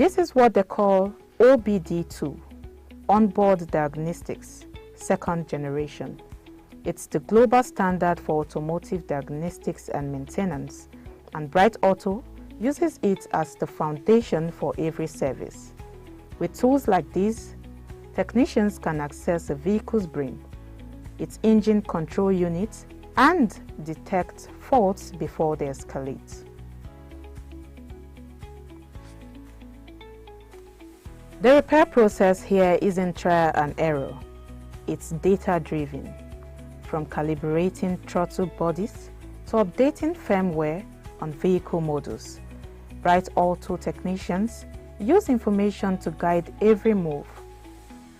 This is what they call OBD2, Onboard Diagnostics, second generation. It's the global standard for automotive diagnostics and maintenance, and Bright Auto uses it as the foundation for every service. With tools like these, technicians can access a vehicle's brain, its engine control unit, and detect faults before they escalate. The repair process here isn't trial and error. It's data-driven, from calibrating throttle bodies to updating firmware on vehicle models. Bright Auto technicians use information to guide every move.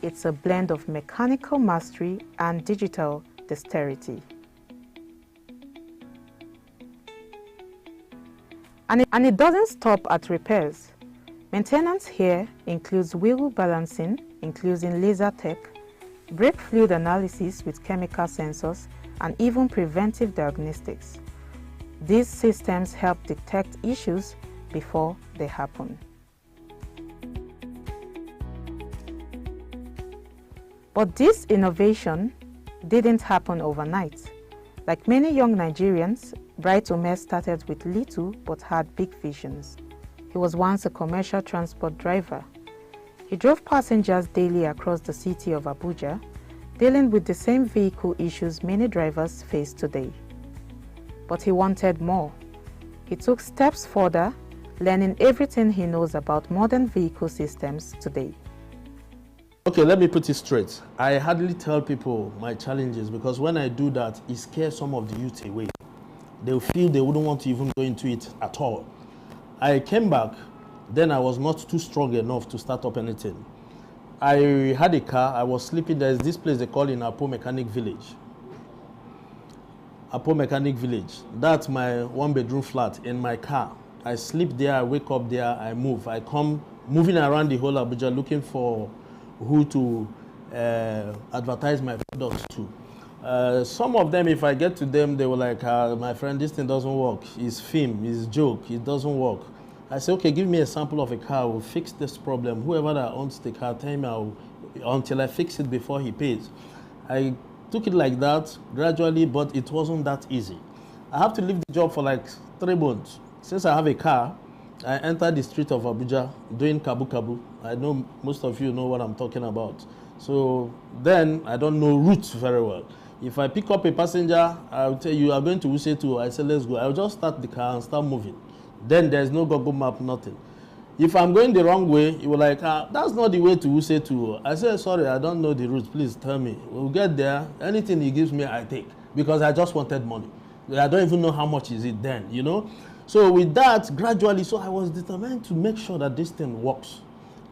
It's a blend of mechanical mastery and digital dexterity. And it doesn't stop at repairs. Maintenance here includes wheel balancing, including laser tech, brake fluid analysis with chemical sensors, and even preventive diagnostics. These systems help detect issues before they happen. But this innovation didn't happen overnight. Like many young Nigerians, Bright Omer started with little but had big visions. He was once a commercial transport driver. He drove passengers daily across the city of Abuja, dealing with the same vehicle issues many drivers face today. But he wanted more. He took steps further, learning everything he knows about modern vehicle systems today. Okay, let me put it straight. I hardly tell people my challenges because when I do that, it scares some of the youth away. They'll feel they wouldn't want to even go into it at all. I came back, then I was not too strong enough to start up anything. I had a car, I was sleeping, there's this place they call in Apo Mechanic Village. Apo Mechanic Village, that's my one-bedroom flat in my car. I sleep there, I wake up there, I move. I come moving around the whole Abuja looking for who to advertise my products to. Some of them, if I get to them, they were like, my friend, this thing doesn't work. It's film, it's joke, it doesn't work. I say, okay, give me a sample of a car, we'll fix this problem. Whoever that owns the car, tell me until I fix it before he pays. I took it like that gradually, but it wasn't that easy. I have to leave the job for like 3 months. Since I have a car, I entered the street of Abuja doing kabu kabu. I know most of you know what I'm talking about. So then I don't know routes very well. If I pick up a passenger, I'll tell you, are going to Wuse 2. I say, let's go. I'll just start the car and start moving. Then there's no Google map, nothing. If I'm going the wrong way, you were like, that's not the way to Wuse 2. I say, sorry, I don't know the route. Please tell me. We'll get there. Anything he gives me, I take. Because I just wanted money. I don't even know how much is it then, you know. So with that, gradually, so I was determined to make sure that this thing works.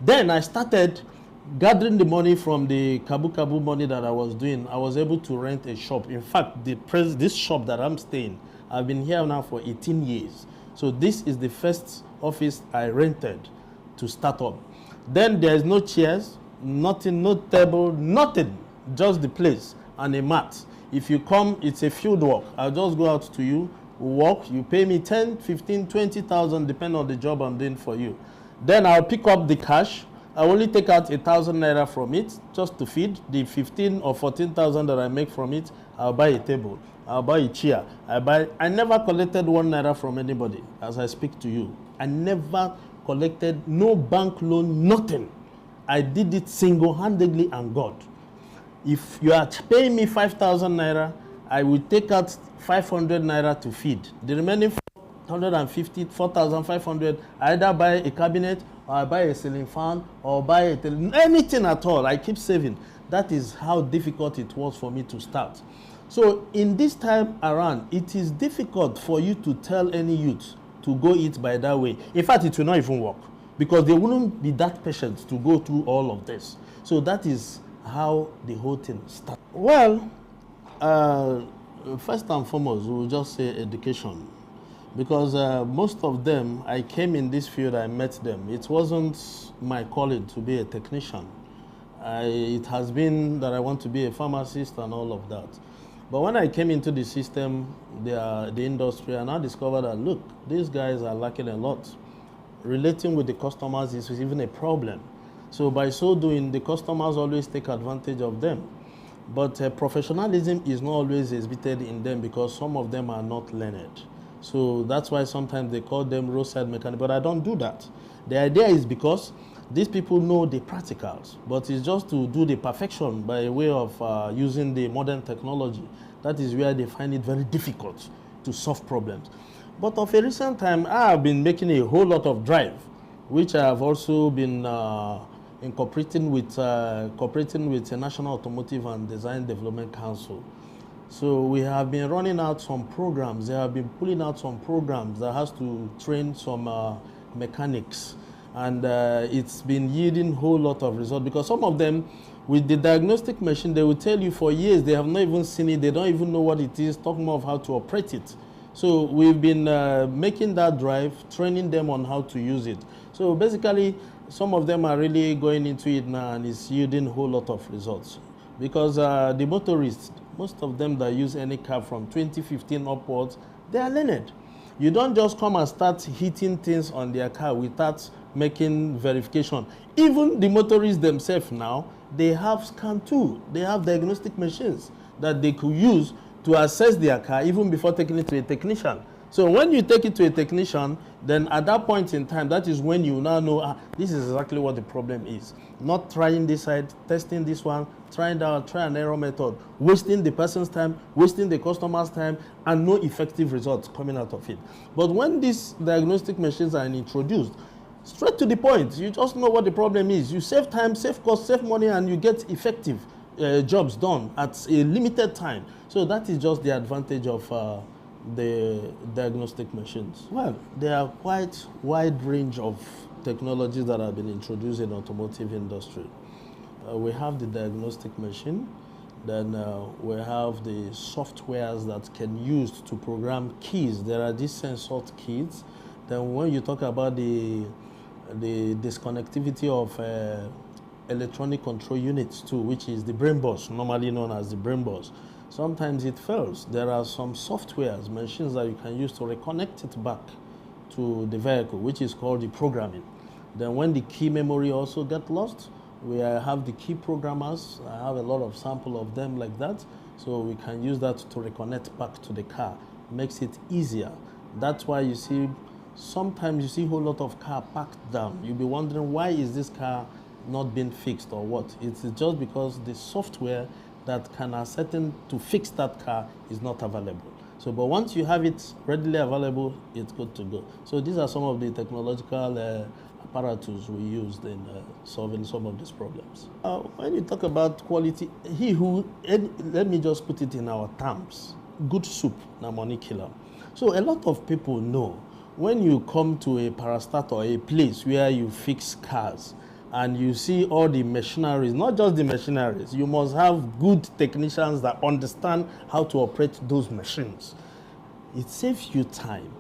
Then I started gathering the money from the kabu kabu money that I was doing. I was able to rent a shop. In fact, this shop that I'm staying, I've been here now for 18 years. So this is the first office I rented to start up. Then there's no chairs, nothing, no table, nothing, just the place and a mat. If you come, it's a field work. I'll just go out to you, work, you pay me 10, 15, 20,000, depending on the job I'm doing for you. Then I'll pick up the cash. I only take out 1,000 naira from it just to feed. The 15 or 14,000 that I make from it, I'll buy a table, I'll buy a chair. I never collected 1 naira from anybody as I speak to you. I never collected no bank loan, nothing. I did it single-handedly and God. If you are paying me 5,000 naira, I will take out 500 naira to feed. The remaining 450, 4,500, I either buy a cabinet or I buy a ceiling fan or buy anything at all. I keep saving. That is how difficult it was for me to start. So in this time around, it is difficult for you to tell any youth to go it by that way. In fact, it will not even work because they wouldn't be that patient to go through all of this. So that is how the whole thing started. Well, first and foremost, we'll just say education. Because most of them, I came in this field, I met them. It wasn't my calling to be a technician. It has been that I want to be a pharmacist and all of that. But when I came into the system, the industry, and I discovered that, look, these guys are lacking a lot. relating with the customers is even a problem. So by so doing, the customers always take advantage of them. But professionalism is not always exhibited in them because some of them are not learned. So that's why sometimes they call them roadside mechanic, but I don't do that. The idea is because these people know the practicals, but it's just to do the perfection by way of using the modern technology. That is where they find it very difficult to solve problems. But of a recent time, I have been making a whole lot of drive, which I have also been cooperating with the National Automotive and Design Development Council. So we have been running out some programs. They have been pulling out some programs that has to train some mechanics. And it's been yielding a whole lot of results because some of them, with the diagnostic machine, they will tell you for years they have not even seen it, they don't even know what it is, talking about how to operate it. So we've been making that drive, training them on how to use it. So basically, some of them are really going into it now and it's yielding a whole lot of results. Because the motorists, most of them that use any car from 2015 upwards, they are learned. You don't just come and start hitting things on their car without making verification. Even the motorists themselves now, they have scan tool. They have diagnostic machines that they could use to assess their car even before taking it to a technician. So when you take it to a technician, then at that point in time, that is when you now know, this is exactly what the problem is. Not trying this side, testing this one, trying that, try and error method, wasting the person's time, wasting the customer's time, and no effective results coming out of it. But when these diagnostic machines are introduced, straight to the point, you just know what the problem is. You save time, save cost, save money, and you get effective jobs done at a limited time. So that is just the advantage of the diagnostic machines. Well, there are quite wide range of technologies that have been introduced in the automotive industry. We have the diagnostic machine, then we have the softwares that can use to program keys. There are these sensor keys. Then when you talk about the disconnectivity of electronic control units too, which is the brain box, normally known as the brain box. Sometimes it fails. There are some softwares, machines that you can use to reconnect it back to the vehicle, which is called the programming. Then when the key memory also gets lost, we have the key programmers. I have a lot of sample of them like that. So we can use that to reconnect back to the car. Makes it easier. That's why you see, sometimes you see a whole lot of car packed down. You'll be wondering, why is this car not being fixed or what? It's just because the software that can ascertain to fix that car is not available. So, but once you have it readily available, it's good to go. So these are some of the technological apparatus we used in solving some of these problems. When you talk about quality, let me just put it in our terms, good soup, na money killer. So a lot of people know when you come to a parastat or a place where you fix cars, and you see all the machineries, not just the machineries, you must have good technicians that understand how to operate those machines. It saves you time.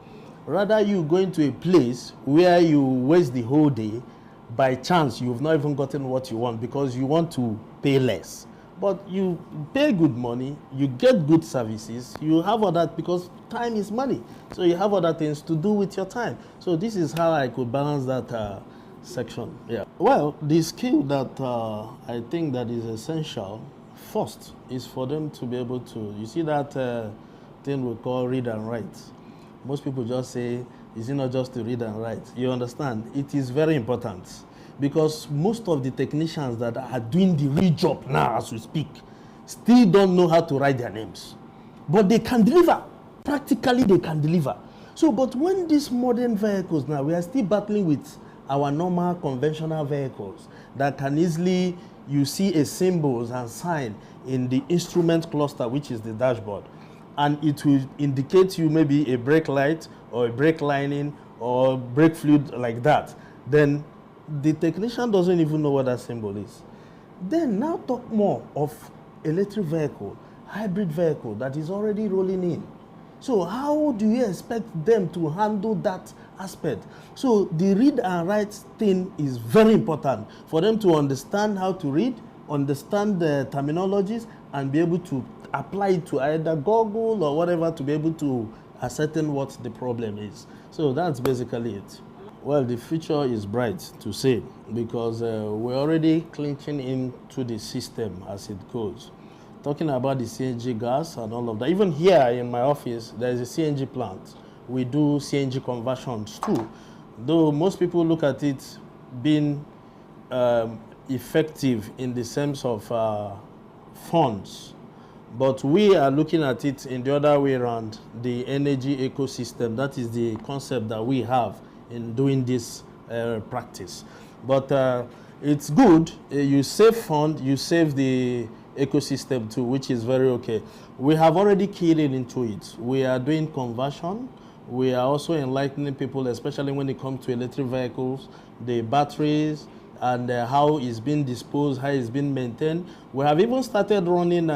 Rather you going to a place where you waste the whole day, by chance you've not even gotten what you want because you want to pay less. But you pay good money, you get good services, you have other, because time is money. So you have other things to do with your time. So this is how I could balance that section. Yeah. Well, the skill that I think that is essential first is for them to be able to, you see that thing we call read and write. Most people just say, is it not just to read and write? You understand? It is very important because most of the technicians that are doing the real job now as we speak still don't know how to write their names. But they can deliver. Practically they can deliver. So, but when these modern vehicles now, we are still battling with our normal conventional vehicles that can easily, you see a symbols and sign in the instrument cluster, which is the dashboard. And it will indicate you maybe a brake light or a brake lining or brake fluid like that. Then the technician doesn't even know what that symbol is. Then now talk more of electric vehicle, hybrid vehicle that is already rolling in. So how do you expect them to handle that aspect? So the read and write thing is very important for them to understand how to read, understand the terminologies, and be able to apply it to either Google or whatever to be able to ascertain what the problem is. So that's basically it. Well, the future is bright to say because we're already clinching into the system as it goes. Talking about the CNG gas and all of that. Even here in my office, there is a CNG plant. We do CNG conversions too. Though most people look at it being effective in the sense of funds, but we are looking at it in the other way around, the energy ecosystem. That is the concept that we have in doing this practice. But it's good. You save fund, you save the ecosystem too, which is very okay. We have already keyed into it. We are doing conversion. We are also enlightening people, especially when it comes to electric vehicles, the batteries, and how it's been disposed, how it's been maintained. We have even started running,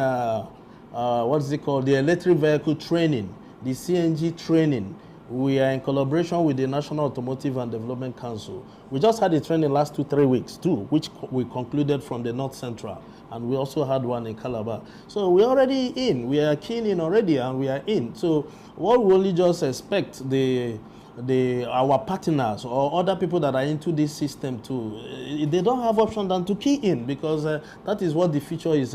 what's it called, the electric vehicle training, the CNG training. We are in collaboration with the National Automotive and Development Council. We just had a training last 2-3 weeks too, which we concluded from the North Central. And we also had one in Calabar. So we're already in. We are keen in already, and we are in. So what we only just expect our partners or other people that are into this system too, they don't have option than to key in, because that is what the future is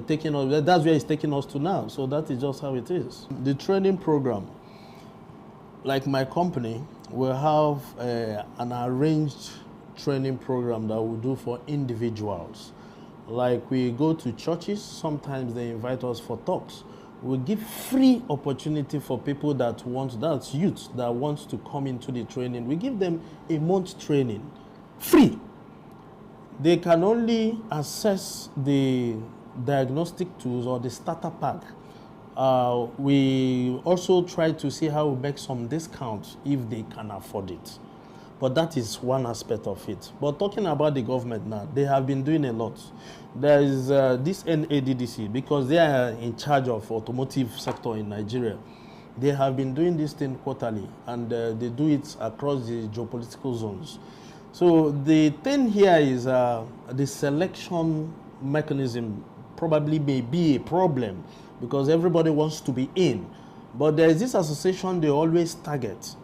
taking us. That's where it's taking us to now. So that is just how it is. The training program, like my company, will have an arranged training program that we do for individuals. Like we go to churches, sometimes they invite us for talks. We give free opportunity for people that want, that's youth, that wants to come into the training. We give them a month training, free. They can only access the diagnostic tools or the starter pack. We also try to see how we make some discounts if they can afford it. But that is one aspect of it. But talking about the government now, they have been doing a lot. There is this NADDC, because they are in charge of automotive sector in Nigeria. They have been doing this thing quarterly, and they do it across the geopolitical zones. So the thing here is the selection mechanism probably may be a problem, because everybody wants to be in. But there is this association they always target,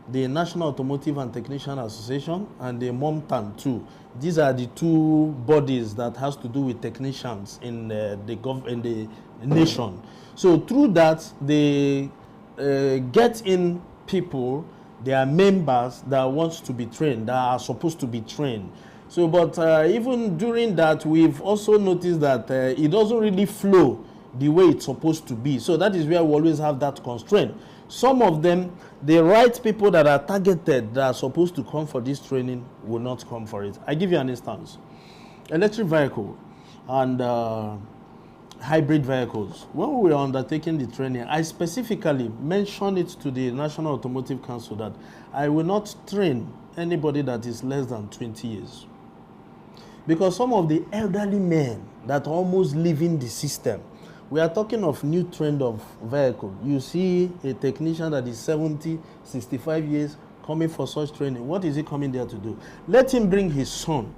the National Automotive and Technician Association and the MOMTAN too. These are the two bodies that has to do with technicians in the nation. So through that, they get in people, they are members that wants to be trained, that are supposed to be trained. So, but even during that, we've also noticed that it doesn't really flow the way it's supposed to be. So that is where we always have that constraint. Some of them, the right people that are targeted, that are supposed to come for this training, will not come for it. I give you an instance. Electric vehicle and hybrid vehicles. When we were undertaking the training, I specifically mentioned it to the National Automotive Council that I will not train anybody that is less than 20 years. Because some of the elderly men that are almost leaving the system, we are talking of new trend of vehicle. You see a technician that is 70, 65 years coming for such training. What is he coming there to do? Let him bring his son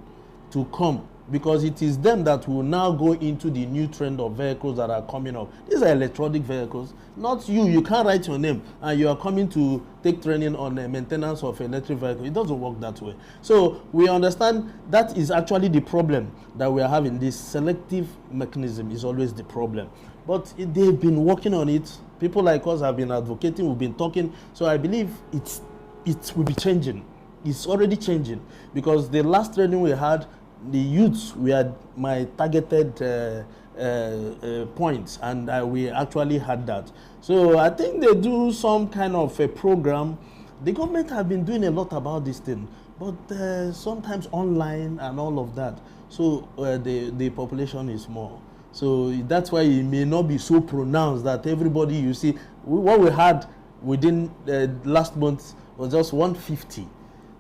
to come, because it is them that will now go into the new trend of vehicles that are coming up. These are electronic vehicles, not you. You can't write your name and you are coming to take training on the maintenance of electric vehicle. It doesn't work that way. So we understand that is actually the problem that we are having. This selective mechanism is always the problem. But they've been working on it. People like us have been advocating, we've been talking. So I believe it will be changing. It's already changing, because the last training we had, the youths were my targeted points, and we actually had that. So I think they do some kind of a program. The government have been doing a lot about this thing, but sometimes online and all of that. So the population is small. So that's why it may not be so pronounced that everybody you see. What we had within last month was just 150.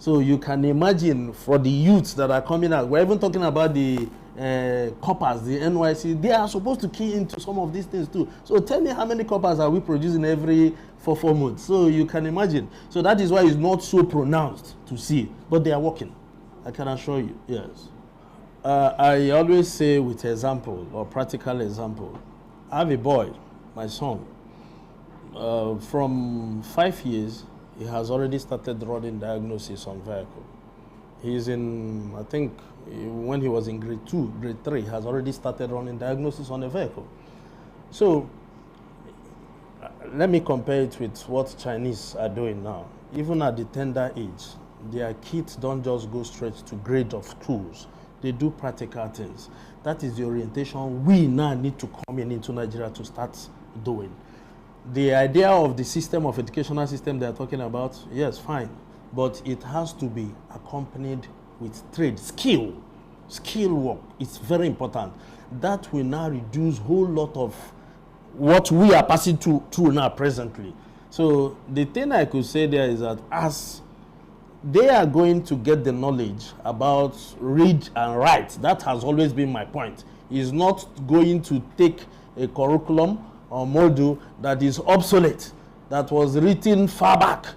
So you can imagine for the youths that are coming out, we're even talking about the coppers, the NYC, they are supposed to key into some of these things too. So tell me, how many coppers are we producing every 4 months? So you can imagine. So that is why it's not so pronounced to see, but they are working. I can assure you, yes. I always say with example or practical example. I have a boy, my son, from 5 years, he has already started running diagnosis on vehicle. He's in, I think, when he was in grade 2, grade 3, he has already started running diagnosis on a vehicle. So, let me compare it with what Chinese are doing now. Even at the tender age, their kids don't just go straight to grade of schools. They do practical things. That is the orientation we now need to come into Nigeria to start doing. The idea of the system of educational system they're talking about, yes, fine. But it has to be accompanied with trade, skill work. It's very important. That will now reduce a whole lot of what we are passing through now presently. So the thing I could say there is that as they are going to get the knowledge about read and write, that has always been my point, is not going to take a curriculum or module that is obsolete, that was written far back.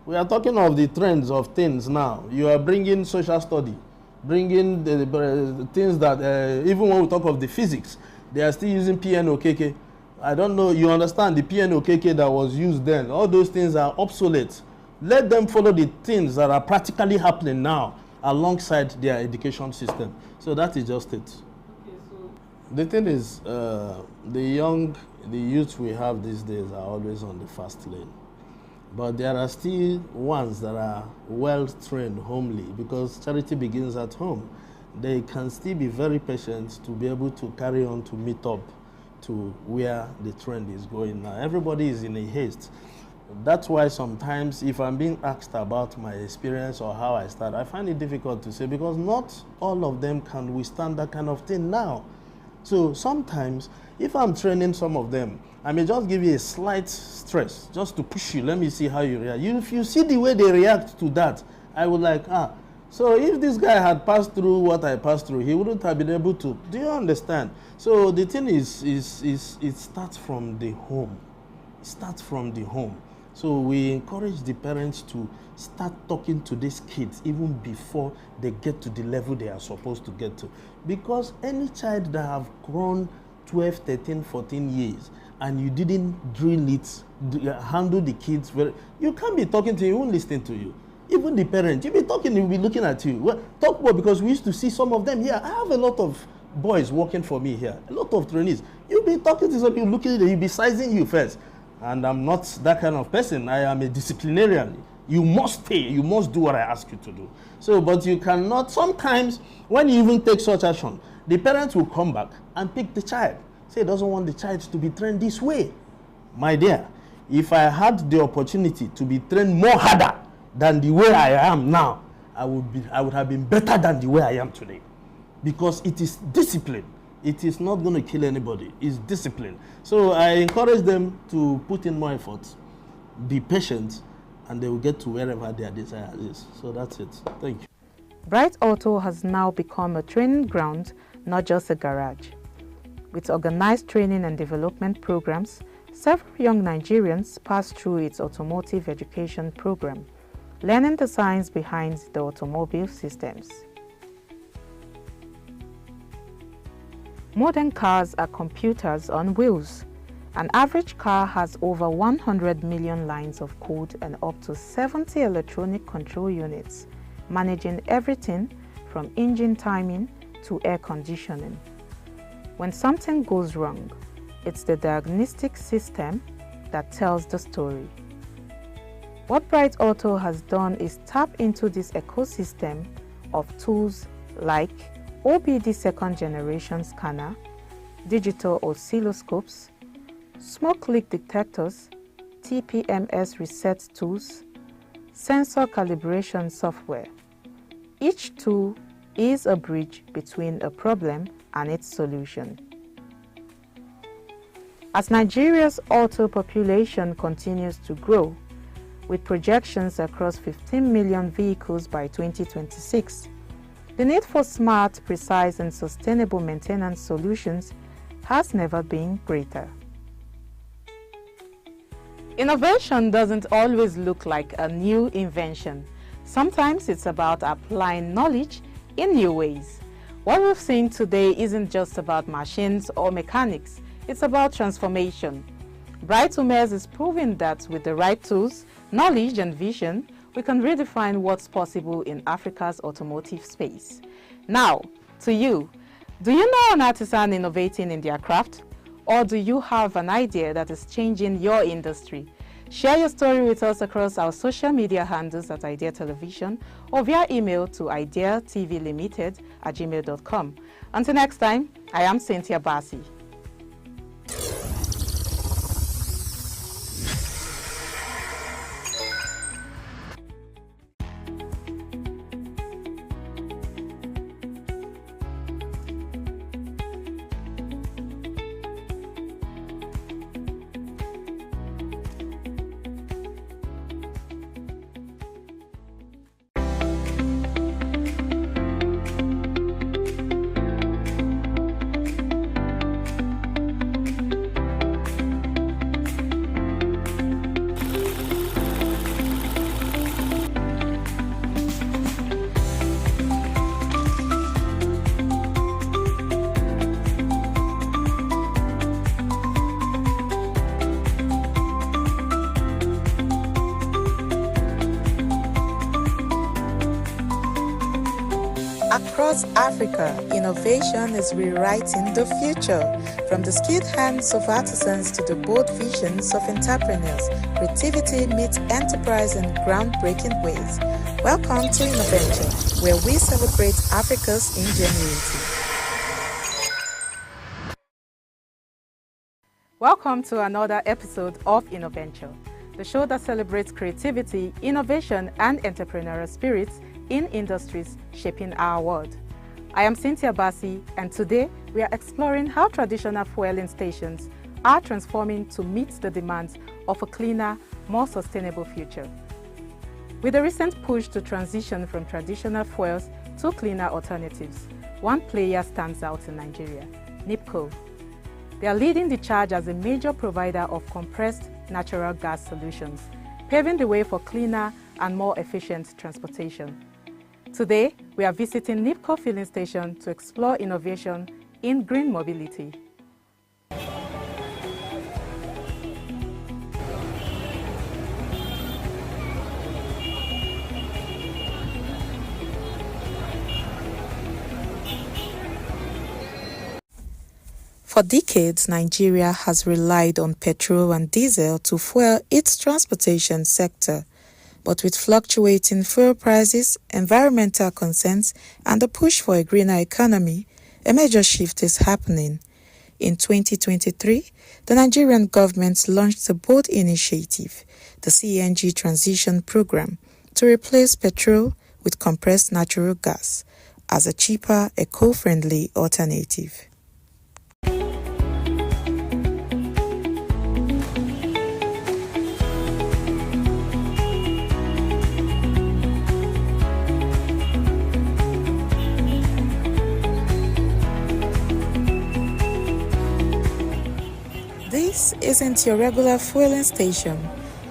We are talking of the trends of things now. You are bringing social study, bringing the things that, even when we talk of the physics, they are still using PNOKK. I don't know, you understand the PNOKK that was used then. All those things are obsolete. Let them follow the things that are practically happening now alongside their education system. So that is just it. Okay, so the thing is, the youth we have these days are always on the fast lane. But there are still ones that are well-trained homely, because charity begins at home. They can still be very patient to be able to carry on to meet up to where the trend is going now. Everybody is in a haste. That's why sometimes if I'm being asked about my experience or how I start, I find it difficult to say, because not all of them can withstand that kind of thing now. So sometimes if I'm training some of them, I may just give you a slight stress just to push you. Let me see how you react. If you see the way they react to that, I would like, so if this guy had passed through what I passed through, he wouldn't have been able to. Do you understand? So the thing is it starts from the home. It starts from the home. So we encourage the parents to start talking to these kids even before they get to the level they are supposed to get to. Because any child that have grown 12, 13, 14 years and you didn't drill it, handle the kids very, you can't be talking to him, he won't listen to you. Even the parent, you'll be talking, he'll be looking at you. Well, talk more, because we used to see some of them here. I have a lot of boys working for me here, a lot of trainees. You'll be talking to some people, looking at you, he'll be sizing you first. And I'm not that kind of person. I am a disciplinarian. You must stay. You must do what I ask you to do. So, but you cannot, sometimes, when you even take such action, the parents will come back and pick the child. Say he doesn't want the child to be trained this way. My dear, if I had the opportunity to be trained more harder than the way I am now, I would have been better than the way I am today. Because it is discipline. It is not going to kill anybody. It's discipline. So I encourage them to put in more effort, be patient, and they will get to wherever their desire is. So that's it. Thank you. Bright Auto has now become a training ground, not just a garage. With organized training and development programs, several young Nigerians pass through its automotive education program, learning the science behind the automobile systems. Modern cars are computers on wheels. An average car has over 100 million lines of code and up to 70 electronic control units, managing everything from engine timing to air conditioning. When something goes wrong, it's the diagnostic system that tells the story. What Bright Auto has done is tap into this ecosystem of tools like OBD second generation scanner, digital oscilloscopes, smoke leak detectors, TPMS reset tools, sensor calibration software. Each tool is a bridge between a problem and its solution. As Nigeria's auto population continues to grow, with projections across 15 million vehicles by 2026, the need for smart, precise, and sustainable maintenance solutions has never been greater. Innovation doesn't always look like a new invention. Sometimes it's about applying knowledge in new ways. What we've seen today isn't just about machines or mechanics, it's about transformation. Bright Umez is proving that with the right tools, knowledge and vision, we can redefine what's possible in Africa's automotive space. Now, to you, do you know an artisan innovating in their craft? Or do you have an idea that is changing your industry? Share your story with us across our social media handles at Idea Television or via email to ideatvlimited@gmail.com. Until next time, I am Cynthia Bassi. Across Africa, innovation is rewriting the future. From the skilled hands of artisans to the bold visions of entrepreneurs, creativity meets enterprise in groundbreaking ways. Welcome to Innoventure, where we celebrate Africa's ingenuity. Welcome to another episode of Innoventure, the show that celebrates creativity, innovation, and entrepreneurial spirits in industries shaping our world. I am Cynthia Bassi, and today we are exploring how traditional fueling stations are transforming to meet the demands of a cleaner, more sustainable future. With the recent push to transition from traditional fuels to cleaner alternatives, one player stands out in Nigeria, NIPCO. They are leading the charge as a major provider of compressed natural gas solutions, paving the way for cleaner and more efficient transportation. Today, we are visiting NIPCO filling station to explore innovation in green mobility. For decades, Nigeria has relied on petrol and diesel to fuel its transportation sector. But with fluctuating fuel prices, environmental concerns, and the push for a greener economy, a major shift is happening. In 2023, the Nigerian government launched a bold initiative, the CNG Transition Program, to replace petrol with compressed natural gas as a cheaper, eco-friendly alternative. This isn't your regular fueling station.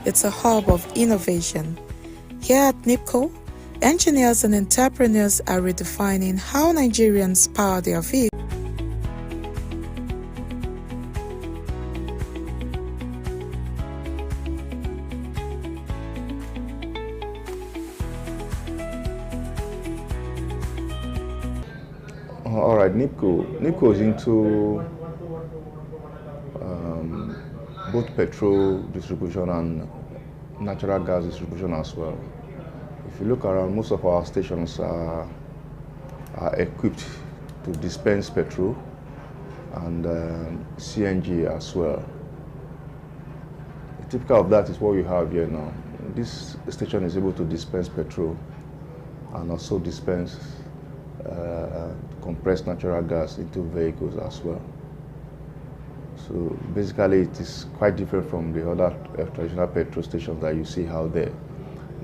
It's a hub of innovation. Here at NIPCO, engineers and entrepreneurs are redefining how Nigerians power their vehicles. All right, NIPCO is into both petrol distribution and natural gas distribution as well. If you look around, most of our stations are equipped to dispense petrol and CNG as well. Typical of that is what we have here now. This station is able to dispense petrol and also dispense compressed natural gas into vehicles as well. So basically it is quite different from the other traditional petrol stations that you see out there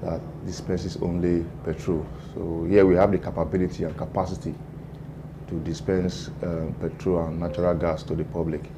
that dispenses only petrol. So here we have the capability and capacity to dispense petrol and natural gas to the public.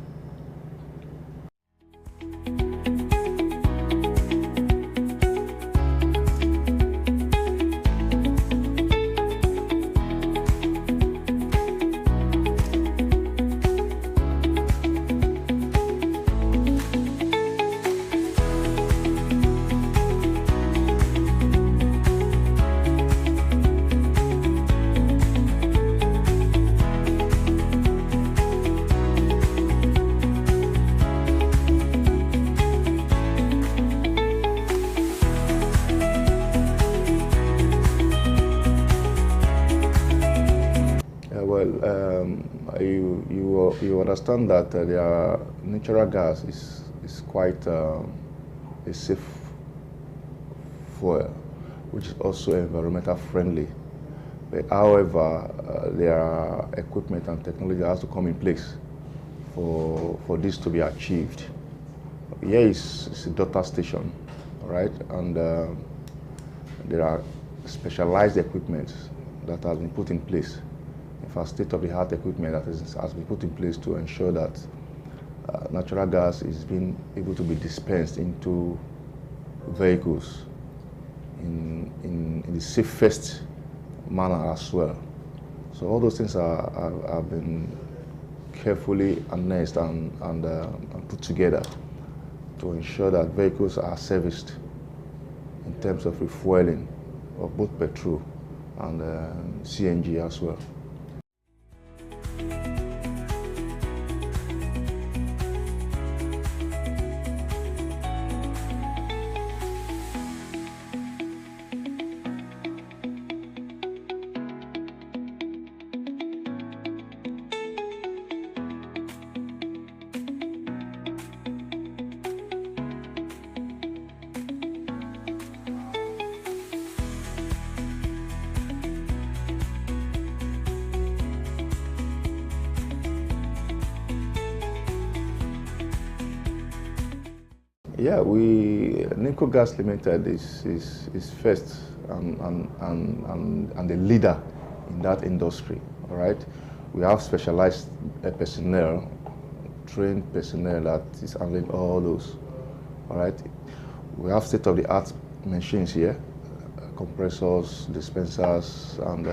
You understand that their natural gas is quite a safe fuel, which is also environmental friendly. But however, there are equipment and technology that has to come in place for this to be achieved. Here is a daughter station, right? And there are specialized equipment that has been put in place. In fact, state-of-the-art equipment that has been put in place to ensure that natural gas is being able to be dispensed into vehicles in the safest manner as well. So all those things have been carefully harnessed and put together to ensure that vehicles are serviced in terms of refueling of both petrol and CNG as well. Yeah, Nimco Gas Limited is first and the leader in that industry. All right, we have specialized personnel, trained personnel that is handling all those. All right, we have state-of-the-art machines here, compressors, dispensers, and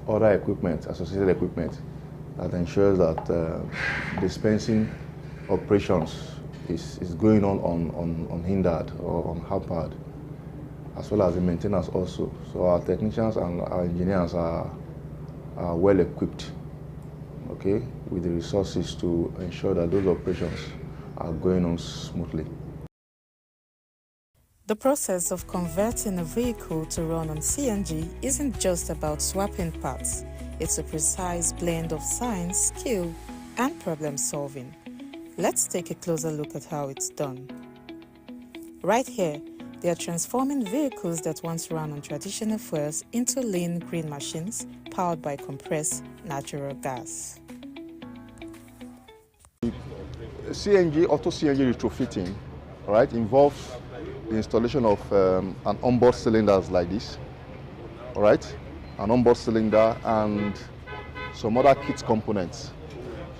other equipment, associated equipment, that ensures that dispensing operations is going on unhindered or unhampered, as well as the maintenance also. So our technicians and our engineers are well equipped, okay, with the resources to ensure that those operations are going on smoothly. The process of converting a vehicle to run on CNG isn't just about swapping parts. It's a precise blend of science, skill, and problem solving. Let's take a closer look at how it's done. Right here, they are transforming vehicles that once ran on traditional fuels into lean green machines powered by compressed natural gas. CNG, auto CNG retrofitting, right, involves the installation of an onboard cylinders like this, all right, an onboard cylinder and some other kit components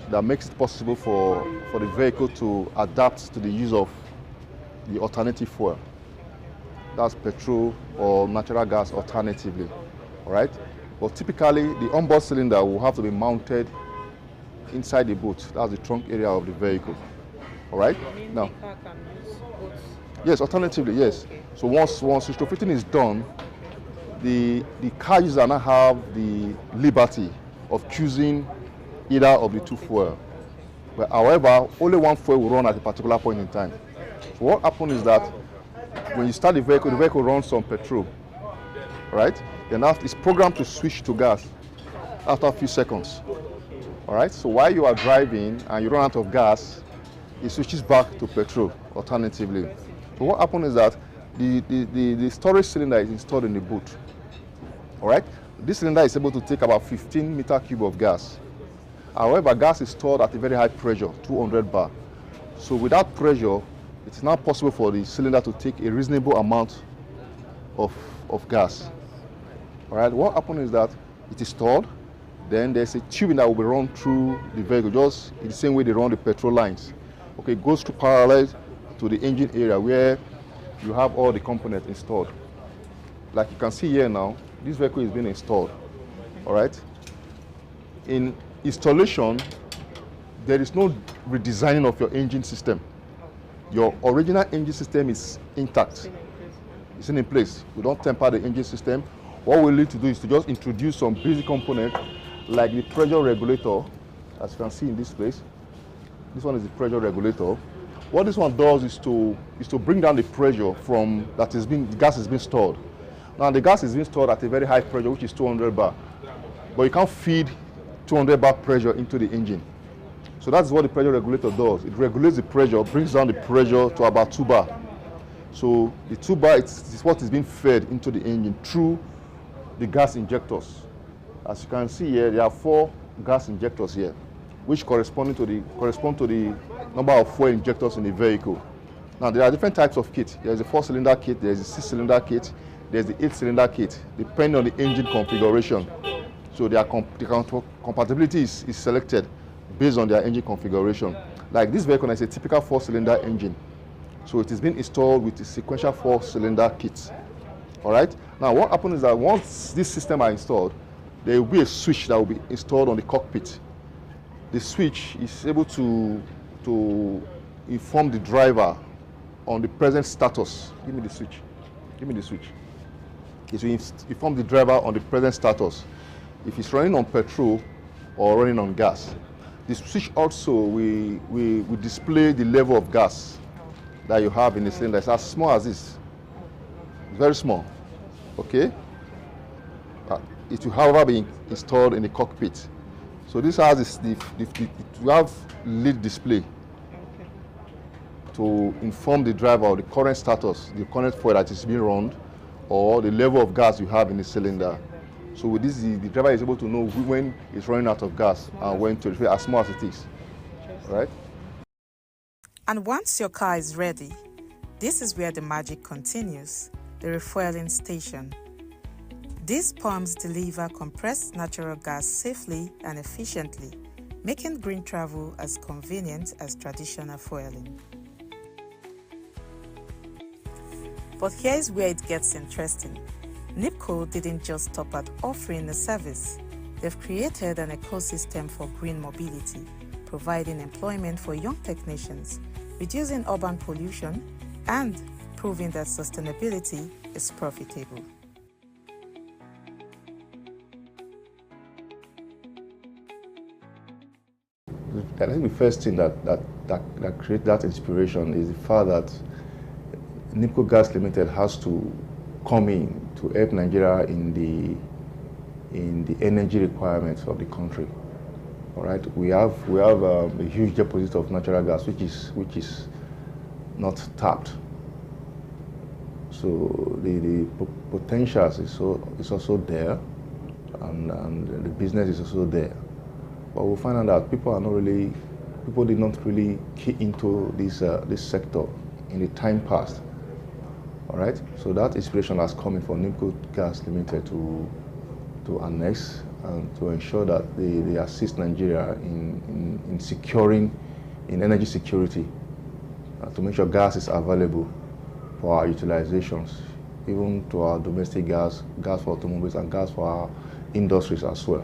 that makes it possible for the vehicle to adapt to the use of the alternative fuel. That's petrol or natural gas alternatively, all right? But typically, the onboard cylinder will have to be mounted inside the boot. That's the trunk area of the vehicle, all right? Now, the car can use both? Yes, alternatively, yes. Okay. So once retrofitting is done, the car user now have the liberty of choosing either of the two fuel. But however, only one fuel will run at a particular point in time. So what happens is that when you start the vehicle runs on petrol, right? Then after, it's programmed to switch to gas after a few seconds. All right. So while you are driving and you run out of gas, it switches back to petrol alternatively. So what happens is that the storage cylinder is installed in the boot. All right. This cylinder is able to take about 15 meter cube of gas. However, gas is stored at a very high pressure, 200 bar. So without pressure, it's not possible for the cylinder to take a reasonable amount of gas. All right, what happens is that it is stored, then there's a tubing that will be run through the vehicle, just in the same way they run the petrol lines. Okay, it goes through parallel to the engine area where you have all the components installed. Like you can see here now, this vehicle is being installed, all right? In installation, there is no redesigning of your engine system. Your original engine system is intact. It's in place. We don't temper the engine system. What we need to do is to just introduce some basic components like the pressure regulator, as you can see in this place. This one is the pressure regulator. What this one does is to bring down the pressure from the gas is being stored. Now the gas is being stored at a very high pressure, which is 200 bar. But you can't feed 200 bar pressure into the engine. So that's what the pressure regulator does. It regulates the pressure, brings down the pressure to about 2 bar. So the 2 bar is what is being fed into the engine through the gas injectors. As you can see here, there are 4 gas injectors here, which correspond to the number of fuel injectors in the vehicle. Now there are different types of kit. There's a 4-cylinder kit, there's a 6-cylinder kit, there's the 8-cylinder kit, depending on the engine configuration. So the compatibility is selected based on their engine configuration. Like this vehicle is a typical 4-cylinder engine. So it is being installed with a sequential 4-cylinder kit. All right. Now what happens is that once this system are installed, there will be a switch that will be installed on the cockpit. The switch is able to inform the driver on the present status. Give me the switch. Give me the switch. It will inform the driver on the present status, if it's running on petrol or running on gas. The switch also will display the level of gas that you have in the cylinder. It's as small as this. It's very small. Okay? It will, however, be installed in the cockpit. So this has you have lead display to inform the driver of the current status, the current fuel that is being run, or the level of gas you have in the cylinder. So with this, the driver is able to know when it's running out of gas and when to refill, as small as it is. All right? And once your car is ready, this is where the magic continues, the refueling station. These pumps deliver compressed natural gas safely and efficiently, making green travel as convenient as traditional fueling. But here's where it gets interesting. NIPCO didn't just stop at offering a service. They've created an ecosystem for green mobility, providing employment for young technicians, reducing urban pollution, and proving that sustainability is profitable. I think the first thing that creates that inspiration is the fact that NIPCO Gas Limited has to come in to help Nigeria in the energy requirements of the country. All right, we have a huge deposit of natural gas which is not tapped. So the potentials is also there, and the business is also there. But we'll find out that people did not really key into this sector in the time past. All right, so that inspiration has come in for NIPCO Gas Limited to annex and to ensure that they assist Nigeria in securing energy security, to make sure gas is available for our utilizations, even to our domestic gas for automobiles, and gas for our industries as well.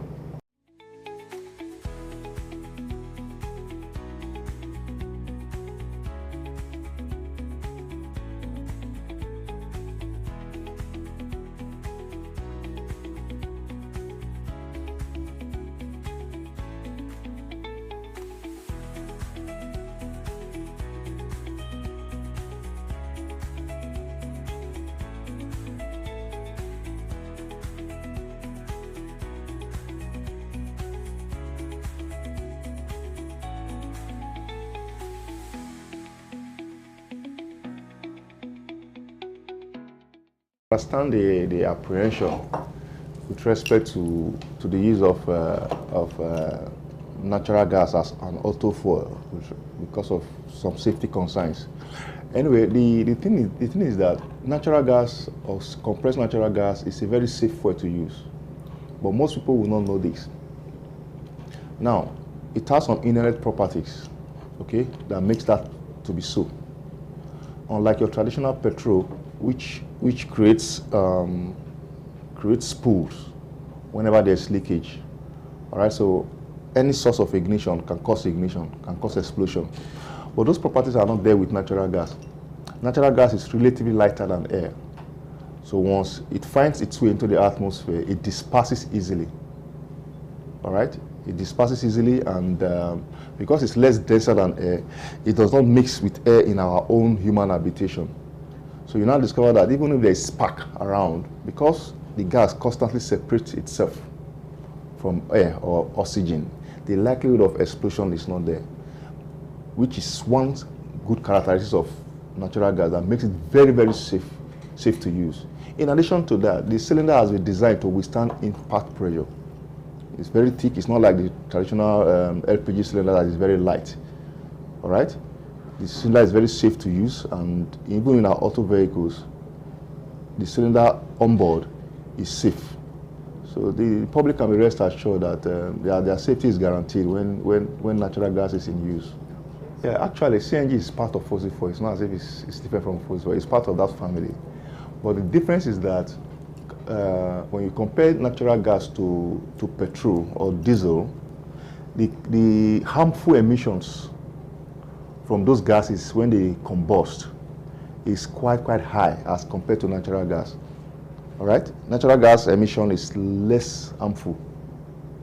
Understand the apprehension with respect to the use of natural gas as an auto fuel because of some safety concerns. Anyway, the thing is that natural gas or compressed natural gas is a very safe fuel to use, but most people will not know this. Now, it has some inherent properties, okay, that makes that to be so. Unlike your traditional petrol, which creates spools whenever there's leakage. All right, so any source of ignition, can cause explosion. But those properties are not there with natural gas. Natural gas is relatively lighter than air. So once it finds its way into the atmosphere, it disperses easily. All right, it disperses easily, and because it's less denser than air, it does not mix with air in our own human habitation. So you now discover that even if there is spark around, because the gas constantly separates itself from air or oxygen, the likelihood of explosion is not there, which is one good characteristic of natural gas that makes it very, very safe to use. In addition to that, the cylinder has been designed to withstand impact pressure. It's very thick. It's not like the traditional LPG cylinder that is very light. All right? The cylinder is very safe to use, and even in our auto vehicles, the cylinder on board is safe. So the public can be rest assured that their safety is guaranteed when natural gas is in use. Yeah, actually, CNG is part of fossil fuel. It's not as if it's different from fossil fuel. It's part of that family. But the difference is that when you compare natural gas to petrol or diesel, the harmful emissions from those gases when they combust is quite high as compared to natural gas. All right? Natural gas emission is less harmful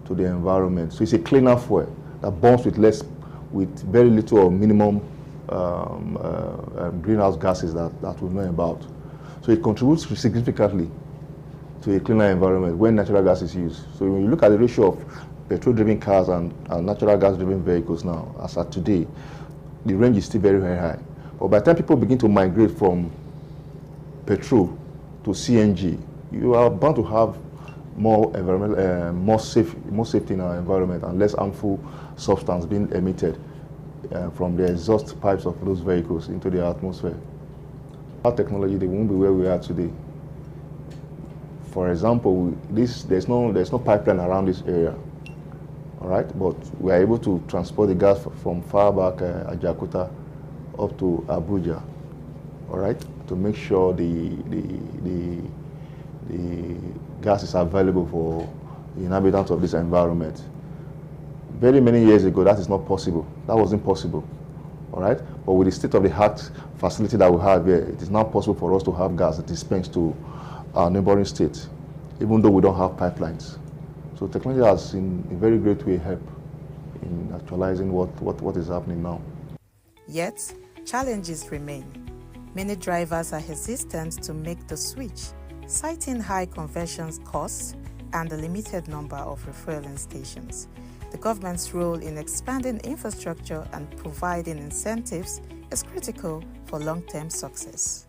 to the environment. So it's a cleaner fuel that burns with very little or minimum greenhouse gases that we know about. So it contributes significantly to a cleaner environment when natural gas is used. So when you look at the ratio of petrol-driven cars and natural gas-driven vehicles now, as at today, the range is still very, very high. But by the time people begin to migrate from petrol to CNG, you are bound to have more environmental, more safety in our environment and less harmful substance being emitted from the exhaust pipes of those vehicles into the atmosphere. Our technology, they won't be where we are today. For example, there's no pipeline around this area, all right? But we are able to transport the gas from far back Ajakuta up to Abuja, all right, to make sure the gas is available for the inhabitants of this environment. Very many years ago, that is not possible. That wasn't possible, all right? But with the state-of-the-art facility that we have here, it is now possible for us to have gas dispensed to our neighboring states, even though we don't have pipelines. So technology has, in a very great way, helped in actualizing what is happening now. Yet, challenges remain. Many drivers are hesitant to make the switch, citing high conversion costs and the limited number of refueling stations. The government's role in expanding infrastructure and providing incentives is critical for long-term success.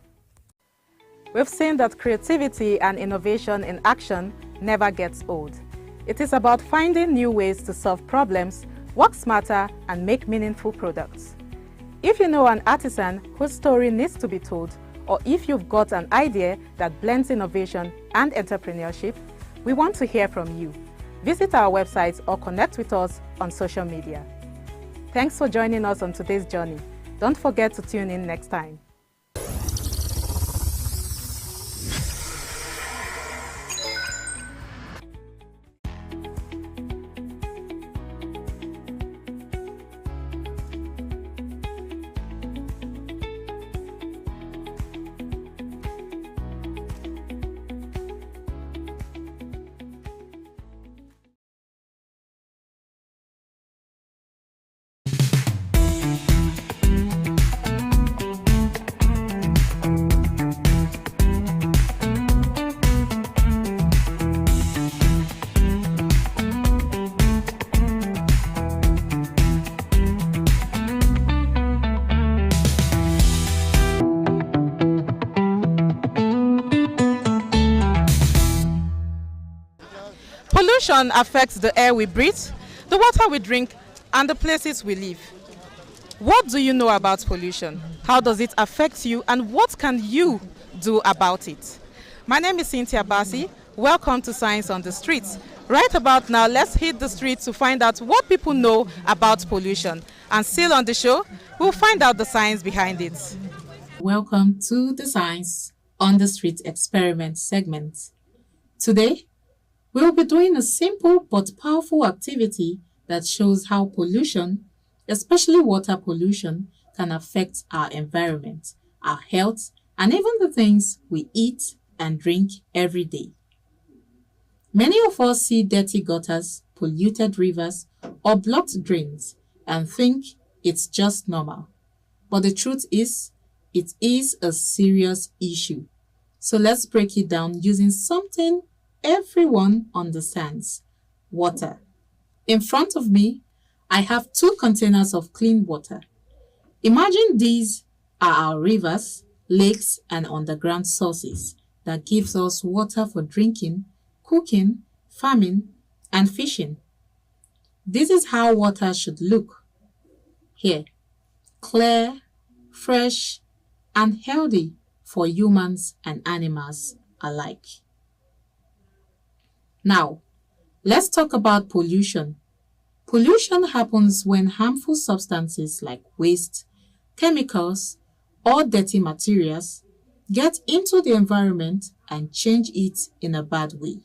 We've seen that creativity and innovation in action never gets old. It is about finding new ways to solve problems, work smarter, and make meaningful products. If you know an artisan whose story needs to be told, or if you've got an idea that blends innovation and entrepreneurship, we want to hear from you. Visit our website or connect with us on social media. Thanks for joining us on today's journey. Don't forget to tune in next time. Pollution affects the air we breathe, the water we drink, and the places we live. What do you know about pollution? How does it affect you, and what can you do about it? My name is Cynthia Bassi. Welcome to Science on the Streets. Right about now, let's hit the streets to find out what people know about pollution. And still on the show, we'll find out the science behind it. Welcome to the Science on the Street experiment segment. Today, we'll be doing a simple but powerful activity that shows how pollution, especially water pollution, can affect our environment, our health, and even the things we eat and drink every day. Many of us see dirty gutters, polluted rivers, or blocked drains and think it's just normal. But the truth is, it is a serious issue. So let's break it down using something everyone understands: water. In front of me, I have 2 containers of clean water. Imagine these are our rivers, lakes, and underground sources that gives us water for drinking, cooking, farming, and fishing. This is how water should look. Here, clear, fresh, and healthy for humans and animals alike. Now, let's talk about pollution. Pollution happens when harmful substances like waste, chemicals, or dirty materials get into the environment and change it in a bad way.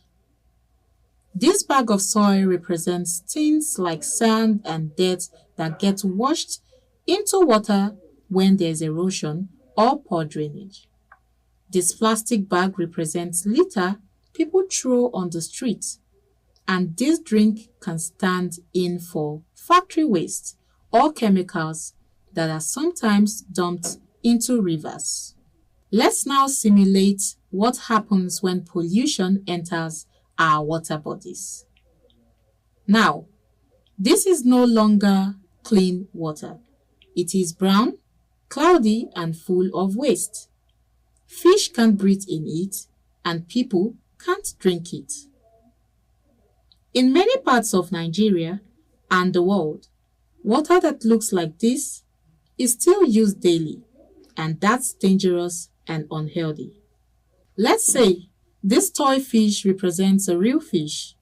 This bag of soil represents things like sand and dirt that get washed into water when there's erosion or poor drainage. This plastic bag represents litter people throw on the street, and this drink can stand in for factory waste or chemicals that are sometimes dumped into rivers. Let's now simulate what happens when pollution enters our water bodies. Now, this is no longer clean water. It is brown, cloudy, and full of waste. Fish can't breathe in it, and people can't drink it. In many parts of Nigeria and the world, water that looks like this is still used daily, and that's dangerous and unhealthy. Let's say this toy fish represents a real fish.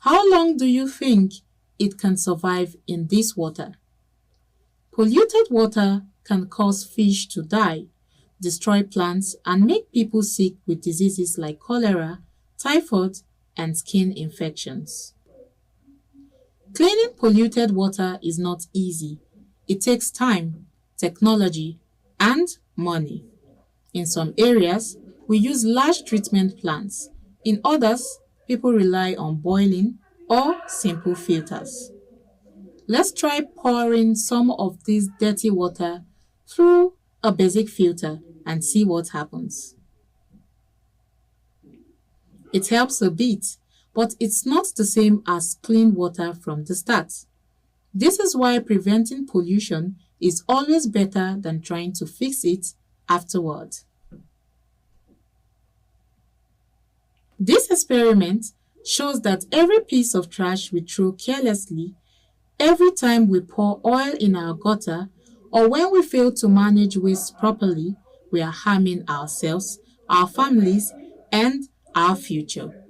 How long do you think it can survive in this water? Polluted water can cause fish to die, destroy plants, and make people sick with diseases like cholera, typhoid, and skin infections. Cleaning polluted water is not easy. It takes time, technology, and money. In some areas, we use large treatment plants. In others, people rely on boiling or simple filters. Let's try pouring some of this dirty water through a basic filter and see what happens. It helps a bit, but it's not the same as clean water from the start. This is why preventing pollution is always better than trying to fix it afterward. This experiment shows that every piece of trash we throw carelessly, every time we pour oil in our gutter, or when we fail to manage waste properly, we are harming ourselves, our families, and our future.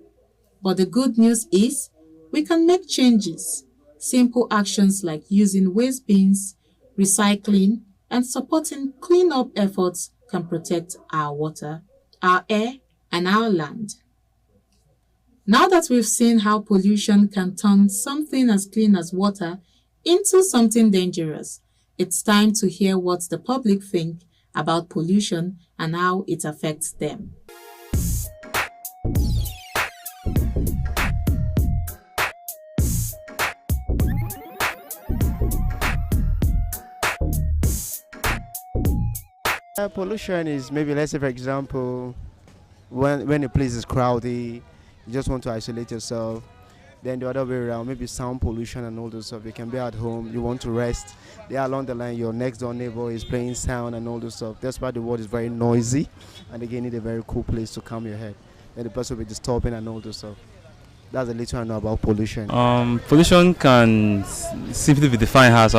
But the good news is we can make changes. Simple actions like using waste bins, recycling, and supporting cleanup efforts can protect our water, our air, and our land. Now that we've seen how pollution can turn something as clean as water into something dangerous, it's time to hear what the public think about pollution and how it affects them. Pollution is maybe, let's say for example, when a place is crowded, you just want to isolate yourself. Then the other way around, maybe sound pollution and all those stuff. You can be at home, you want to rest. There along the line, your next door neighbor is playing sound and all those stuff. That's why the world is very noisy, and again, you need a very cool place to calm your head. Then the person will be disturbing and all those stuff. That's a little I know about pollution. Pollution can simply be defined as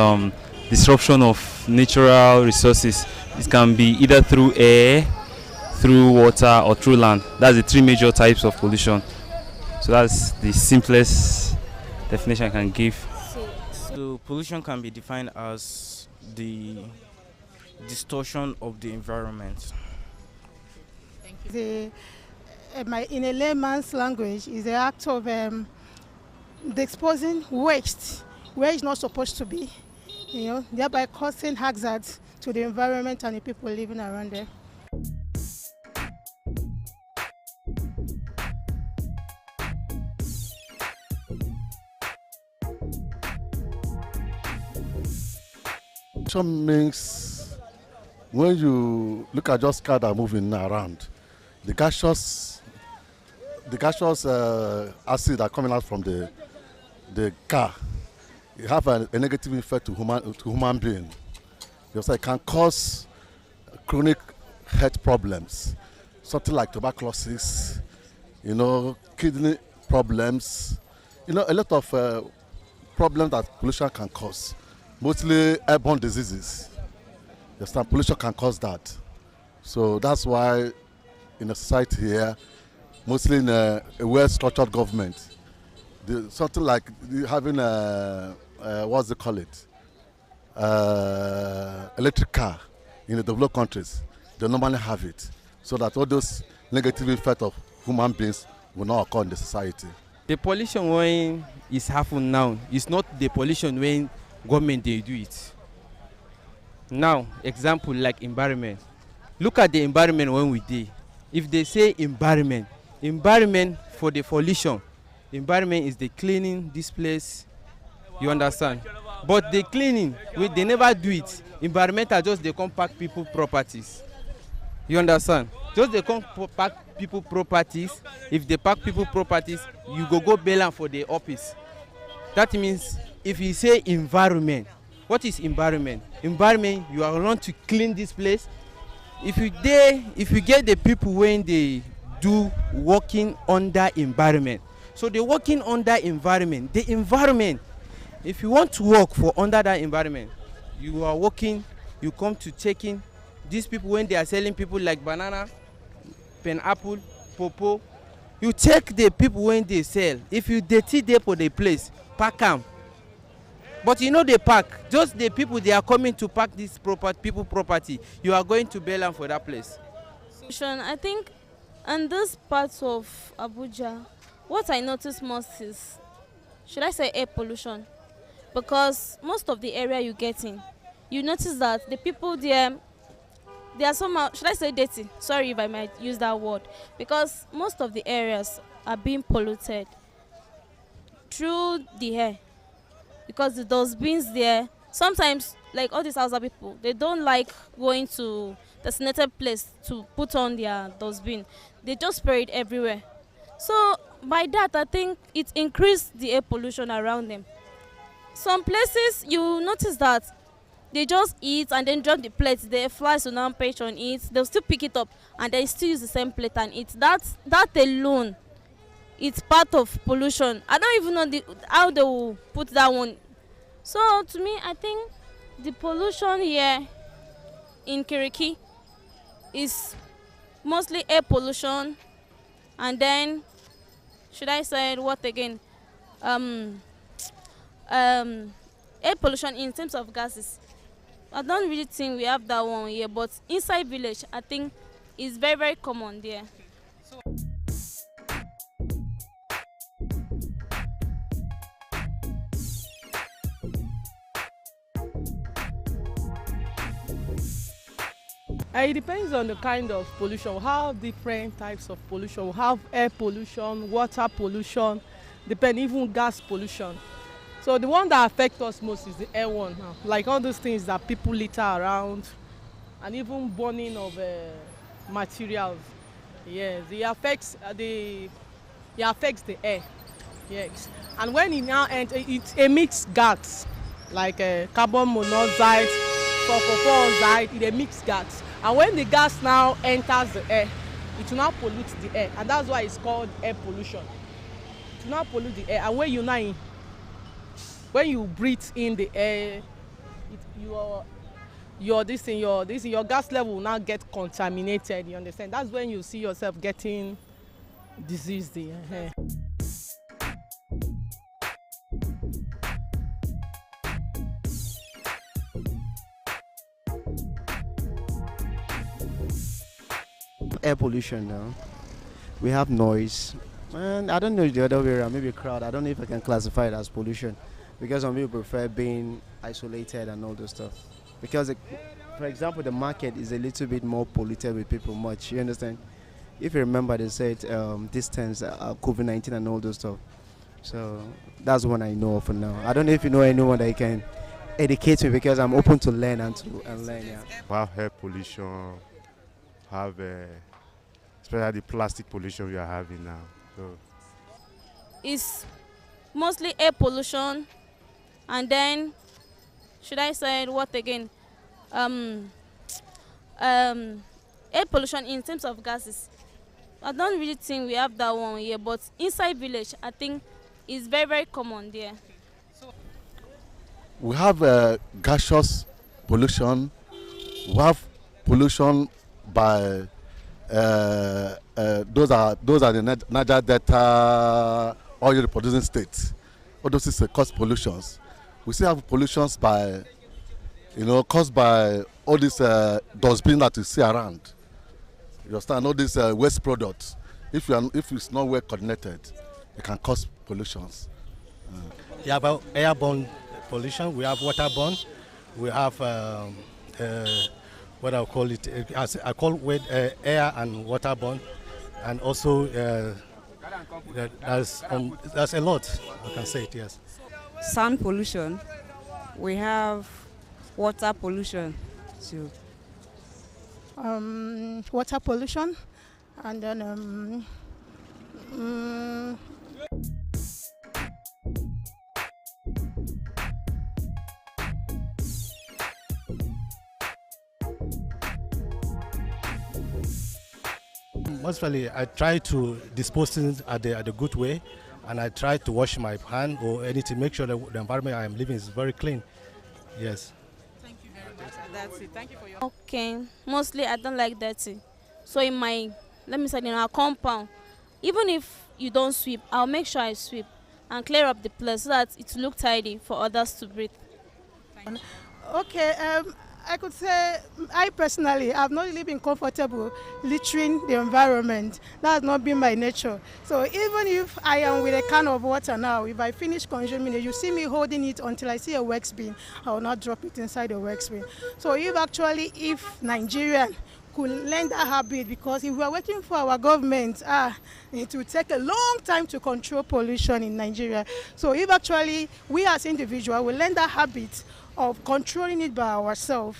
disruption of natural resources. It can be either through air, through water, or through land. That's the 3 major types of pollution. So that's the simplest definition I can give. So pollution can be defined as the distortion of the environment. In a layman's language, is the act of exposing waste where it's not supposed to be, thereby causing hazards to the environment and the people living around there. Means when you look at just cars that are moving around, the gaseous acid that are coming out from the car it have a negative effect to human being. Because it can cause chronic health problems, something like tuberculosis, kidney problems, a lot of problems that pollution can cause, mostly airborne diseases. Pollution can cause that. So that's why in a society here, mostly in a well-structured government, something like having what's they call it, electric car in the developed countries, they normally have it, so that all those negative effects of human beings will not occur in the society. The pollution when is happening now is not the pollution when government they do it. Now, example like environment. Look at the environment when we did. If they say environment for the pollution, environment is the cleaning this place. You understand? But the cleaning, they never do it. Environmental just they come pack people properties. You understand? Just they come pack people properties. If they pack people properties, you go bail them for the office. That means if you say environment, what is environment? Environment, you are going to clean this place. If you get the people when they do working under environment, so the working under environment, the environment, if you want to work for under that environment, you are working, you come to checking these people when they are selling people like banana, pineapple, pawpaw, you check the people when they sell. If you dirty there for the place, pack them. But they pack, just the people they are coming to pack this people property, you are going to bail them for that place. I think in this part of Abuja, what I notice most is, should I say air pollution? Because most of the area you get in, you notice that the people there, they are somehow, should I say dirty? Sorry if I might use that word. Because most of the areas are being polluted through the air. Because the dustbins there, sometimes, like all these Hausa people, they don't like going to designated place to put on their dustbin. They just spray it everywhere. So by that, I think it increased the air pollution around them. Some places, you notice that they just eat and then drop the plates. The flies will now perch on it. They'll still pick it up and they still use the same plate and eat. That alone, it's part of pollution. I don't even know how they will put that one. So to me, I think the pollution here in Kiriki is mostly air pollution, and then should I say what again? Air pollution in terms of gases. I don't really think we have that one here, but inside village, I think it's very, very common there. It depends on the kind of pollution. We have different types of pollution. We have air pollution, water pollution, even gas pollution. So the one that affects us most is the air one. Like all those things that people litter around, and even burning of materials. Yes, it affects the air. Yes, and when it now enters, it emits gas like carbon monoxide, sulfur oxide. It emits gas. And when the gas now enters the air, it will now pollute the air, and that's why it's called air pollution. It will now pollute the air, and when you breathe in the air, your gas level will now get contaminated. You understand? That's when you see yourself getting disease there. Air pollution now. We have noise. And I don't know the other way around, maybe crowd. I don't know if I can classify it as pollution, because some people prefer being isolated and all those stuff. Because, for example, the market is a little bit more polluted with people much. You understand? If you remember, they said distance, COVID-19 and all those stuff. So that's one I know of for now. I don't know if you know anyone that can educate me, because I'm open to learn and learn. Yeah. We have air pollution, especially the plastic pollution we are having now. So it's mostly air pollution And then, should I say what again? Air pollution in terms of gases. I don't really think we have that one here, but inside village, I think it's very, very common there. We have gaseous pollution. We have pollution by those are the Niger Delta oil producing states. All those is cause pollutions. We still have pollutions by, caused by all these dustbin that you see around. You understand? All these waste products. If it's not well coordinated, it can cause pollutions. Yeah, about airborne pollution, we have waterborne, we have what I call it, I call it air and waterborne, and also there's a lot, I can say it, yes. Sound pollution, we have water pollution too. Water pollution, and then Mostly, I try to dispose things at the good way, and I try to wash my hand or anything, make sure that the environment I am living is very clean. Yes. Thank you very much. That's it. Thank you for your. Okay, mostly I don't like dirty. So in my, let me say in our compound, even if you don't sweep, I'll make sure I sweep and clear up the place so that it look tidy for others to breathe. Okay, I could say I personally have not really been comfortable littering the environment. That has not been my nature. So even if I am with a can of water now, if I finish consuming it, you see me holding it until I see a wax bin, I will not drop it inside the wax bin. So if Nigerian could learn that habit, because if we are working for our government, it will take a long time to control pollution in Nigeria. So if actually we as individuals will learn that habit of controlling it by ourselves,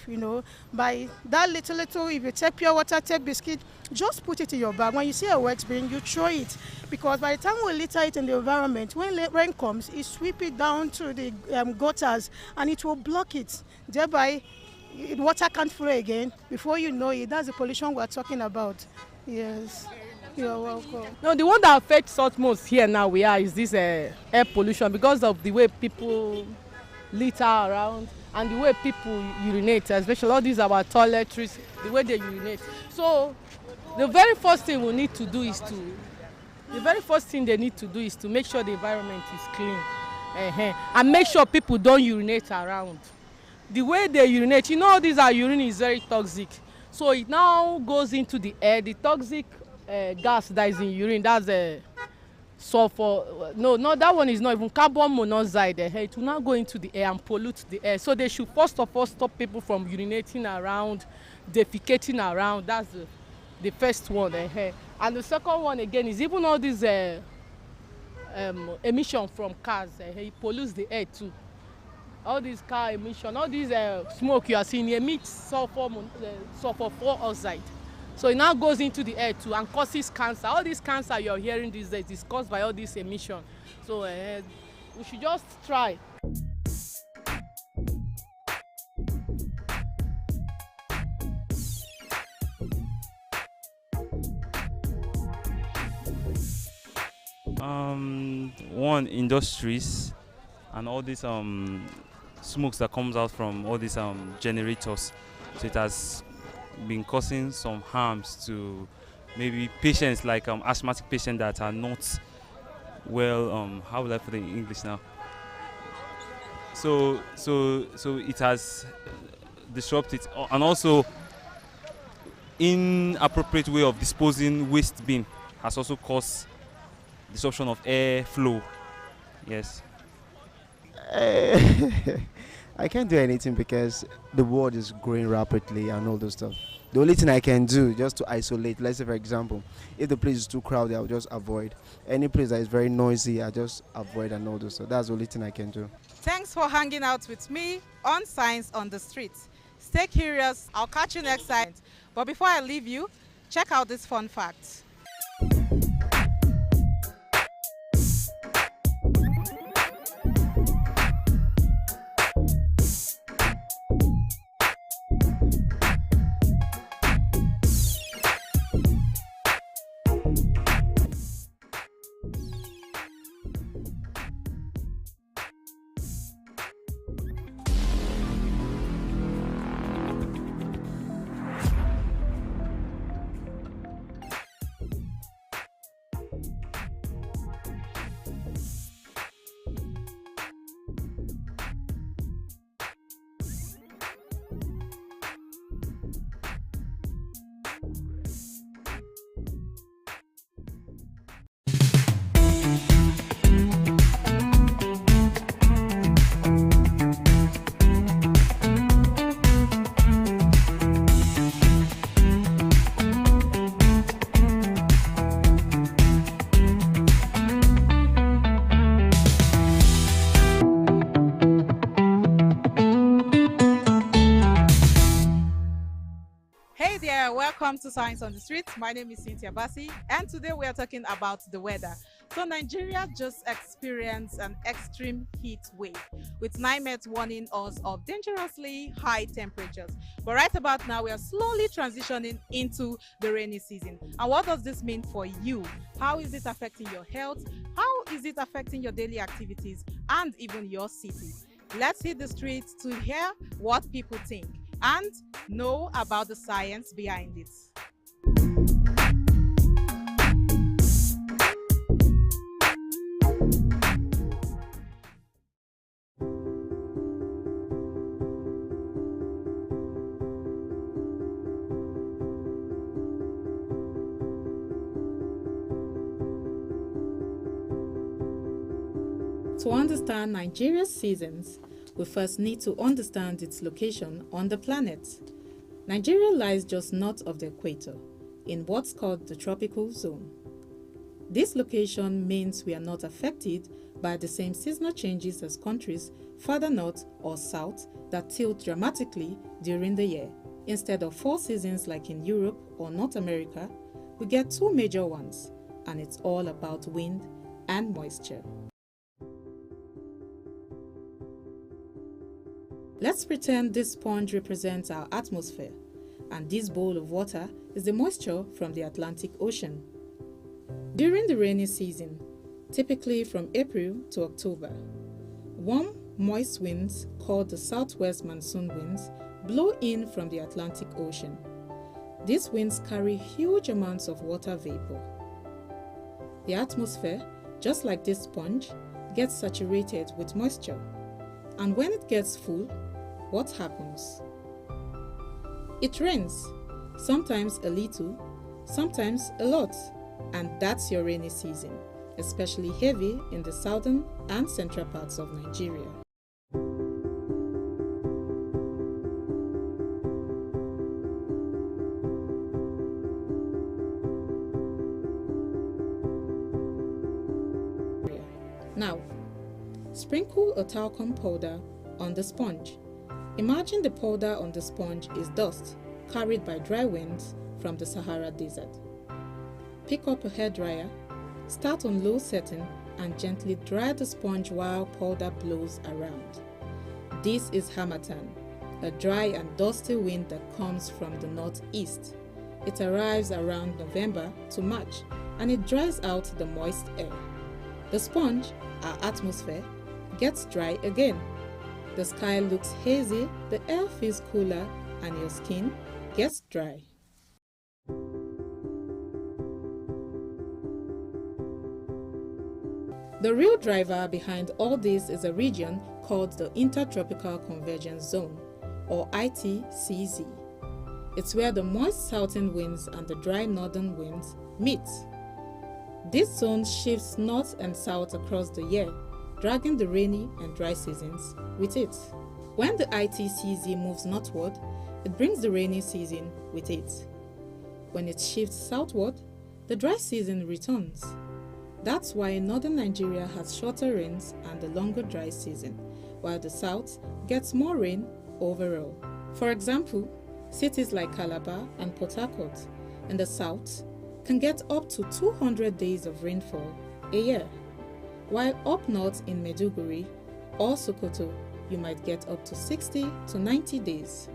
by that little, if you take pure water, take biscuit, just put it in your bag. When you see a wax bin, you throw it, because by the time we litter it in the environment, when rain comes, it sweep it down to the gutters and it will block it. Thereby, water can't flow again. Before you know it, that's the pollution we're talking about. Yes. You're welcome. No, the one that affects us most here now is this air pollution, because of the way people litter around and the way people urinate, especially all these our toiletries, the way they urinate. So the very first thing they need to do is to make sure the environment is clean, and make sure people don't urinate around. The way they urinate, all these urine is very toxic, so it now goes into the air. The toxic gas that is in urine, that's sulfur. No, that one is not even carbon monoxide. It will now go into the air and pollute the air. So they should first of all stop people from urinating around, defecating around. That's the first one. And the second one again is even all these emission from cars. It pollutes the air too. All these car emission, all these smoke you are seeing emits sulfur oxide. So it now goes into the air too and causes cancer. All this cancer you're hearing these days is caused by all this emission. So we should just try. One, industries and all these smokes that comes out from all these generators. So it has been causing some harms to maybe patients like asthmatic patients that are not well, how would I put it in English now? So it has disrupted, and also inappropriate way of disposing waste bin has also caused disruption of air flow. Yes. I can't do anything because the world is growing rapidly and all those stuff. The only thing I can do just to isolate, let's say for example, if the place is too crowded, I'll just avoid. Any place that is very noisy, I just avoid and all those stuff. That's the only thing I can do. Thanks for hanging out with me on Science on the Streets. Stay curious. I'll catch you next time. But before I leave you, check out this fun fact. Hey there, welcome to Science on the Street. My name is Cynthia Bassi, and today we are talking about the weather. So Nigeria just experienced an extreme heat wave, with NIMET warning us of dangerously high temperatures. But right about now, we are slowly transitioning into the rainy season. And what does this mean for you? How is it affecting your health? How is it affecting your daily activities and even your city? Let's hit the streets to hear what people think and know about the science behind it. To understand Nigeria's seasons, we first need to understand its location on the planet. Nigeria lies just north of the equator, in what's called the tropical zone. This location means we are not affected by the same seasonal changes as countries further north or south that tilt dramatically during the year. Instead of 4 seasons like in Europe or North America, we get 2 major ones, and it's all about wind and moisture. Let's pretend this sponge represents our atmosphere, and this bowl of water is the moisture from the Atlantic Ocean. During the rainy season, typically from April to October, warm, moist winds called the southwest monsoon winds blow in from the Atlantic Ocean. These winds carry huge amounts of water vapor. The atmosphere, just like this sponge, gets saturated with moisture, and when it gets full, what happens? It rains, sometimes a little, sometimes a lot, and that's your rainy season, especially heavy in the southern and central parts of Nigeria. Now, sprinkle a talcum powder on the sponge. Imagine the powder on the sponge is dust carried by dry winds from the Sahara Desert. Pick up a hairdryer, start on low setting, and gently dry the sponge while powder blows around. This is harmattan, a dry and dusty wind that comes from the northeast. It arrives around November to March, and it dries out the moist air. The sponge, our atmosphere, gets dry again. The sky looks hazy, the air feels cooler, and your skin gets dry. The real driver behind all this is a region called the Intertropical Convergence Zone, or ITCZ. It's where the moist southern winds and the dry northern winds meet. This zone shifts north and south across the year, dragging the rainy and dry seasons with it. When the ITCZ moves northward, it brings the rainy season with it. When it shifts southward, the dry season returns. That's why northern Nigeria has shorter rains and a longer dry season, while the south gets more rain overall. For example, cities like Calabar and Port Harcourt in the south can get up to 200 days of rainfall a year, while up north in Maiduguri or Sokoto, you might get up to 60 to 90 days.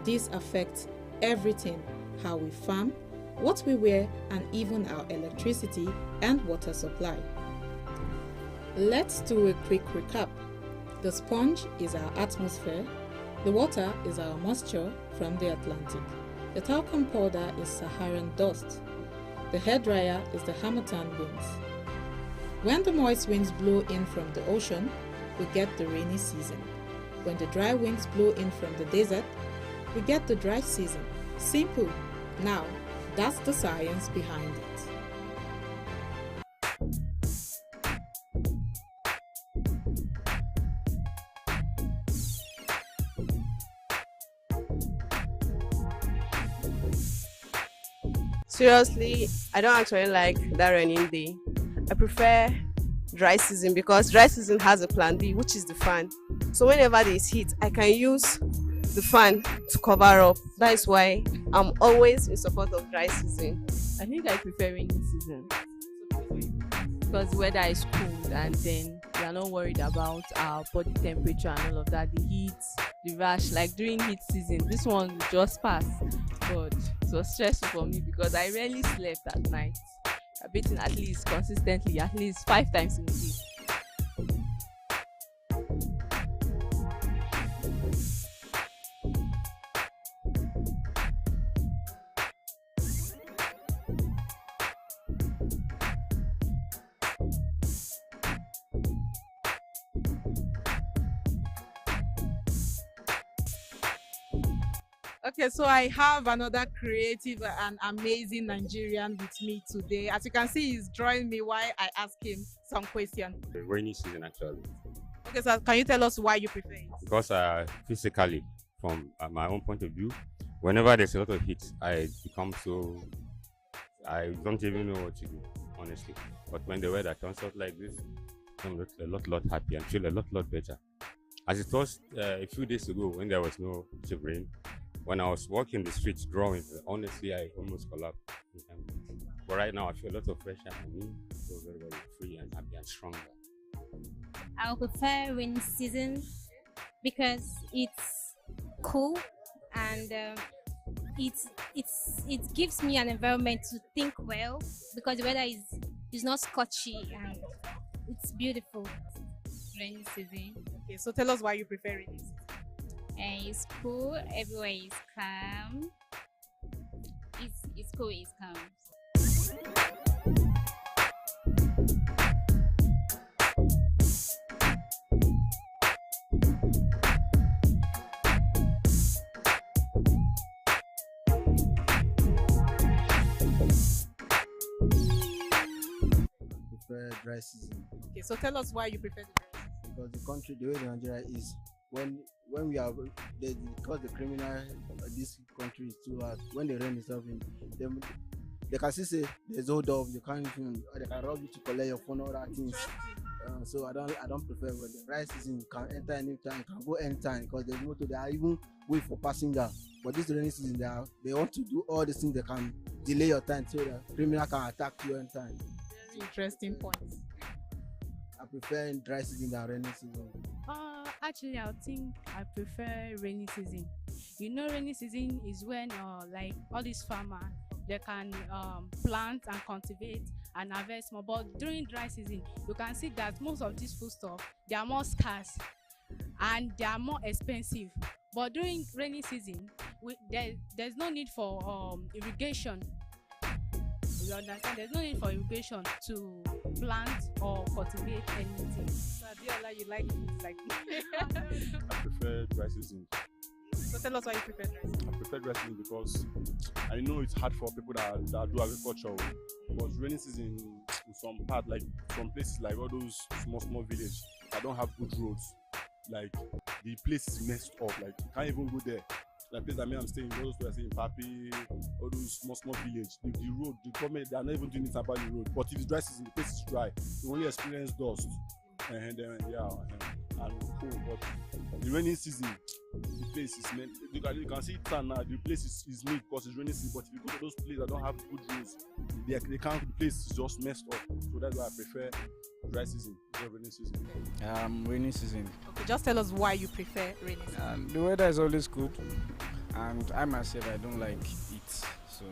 This affects everything: how we farm, what we wear, and even our electricity and water supply. Let's do a quick recap. The sponge is our atmosphere, the water is our moisture from the Atlantic, the talcum powder is Saharan dust, the hairdryer is the harmattan winds. When the moist winds blow in from the ocean, we get the rainy season. When the dry winds blow in from the desert, we get the dry season. Simple. Now, that's the science behind it. Seriously, I don't actually like that raining day. I prefer dry season because dry season has a plan B, which is the fan. So whenever there is heat, I can use the fan to cover up. That is why I'm always in support of dry season. I think I prefer rainy season because the weather is cool and then we are not worried about our body temperature and all of that. The heat, the rash, like during heat season, this one will just pass. But it was stressful for me because I rarely slept at night. I've been at least consistently, at least 5 times in a day. Okay, so I have another creative and amazing Nigerian with me today. As you can see, he's drawing me while I ask him some questions. The rainy season, actually. Okay, so can you tell us why you prefer it? Because physically, from my own point of view, whenever there's a lot of heat, I don't even know what to do, honestly. But when the weather turns out like this, I'm a lot happy and feel a lot better. As it was a few days ago when there was no rain, when I was walking the streets drawing, honestly, I almost collapsed. But right now, I feel a lot of pressure on me. I feel very free and happy and stronger. I would prefer rainy season because it's cool and it gives me an environment to think well because the weather is not scorchy and it's beautiful. Rainy season. Okay, so tell us why you prefer rainy season. It's cool, everywhere is calm. It's cool, it's calm. Prefer dry season. Okay, so tell us why you prefer the dry season. Because the country, the way Nigeria is, when we are, because the criminal this country is too hard. When the rain is coming, they can still say there's hold up. You can't even. They can rob you to collect your phone, all that things. So I don't prefer when the dry season. You can enter anytime, you can go anytime because there's motor. They are even wait for passenger. But this rainy season, they want to do all the things. They can delay your time so that criminal can attack you anytime. Very interesting points. I prefer dry season than rainy season. Actually, I think I prefer rainy season. You know, rainy season is when like all these farmers, they can plant and cultivate and harvest more. But during dry season, you can see that most of these foodstuff, they are more scarce and they are more expensive. But during rainy season, there's no need for irrigation. You understand? There's no need for irrigation to plant or cultivate anything. So Adiola, you like it like I prefer dry season. So tell us why you prefer dry season. I prefer dry season because I know it's hard for people that do agriculture. But rainy season in some part, like some places like all those small villages that don't have good roads, like the place is messed up. Like you can't even go there. Like place that I'm staying, all those places in Papi, all those small village, the road, the government, they are not even doing it about the road. But if it's dry season, the place is dry. You only experience dust. And then and cool. But the rainy season, the place is meant. You can see it now. The place is made because it's rainy season. But if you go to those places that don't have good roads, they can't. The place is just messed up. So that's why I prefer dry season than rainy season. Rainy season. Okay, just tell us why you prefer rainy season. The weather is always good, and I myself I don't like it, so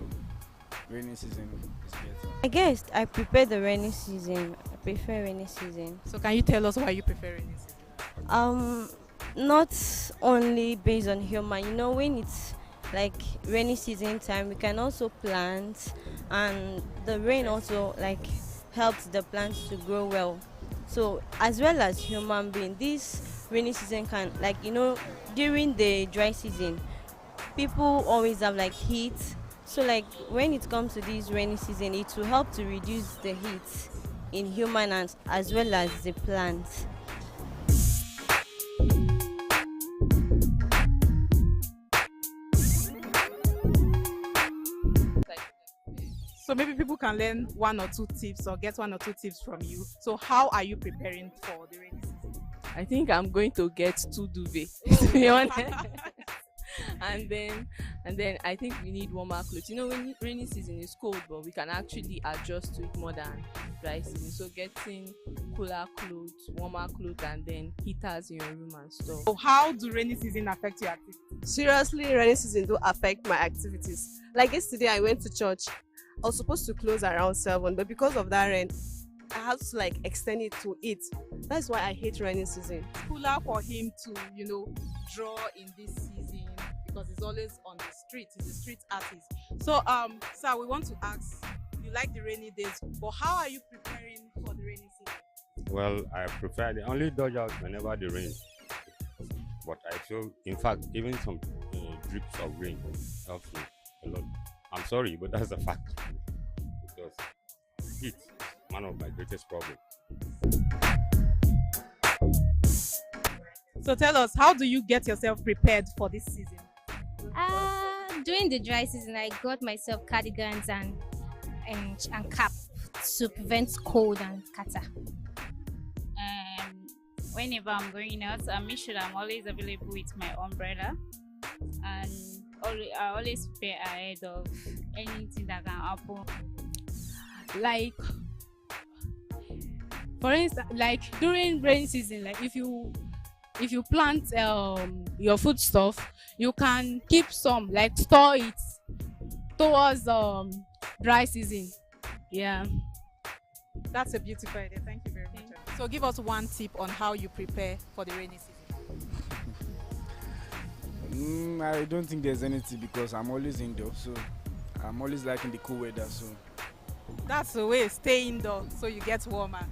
rainy season is better. I guess I prefer the rainy season. I prefer rainy season. So can you tell us why you prefer rainy season? Not only based on human. You know, when it's like rainy season time, we can also plant, and the rain also like helps the plants to grow well. So as well as human being, this rainy season can, like, you know, during the dry season, people always have like heat. So like when it comes to this rainy season, it will help to reduce the heat in human as well as the plants. So maybe people can learn 1 or 2 tips or get 1 or 2 tips from you. So how are you preparing for the rainy season? I think I'm going to get 2 duvets, to be honest. and then I think we need warmer clothes. You know, when rainy season is cold, but we can actually adjust to it more than dry season. So getting cooler clothes, warmer clothes, and then heaters in your room and stuff. So how do rainy season affect your activity? Seriously, rainy season do affect my activities. Like yesterday, I went to church. I was supposed to close around 7, but because of that rain, I have to like extend it to 8. That's why I hate rainy season. It's cooler for him to, draw in this season because he's always on the street. He's a street artist. So, sir, we want to ask, you like the rainy days, but how are you preparing for the rainy season? Well, I prefer the only dodge out whenever the rain. But I feel, in fact, even some drips of rain helps me a lot. I'm sorry, but that's a fact. Because heat is one of my greatest problems. So tell us, how do you get yourself prepared for this season? During the dry season, I got myself cardigans and cap to prevent cold and kata. Whenever I'm going out, I make sure that I'm always available with my umbrella, and I always prepare ahead of anything that can happen. Like, for instance, like during rainy season, like if you plant your food stuff, you can keep some, like store it towards dry season. Yeah, that's a beautiful idea. Thank you very much. So give us one tip on how you prepare for the rainy season. I don't think there's any tip because I'm always indoors, so I'm always liking the cool weather. So that's the way. Stay indoors so you get warmer.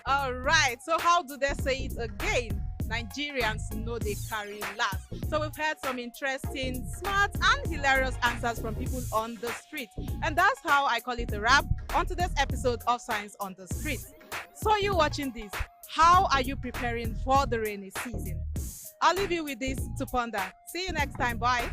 All right. So how do they say it again? Nigerians know they carry last. So we've heard some interesting, smart and hilarious answers from people on the street. And that's how I call it a wrap on today's episode of Science on the Street. So you watching this, how are you preparing for the rainy season? I'll leave you with this to ponder. See you next time. Bye.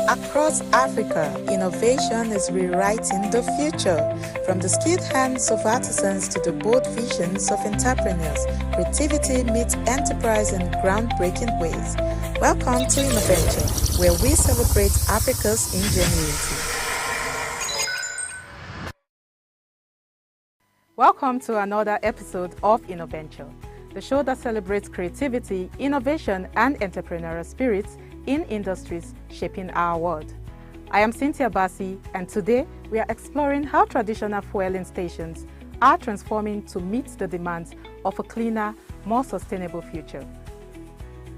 Across Africa, innovation is rewriting the future. From the skilled hands of artisans to the bold visions of entrepreneurs, creativity meets enterprise in groundbreaking ways. Welcome to Innoventure, where we celebrate Africa's ingenuity. Welcome to another episode of Innoventure, the show that celebrates creativity, innovation, and entrepreneurial spirits in industries shaping our world. I am Cynthia Bassi, and today we are exploring how traditional fueling stations are transforming to meet the demands of a cleaner, more sustainable future.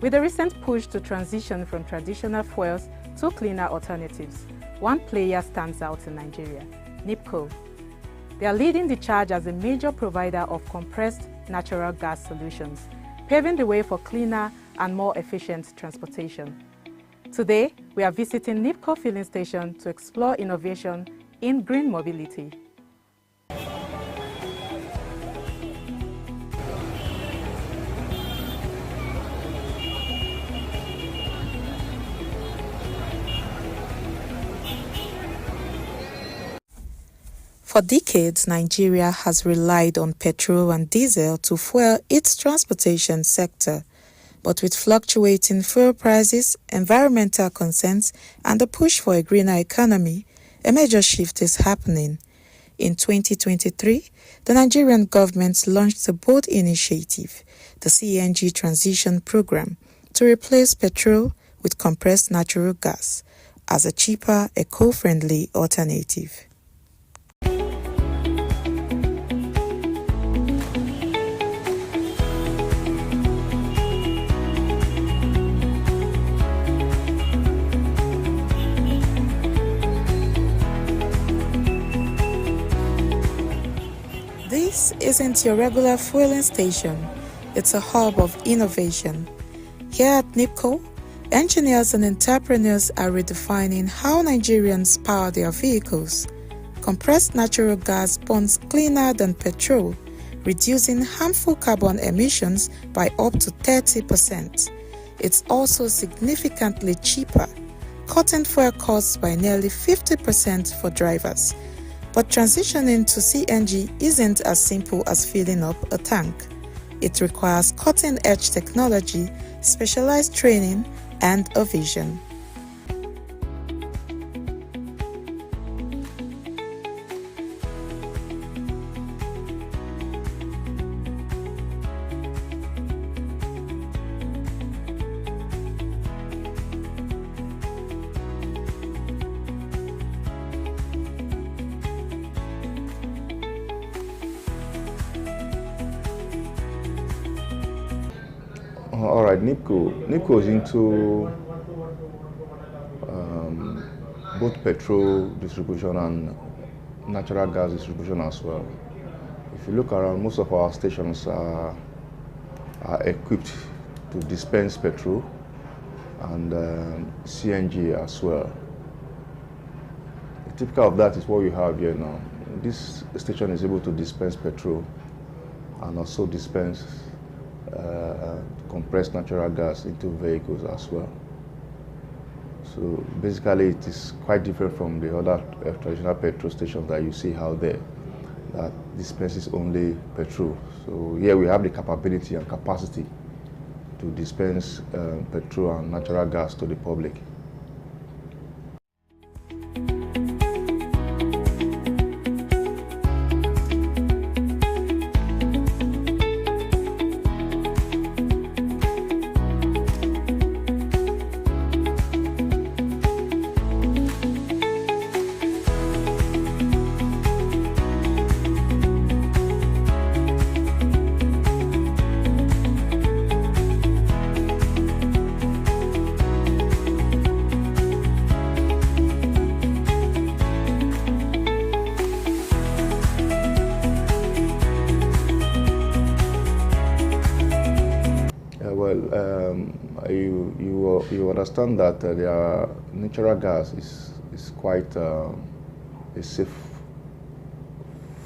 With the recent push to transition from traditional fuels to cleaner alternatives, one player stands out in Nigeria, NIPCO. They are leading the charge as a major provider of compressed natural gas solutions, paving the way for cleaner and more efficient transportation. Today, we are visiting NIPCO filling station to explore innovation in green mobility. For decades, Nigeria has relied on petrol and diesel to fuel its transportation sector. But with fluctuating fuel prices, environmental concerns, and the push for a greener economy, a major shift is happening. In 2023, the Nigerian government launched a bold initiative, the CNG Transition Program, to replace petrol with compressed natural gas as a cheaper, eco-friendly alternative. This isn't your regular fueling station. It's a hub of innovation. Here at NIPCO, engineers and entrepreneurs are redefining how Nigerians power their vehicles. Compressed natural gas burns cleaner than petrol, reducing harmful carbon emissions by up to 30%. It's also significantly cheaper, cutting fuel costs by nearly 50% for drivers. But transitioning to CNG isn't as simple as filling up a tank. It requires cutting-edge technology, specialized training, and a vision. All right, NIPCO is into both petrol distribution and natural gas distribution as well. If you look around, most of our stations are equipped to dispense petrol and CNG as well. Typical of that is what you have here now. This station is able to dispense petrol and also dispense compressed natural gas into vehicles as well. So basically it is quite different from the other traditional petrol stations that you see out there that dispenses only petrol. So here we have the capability and capacity to dispense petrol and natural gas to the public. You understand that their natural gas is quite a safe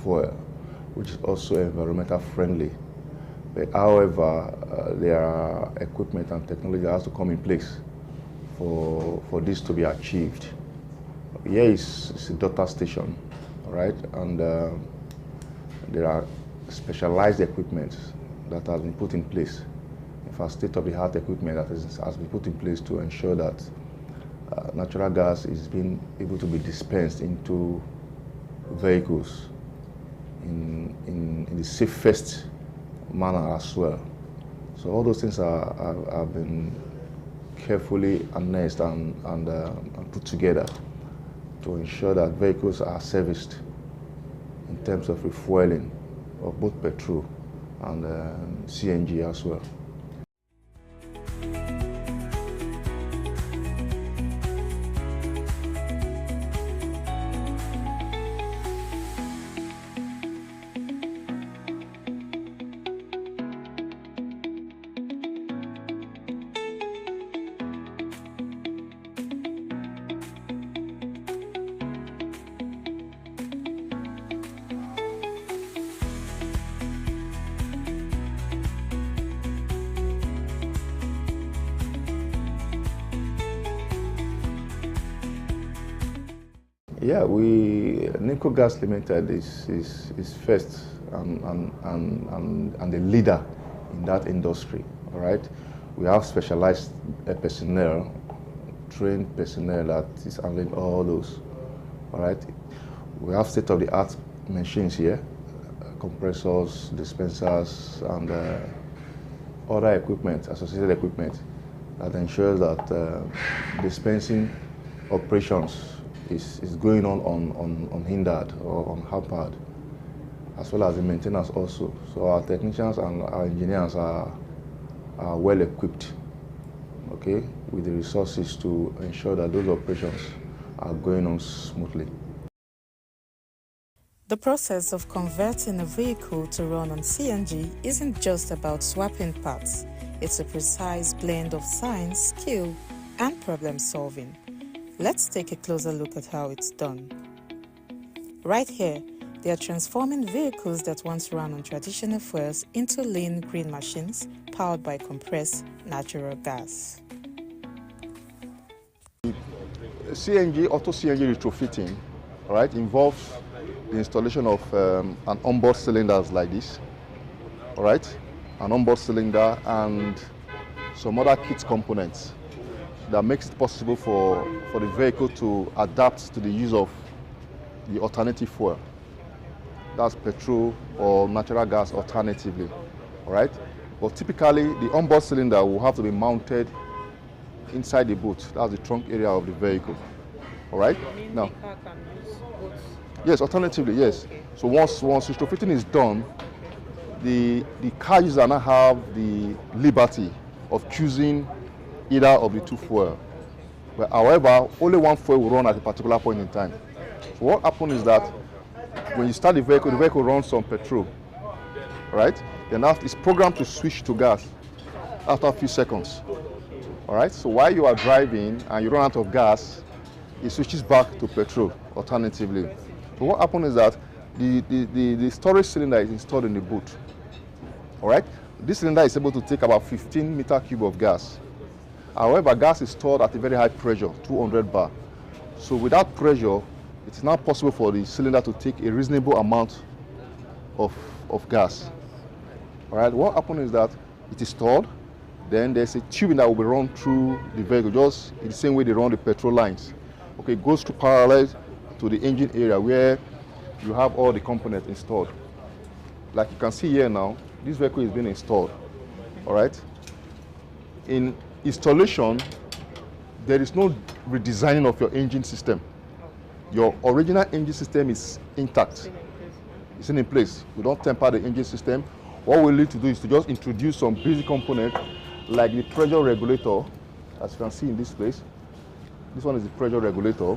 fuel, which is also environmental friendly. But however, there are equipment and technology that has to come in place for this to be achieved. Here is a daughter station, right? And there are specialized equipment that has been put in place. In fact, state-of-the-art equipment that has been put in place to ensure that natural gas is being able to be dispensed into vehicles in the safest manner as well. So all those things have been carefully harnessed and put together to ensure that vehicles are serviced in terms of refueling of both petrol and CNG as well. Yeah, NIPCO Gas Limited is first and the leader in that industry. All right, We have specialized personnel, trained personnel that is handling all those. All right. We have state-of-the-art machines here, compressors, dispensers, and other equipment, associated equipment, that ensures that dispensing operations is going on unhindered or unhampered, as well as the maintenance also. So our technicians and our engineers are well equipped, okay, with the resources to ensure that those operations are going on smoothly. The process of converting a vehicle to run on CNG isn't just about swapping parts. It's a precise blend of science, skill, and problem solving. Let's take a closer look at how it's done. Right here, they are transforming vehicles that once ran on traditional fuels into lean green machines powered by compressed natural gas. CNG, auto CNG retrofitting, right, involves the installation of an onboard cylinders like this, all right, an onboard cylinder and some other kit components that makes it possible for the vehicle to adapt to the use of the alternative fuel. That's petrol or natural gas alternatively, all right? But typically, the onboard cylinder will have to be mounted inside the boot. That's the trunk area of the vehicle, all right? Now, yes, alternatively, yes. So once retrofitting is done, the car user now have the liberty of choosing either of the two fuel. But however, only one fuel will run at a particular point in time. So what happens is that when you start the vehicle runs on petrol, right? Then after it's programmed to switch to gas after a few seconds. All right. So while you are driving and you run out of gas, it switches back to petrol alternatively. So what happens is that the storage cylinder is installed in the boot. All right. This cylinder is able to take about 15 meter cube of gas. However, gas is stored at a very high pressure, 200 bar. So without pressure, it's not possible for the cylinder to take a reasonable amount of gas. All right. What happens is that it is stored. Then there's a tubing that will be run through the vehicle, just in the same way they run the petrol lines. Okay, it goes through parallel to the engine area where you have all the components installed. Like you can see here now, this vehicle is being installed. All right. In installation, there is no redesigning of your engine system. Your original engine system is intact. It's in place. We don't temper the engine system. What we need to do is to just introduce some basic components like the pressure regulator, as you can see in this place. This one is the pressure regulator.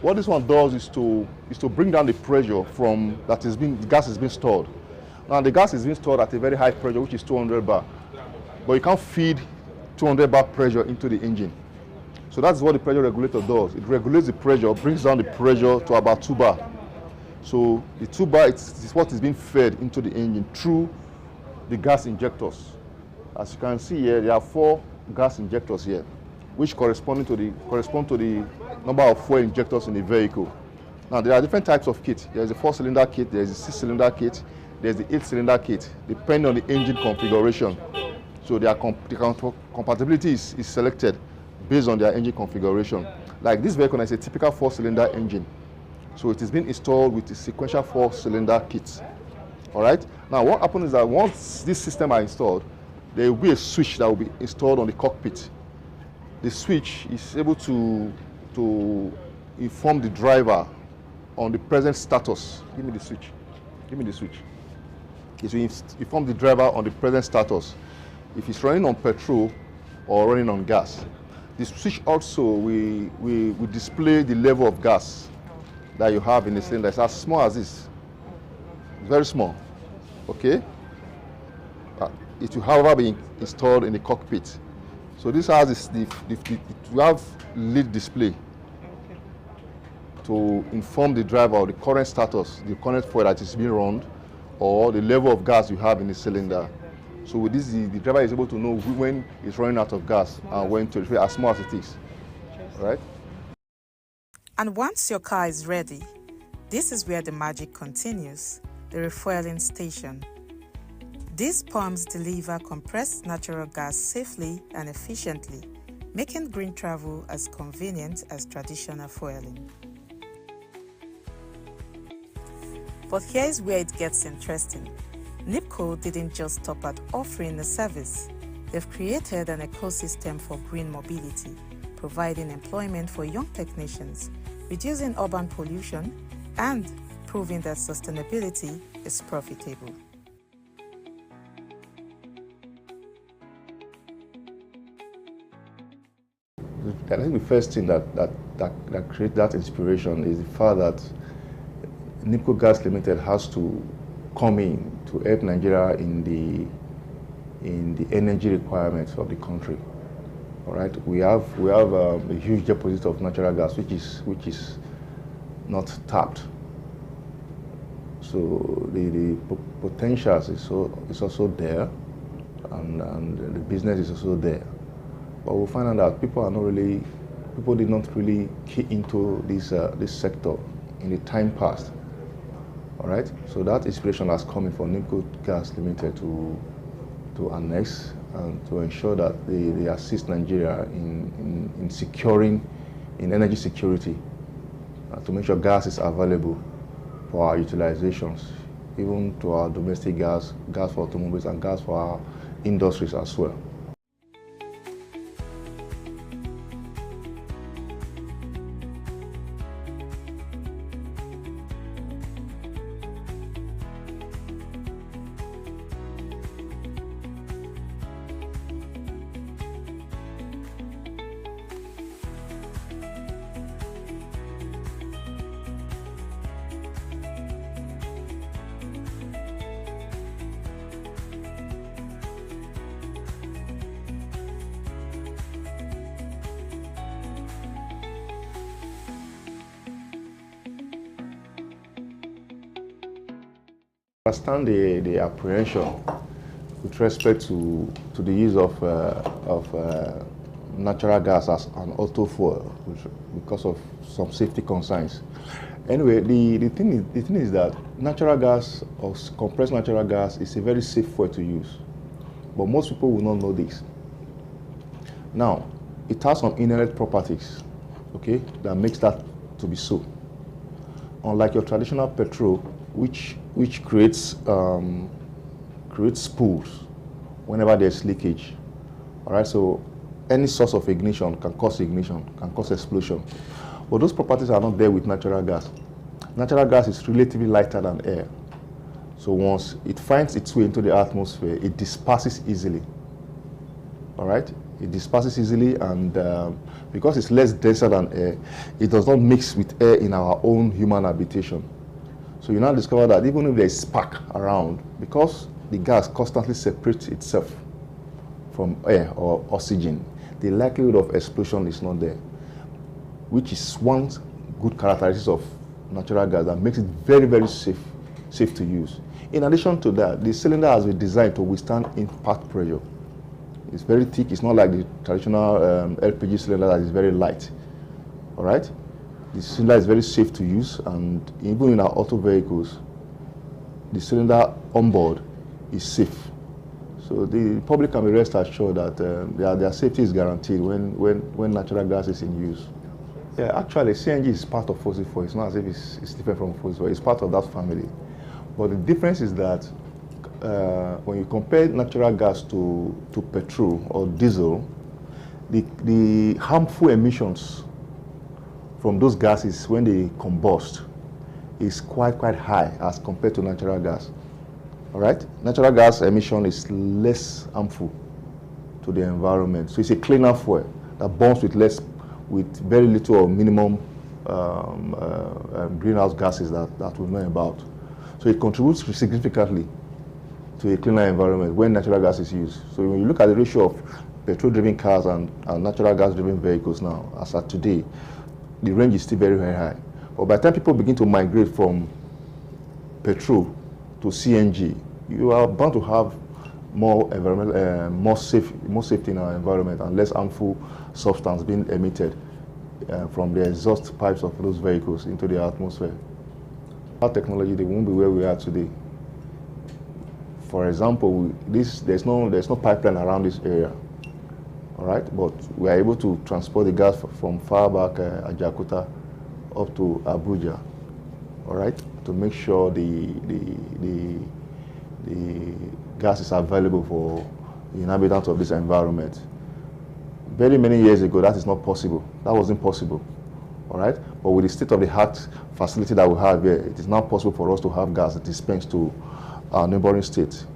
What this one does is to bring down the pressure from the gas is being stored. Now the gas is being stored at a very high pressure, which is 200 bar, but you can't feed 200 bar pressure into the engine. So that's what the pressure regulator does. It regulates the pressure, brings down the pressure to about 2 bar. So the 2 bar is what is being fed into the engine through the gas injectors. As you can see here, there are 4 gas injectors here, which correspond to the number of fuel injectors in the vehicle. Now there are different types of kit. There's a 4-cylinder kit, there's a 6-cylinder kit, there's the 8-cylinder kit, depending on the engine configuration. So the compatibility is selected based on their engine configuration. Like this vehicle is a typical 4-cylinder engine. So it is being installed with a sequential 4-cylinder kit. All right. Now what happens is that once this system are installed, there will be a switch that will be installed on the cockpit. The switch is able to inform the driver on the present status. Give me the switch. Give me the switch. It will inform the driver on the present status, if it's running on petrol or running on gas. The switch also will display the level of gas that you have in the cylinder. It's as small as this. It's very small. Okay? It will, however, be installed in the cockpit. So this has we have lead display to inform the driver of the current status, the current fuel that is being run, or the level of gas you have in the cylinder. So with this, the driver is able to know when it's running out of gas and when to refill, as small as it is. Right? And once your car is ready, this is where the magic continues, the refueling station. These pumps deliver compressed natural gas safely and efficiently, making green travel as convenient as traditional fueling. But here's where it gets interesting. NIPCO didn't just stop at offering the service. They've created an ecosystem for green mobility, providing employment for young technicians, reducing urban pollution, and proving that sustainability is profitable. I think the first thing that creates that inspiration is the fact that NIPCO Gas Limited has to come in to help Nigeria in the energy requirements of the country. All right, we have a huge deposit of natural gas which is not tapped. So the potential is also there, and the business is also there. But we'll find out that people did not really key into this sector in the time past. All right, so that inspiration has come in for NIPCO Gas Limited to annex and to ensure that they assist Nigeria in securing energy security, to make sure gas is available for our utilizations, even to our domestic gas for automobiles, and gas for our industries as well. I understand the apprehension with respect to the use of natural gas as an auto fuel because of some safety concerns. Anyway, the thing is that natural gas or compressed natural gas is a very safe fuel to use, but most people will not know this. Now, it has some inherent properties, okay, that makes that to be so. Unlike your traditional petrol, which creates spools whenever there's leakage. All right, so any source of ignition, can cause explosion. But those properties are not there with natural gas. Natural gas is relatively lighter than air. So once it finds its way into the atmosphere, it disperses easily. All right, it disperses easily, and because it's less denser than air, it does not mix with air in our own human habitation. So you now discover that even if there is spark around, because the gas constantly separates itself from air or oxygen, the likelihood of explosion is not there, which is one good characteristic of natural gas that makes it very, very safe to use. In addition to that, the cylinder has been designed to withstand impact pressure. It's very thick. It's not like the traditional LPG cylinder that is very light. All right? The cylinder is very safe to use, and even in our auto vehicles, the cylinder on board is safe. So the public can be rest assured that their safety is guaranteed when natural gas is in use. Yeah, actually, CNG is part of fossil fuel. It's not as if it's different from fossil fuel. It's part of that family. But the difference is that when you compare natural gas to petrol or diesel, the harmful emissions from those gases when they combust is quite high as compared to natural gas. All right, natural gas emission is less harmful to the environment, so it's a cleaner fuel that burns with very little or minimum greenhouse gases that we know about. So it contributes significantly to a cleaner environment when natural gas is used. So when you look at the ratio of petrol-driven cars and natural gas-driven vehicles now, as at today, the range is still very, very high. But by the time people begin to migrate from petrol to CNG, you are bound to have more environmental, more safety in our environment and less harmful substance being emitted from the exhaust pipes of those vehicles into the atmosphere. Our technology, they won't be where we are today. For example, there's no pipeline around this area, all right? But we are able to transport the gas from far back Ajakuta up to Abuja, all right, to make sure the gas is available for the inhabitants of this environment. Very many years ago, that is not possible. That wasn't possible, all right? But with the state-of-the-art facility that we have here, it is now possible for us to have gas dispensed to our neighboring states,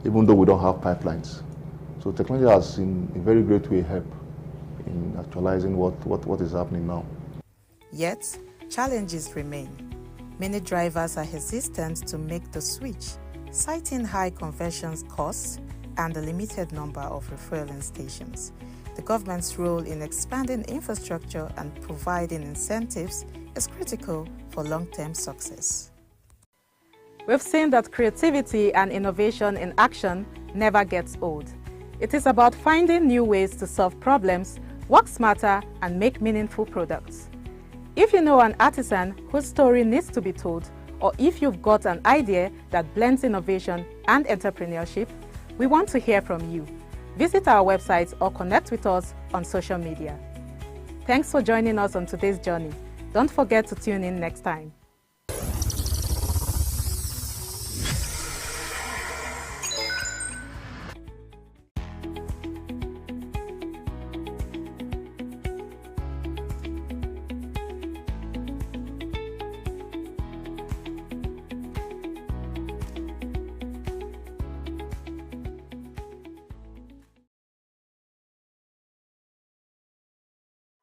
even though we don't have pipelines. So technology has, in a very great way, helped in actualizing what is happening now. Yet, challenges remain. Many drivers are hesitant to make the switch, citing high conversion costs and the limited number of refueling stations. The government's role in expanding infrastructure and providing incentives is critical for long-term success. We've seen that creativity and innovation in action never gets old. It is about finding new ways to solve problems, work smarter, and make meaningful products. If you know an artisan whose story needs to be told, or if you've got an idea that blends innovation and entrepreneurship, we want to hear from you. Visit our website or connect with us on social media. Thanks for joining us on today's journey. Don't forget to tune in next time.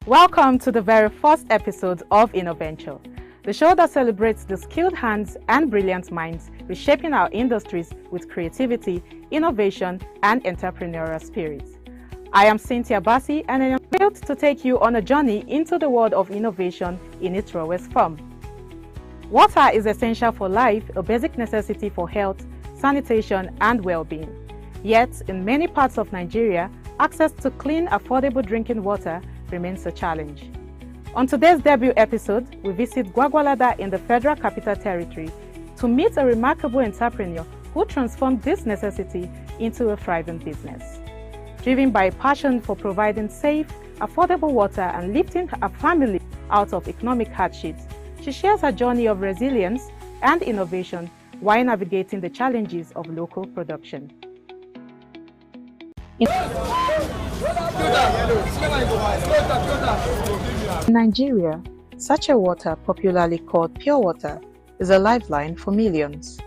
Welcome to the very first episode of InnoVenture, the show that celebrates the skilled hands and brilliant minds reshaping our industries with creativity, innovation, and entrepreneurial spirit. I am Cynthia Bassi, and I am thrilled to take you on a journey into the world of innovation in its rawest form. Water is essential for life, a basic necessity for health, sanitation, and well-being. Yet, in many parts of Nigeria, access to clean, affordable drinking water remains a challenge. On today's debut episode, we visit Gwagwalada in the Federal Capital Territory to meet a remarkable entrepreneur who transformed this necessity into a thriving business. Driven by a passion for providing safe, affordable water and lifting her family out of economic hardships, she shares her journey of resilience and innovation while navigating the challenges of local production. In Nigeria, sachet water, popularly called pure water, is a lifeline for millions.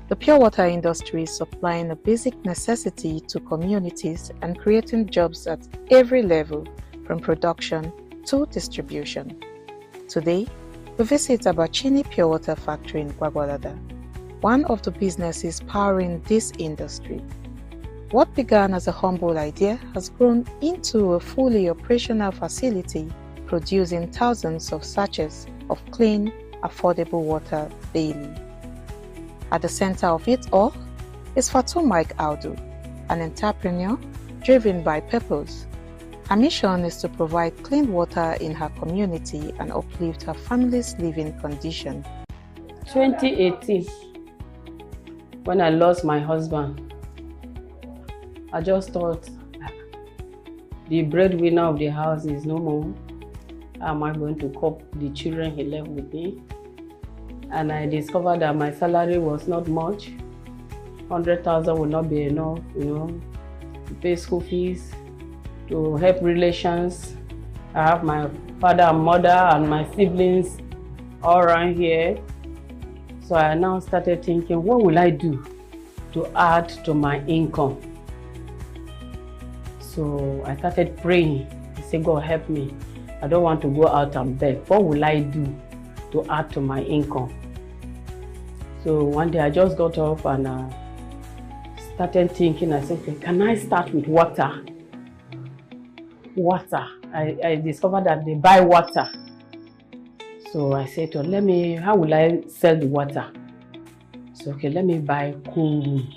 The pure water industry is supplying a basic necessity to communities and creating jobs at every level, from production to distribution. Today, we visit Abachini Pure Water Factory in Gwagwalada, one of the businesses powering this industry. What began as a humble idea has grown into a fully operational facility producing thousands of sachets of clean, affordable water daily. At the center of it all is Fatoumike Audu, an entrepreneur driven by purpose. Her mission is to provide clean water in her community and uplift her family's living condition. 2018, when I lost my husband, I just thought the breadwinner of the house is no more. How am I going to cope with the children he left with me? And I discovered that my salary was not much. 100,000 would not be enough, to pay school fees, to help relations. I have my father and mother and my siblings all around here. So I now started thinking, what will I do to add to my income? So I started praying. I said, God help me. I don't want to go out and beg. What will I do to add to my income? So one day I just got up and started thinking. I said, okay, can I start with water? Water. I discovered that they buy water. So I said, oh, how will I sell the water? So okay, let me buy cool room.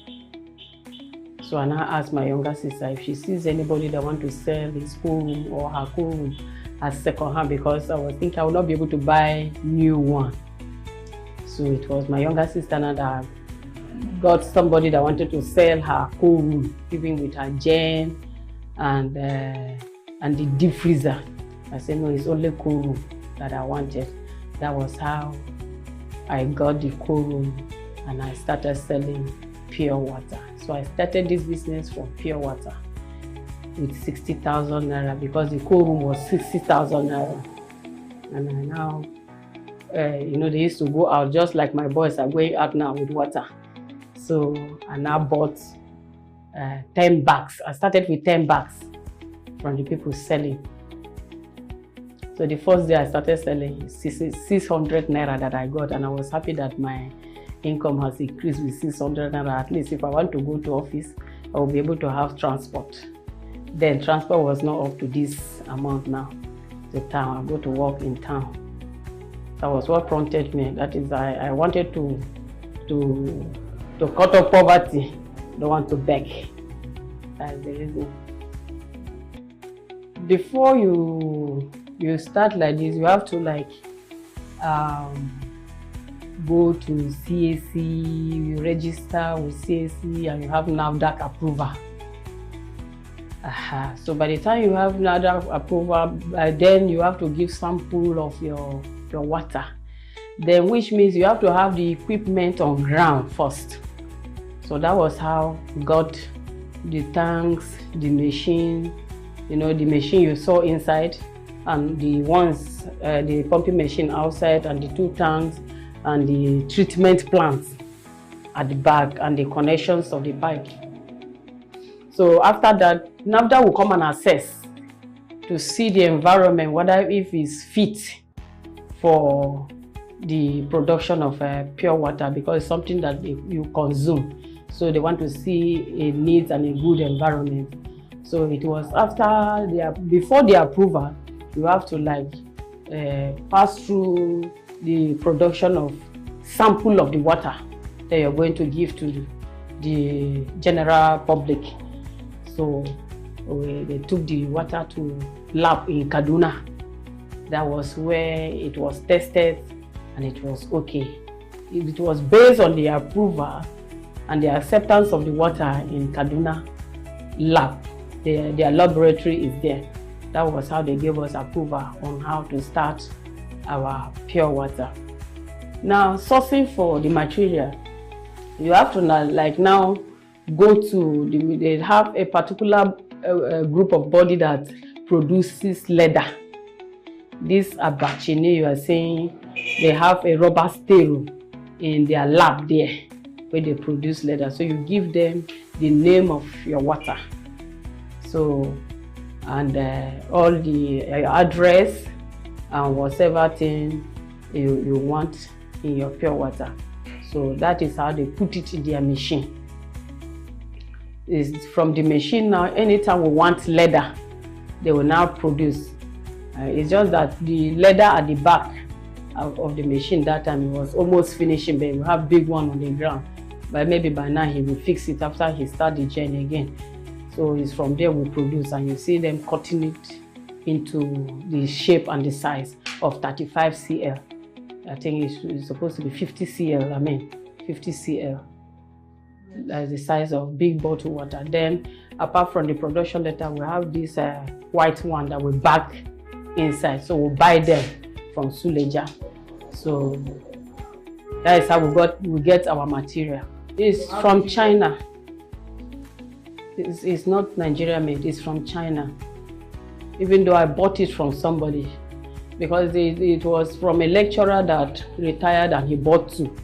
So I now asked my younger sister if she sees anybody that wants to sell his cool room or her cool room as second hand, because I was thinking I would not be able to buy new one. So it was my younger sister now that got somebody that wanted to sell her cool room, even with her gen and the deep freezer. I said, no, it's only cool room that I wanted. That was how I got the cool room and I started selling pure water. So I started this business from pure water with 60,000 naira because the cool room was 60,000 naira. And I now, you know, they used to go out just like my boys are going out now with water. So I now bought 10 bags. I started with 10 bags from the people selling. So the first day I started selling 600 naira that I got, and I was happy that my income has increased with 600 naira. At least if I want to go to office, I will be able to have transport. Then transport was not up to this amount now. The town, I go to work in town. That was what prompted me. That is, I wanted to cut off poverty. Don't want to beg. That's the reason. Before you start like this, you have to go to CAC, you register with CAC, and you have NAFDAC approval. So by the time you have NAFDAC approval, then you have to give sample of your water. Then, which means you have to have the equipment on ground first. So that was how we got the tanks, the machine, you know, the machine you saw inside, and the ones, the pumping machine outside, and the 2 tanks, and the treatment plants at the back, and the connections of the pipe. So after that, NAFDA will come and assess to see the environment, whether if it's fit for the production of pure water, because it's something that you consume. So they want to see a neat and a good environment. So it was before the approval, you have to pass through the production of sample of the water that you're going to give to the general public. So they took the water to lab in Kaduna. That was where it was tested and it was okay. It was based on the approval and the acceptance of the water in Kaduna lab. Their laboratory is there. That was how they gave us approval on how to start our pure water. Now, sourcing for the material, you have to now go to, they have a particular group of body that produces leather. This Abachine, you are saying, they have a rubber steel in their lab there where they produce leather. So you give them the name of your water. So, and all the address and whatever thing you want in your pure water. So that is how they put it in their machine. It's from the machine now, anytime we want leather, they will now produce. It's just that the leather at the back of the machine that time, it was almost finishing, but we have big one on the ground. But maybe by now he will fix it after he start the journey again. So it's from there we produce, and you see them cutting it into the shape and the size of 35 cl. I think it's supposed to be 50 cl, 50 cl. That's the size of big bottle water. Then apart from the production letter, we have this white one that we bag inside. So we'll buy them from Suleja. So that is how we get our material. It's from China. It's not Nigeria made, it's from China. Even though I bought it from somebody, because it was from a lecturer that retired and he bought 2.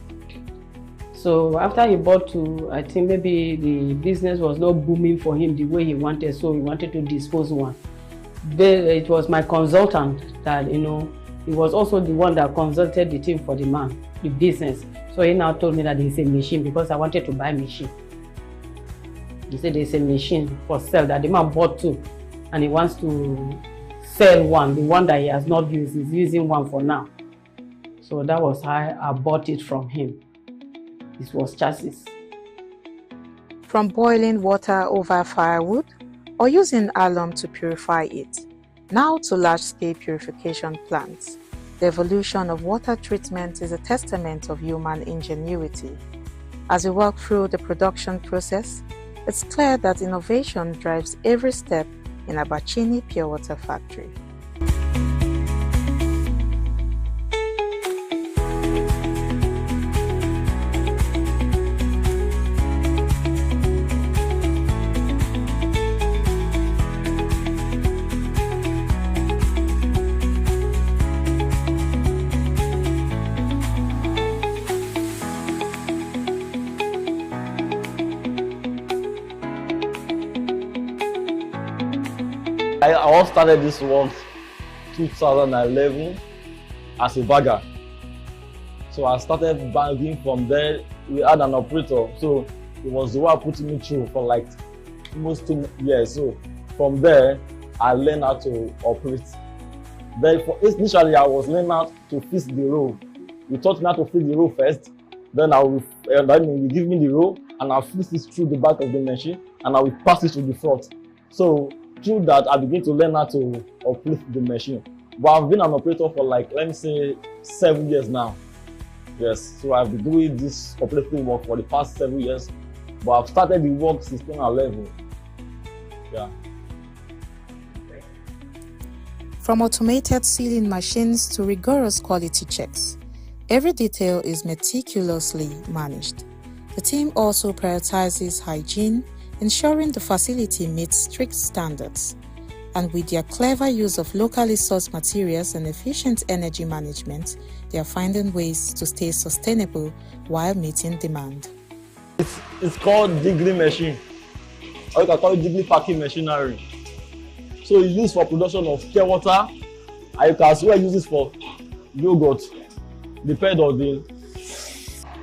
So after he bought 2, I think maybe the business was not booming for him the way he wanted, so he wanted to dispose one. It was my consultant that, you know, he was also the one that consulted the team for the man, the business. So he now told me that there's a machine, because I wanted to buy a machine. He said there's a machine for sale that the man bought 2, and he wants to sell one. The one that he has not used, he's using one for now. So that was how I bought it from him. This was chassis. From boiling water over firewood or using alum to purify it, now to large-scale purification plants, the evolution of water treatment is a testament of human ingenuity. As we walk through the production process, it's clear that innovation drives every step in Abachini Pure Water Factory. I all started this work 2011 as a bagger. So I started bagging from there. We had an operator, so it was the one putting me through for like almost 2 years. So from there, I learned how to operate. Then initially, I was learning how to fix the roll. You taught me how to fix the roll first. Then then you give me the roll, and I'll fix it through the back of the machine, and I will pass it to the front. So through that, I began to learn how to operate the machine. But I've been an operator for like, let me say, 7 years now. Yes, so I've been doing this operating work for the past 7 years. But I've started the work since 2011. Yeah. From automated sealing machines to rigorous quality checks, every detail is meticulously managed. The team also prioritizes hygiene, ensuring the facility meets strict standards. And with their clever use of locally sourced materials and efficient energy management, they are finding ways to stay sustainable while meeting demand. It's called degree machine, or you can call it degree packing machinery. So it's used for production of pure water, and you can as well use it for yogurt, depend on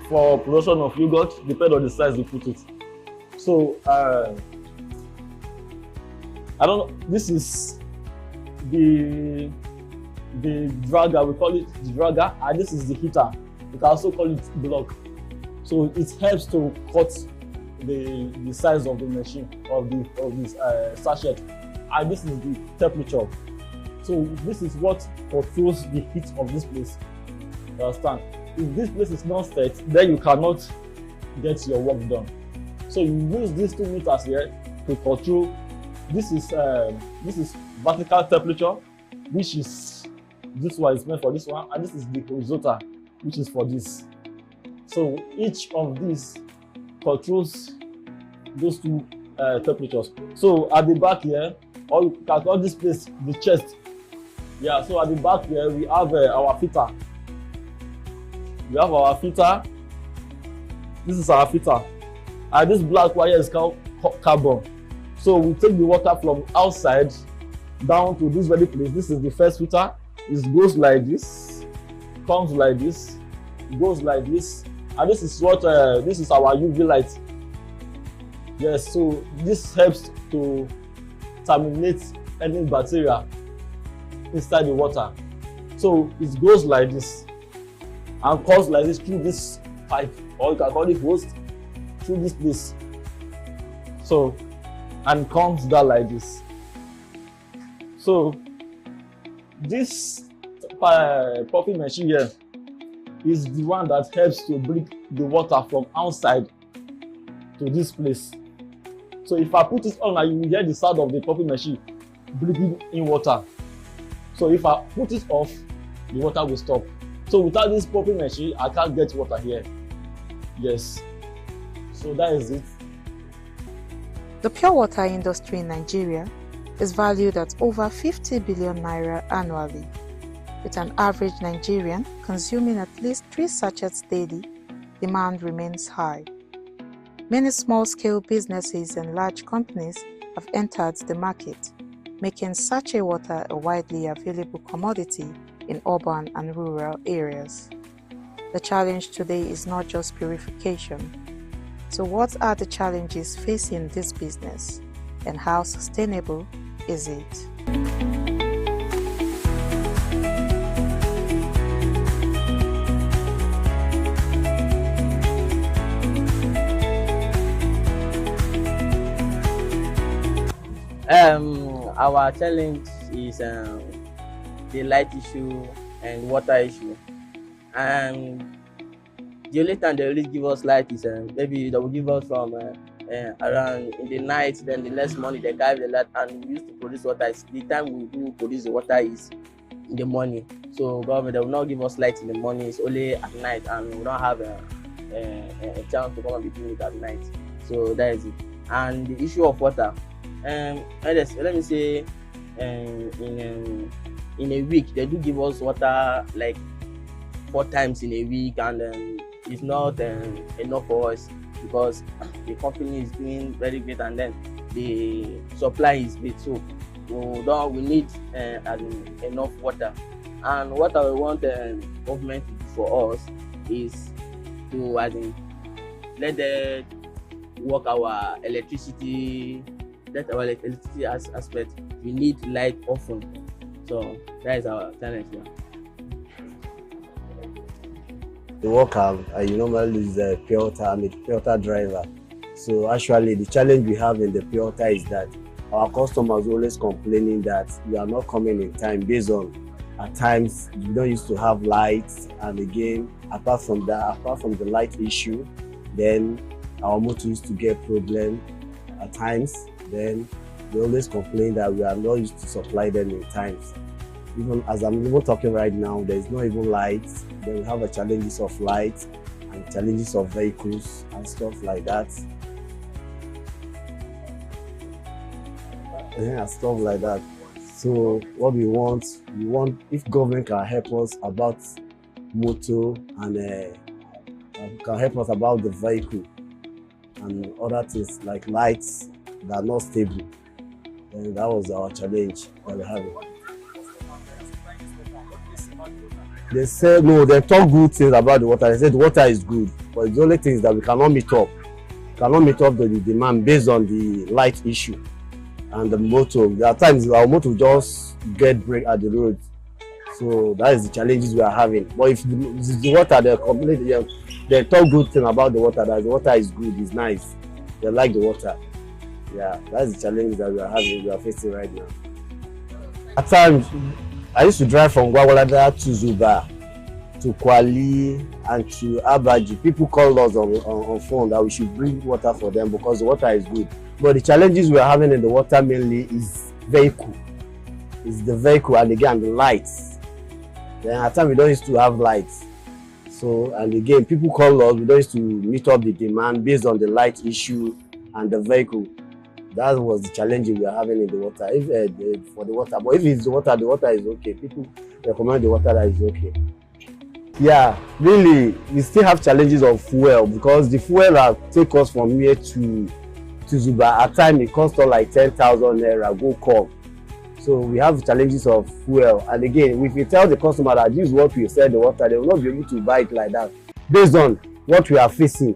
for production of yogurt, depend on the size you put it. So I don't know, this is the dragger, we call it the dragger, and this is the heater. You can also call it block. So it helps to cut the size of the machine, of this sachet. And this is the temperature. So this is what controls the heat of this place. You understand? If this place is not set, then you cannot get your work done. So you use these 2 meters here to control. This is vertical temperature, which is this one is meant for this one, and this is the horizontal, which is for this. So each of these controls those 2 temperatures. So at the back here, or you can call this place the chest. Yeah. So at the back here we have our filter. We have our filter. This is our filter. And this black wire is called carbon. So we take the water from outside down to this very place. This is the first filter. It goes like this, comes like this, goes like this, and this is what this is our UV light. Yes, so this helps to terminate any bacteria inside the water. So it goes like this and comes like this through this pipe, or you can call it hose, through this place. So, and comes down like this. So this pumping machine here is the one that helps to bring the water from outside to this place. So if I put it on, you will hear the sound of the pumping machine bringing in water. So if I put it off, the water will stop. So without this pumping machine, I can't get water here. Yes. So that is it. The pure water industry in Nigeria is valued at over 50 billion naira annually. With an average Nigerian consuming at least 3 sachets daily, demand remains high. Many small-scale businesses and large companies have entered the market, making sachet water a widely available commodity in urban and rural areas. The challenge today is not just purification. So what are the challenges facing this business, and how sustainable is it? Our challenge is the light issue and water issue. And The only time they really give us light is maybe they will give us from around in the night, then the next morning they carry the light, and we used to produce water. The time we do produce the water is in the morning. So government, they will not give us light in the morning, it's only at night, and we don't have a chance to come and be doing it at night. So that is it. And the issue of water, let me say in a week they do give us water like 4 times in a week, and it's not enough for us because the company is doing very great, and then the supply is big, so we need enough water. And what I want the government to do for us is to let them work our electricity, aspect. We need light often, so that is our challenge here. The work I normally use the pure water. I'm a pure water driver. So actually the challenge we have in the pure water is that our customers always complaining that we are not coming in time, based on at times we don't used to have lights, and again apart from the light issue, then our motor used to get problem at times. Then they always complain that we are not used to supply them in times. Even as I'm even talking right now, there is not even lights. Then we have the challenges of light and challenges of vehicles and stuff like that. Yeah, stuff like that. So what we want if government can help us about motor and can help us about the vehicle and other things like lights that are not stable. And that was our challenge that we're having. They said no, they talk good things about the water. They said the water is good, but the only thing is that we cannot meet up. Cannot meet up the demand based on the light issue and the motor. There are times our motor just get break at the road. So that is the challenges we are having. But if the water, they talk good thing about the water, that the water is good, is nice. They like the water. Yeah, that's the challenge that we are facing right now. At times, I used to drive from Gwagwalada to Zuba, to Kwali, and to Abaji. People call us on phone that we should bring water for them because the water is good. But the challenges we are having in the water mainly is vehicle. It's the vehicle, and again the lights. Then at times we don't used to have lights. So, and again, people call us, we don't used to meet up the demand based on the light issue and the vehicle. That was the challenge we are having in the water. For the water, but if it's the water is okay. People recommend the water that is okay. Yeah, really, we still have challenges of fuel because the fuel that take us from here to Zuba, at times it costs us like 10,000 naira go come. So we have challenges of fuel, and again, if you tell the customer that this is what we sell the water, they will not be able to buy it like that based on what we are facing.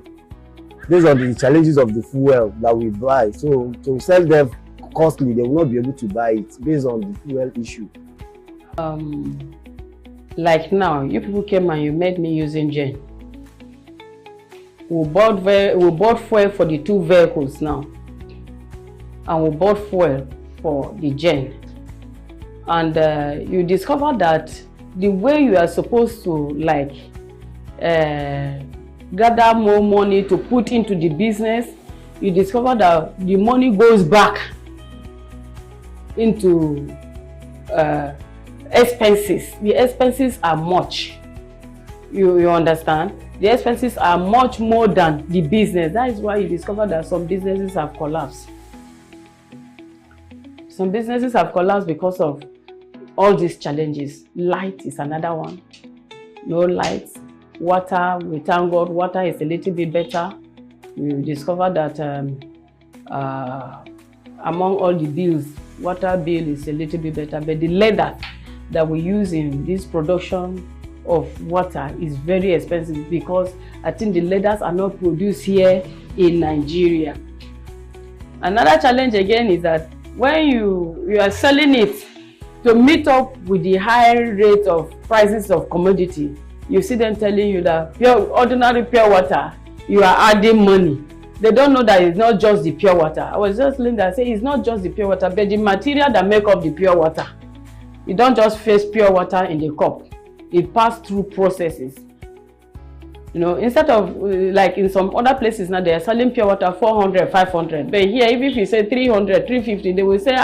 Based on the challenges of the fuel that we buy. So to sell them costly, they will not be able to buy it based on the fuel issue. Like now, you people came and you made me using gen. We bought fuel for the 2 vehicles now. And we bought fuel for the gen. And you discover that the way you are supposed to gather more money to put into the business, you discover that the money goes back into expenses. The expenses are much. You understand? The expenses are much more than the business. That is why you discover that some businesses have collapsed. Some businesses have collapsed because of all these challenges. Light is another one. No lights. Water, we thank God, water is a little bit better. We discovered that among all the bills, water bill is a little bit better, but the leather that we use in this production of water is very expensive because I think the leathers are not produced here in Nigeria. Another challenge again is that when you are selling it to meet up with the high rate of prices of commodity, you see them telling you that ordinary pure water, you are adding money. They don't know that it's not just the pure water. I was just listening that say it's not just the pure water, but the material that make up the pure water. You don't just face pure water in the cup. It passes through processes. You know, instead of like in some other places now, they are selling pure water 400, 500. But here, even if you say 300, 350, they will say,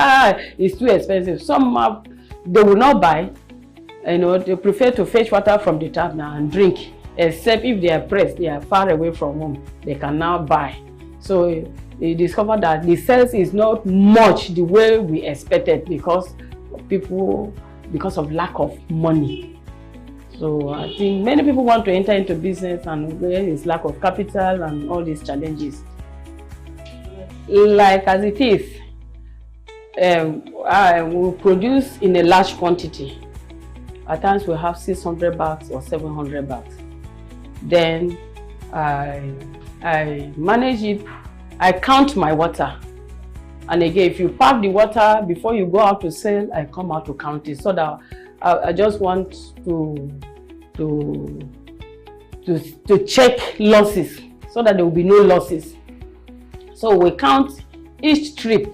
it's too expensive. Some they will not buy. You know, they prefer to fetch water from the tap now and drink. Except if they are pressed, they are far away from home, they can now buy. So you discover that the sales is not much the way we expected because of lack of money. So I think many people want to enter into business and there is lack of capital and all these challenges. Like as it is, I will produce in a large quantity. At times we have 600 bags or 700 bags. Then I manage it. I count my water. And again, if you pack the water before you go out to sell, I come out to count it so that I just want to check losses so that there will be no losses. So we count each trip,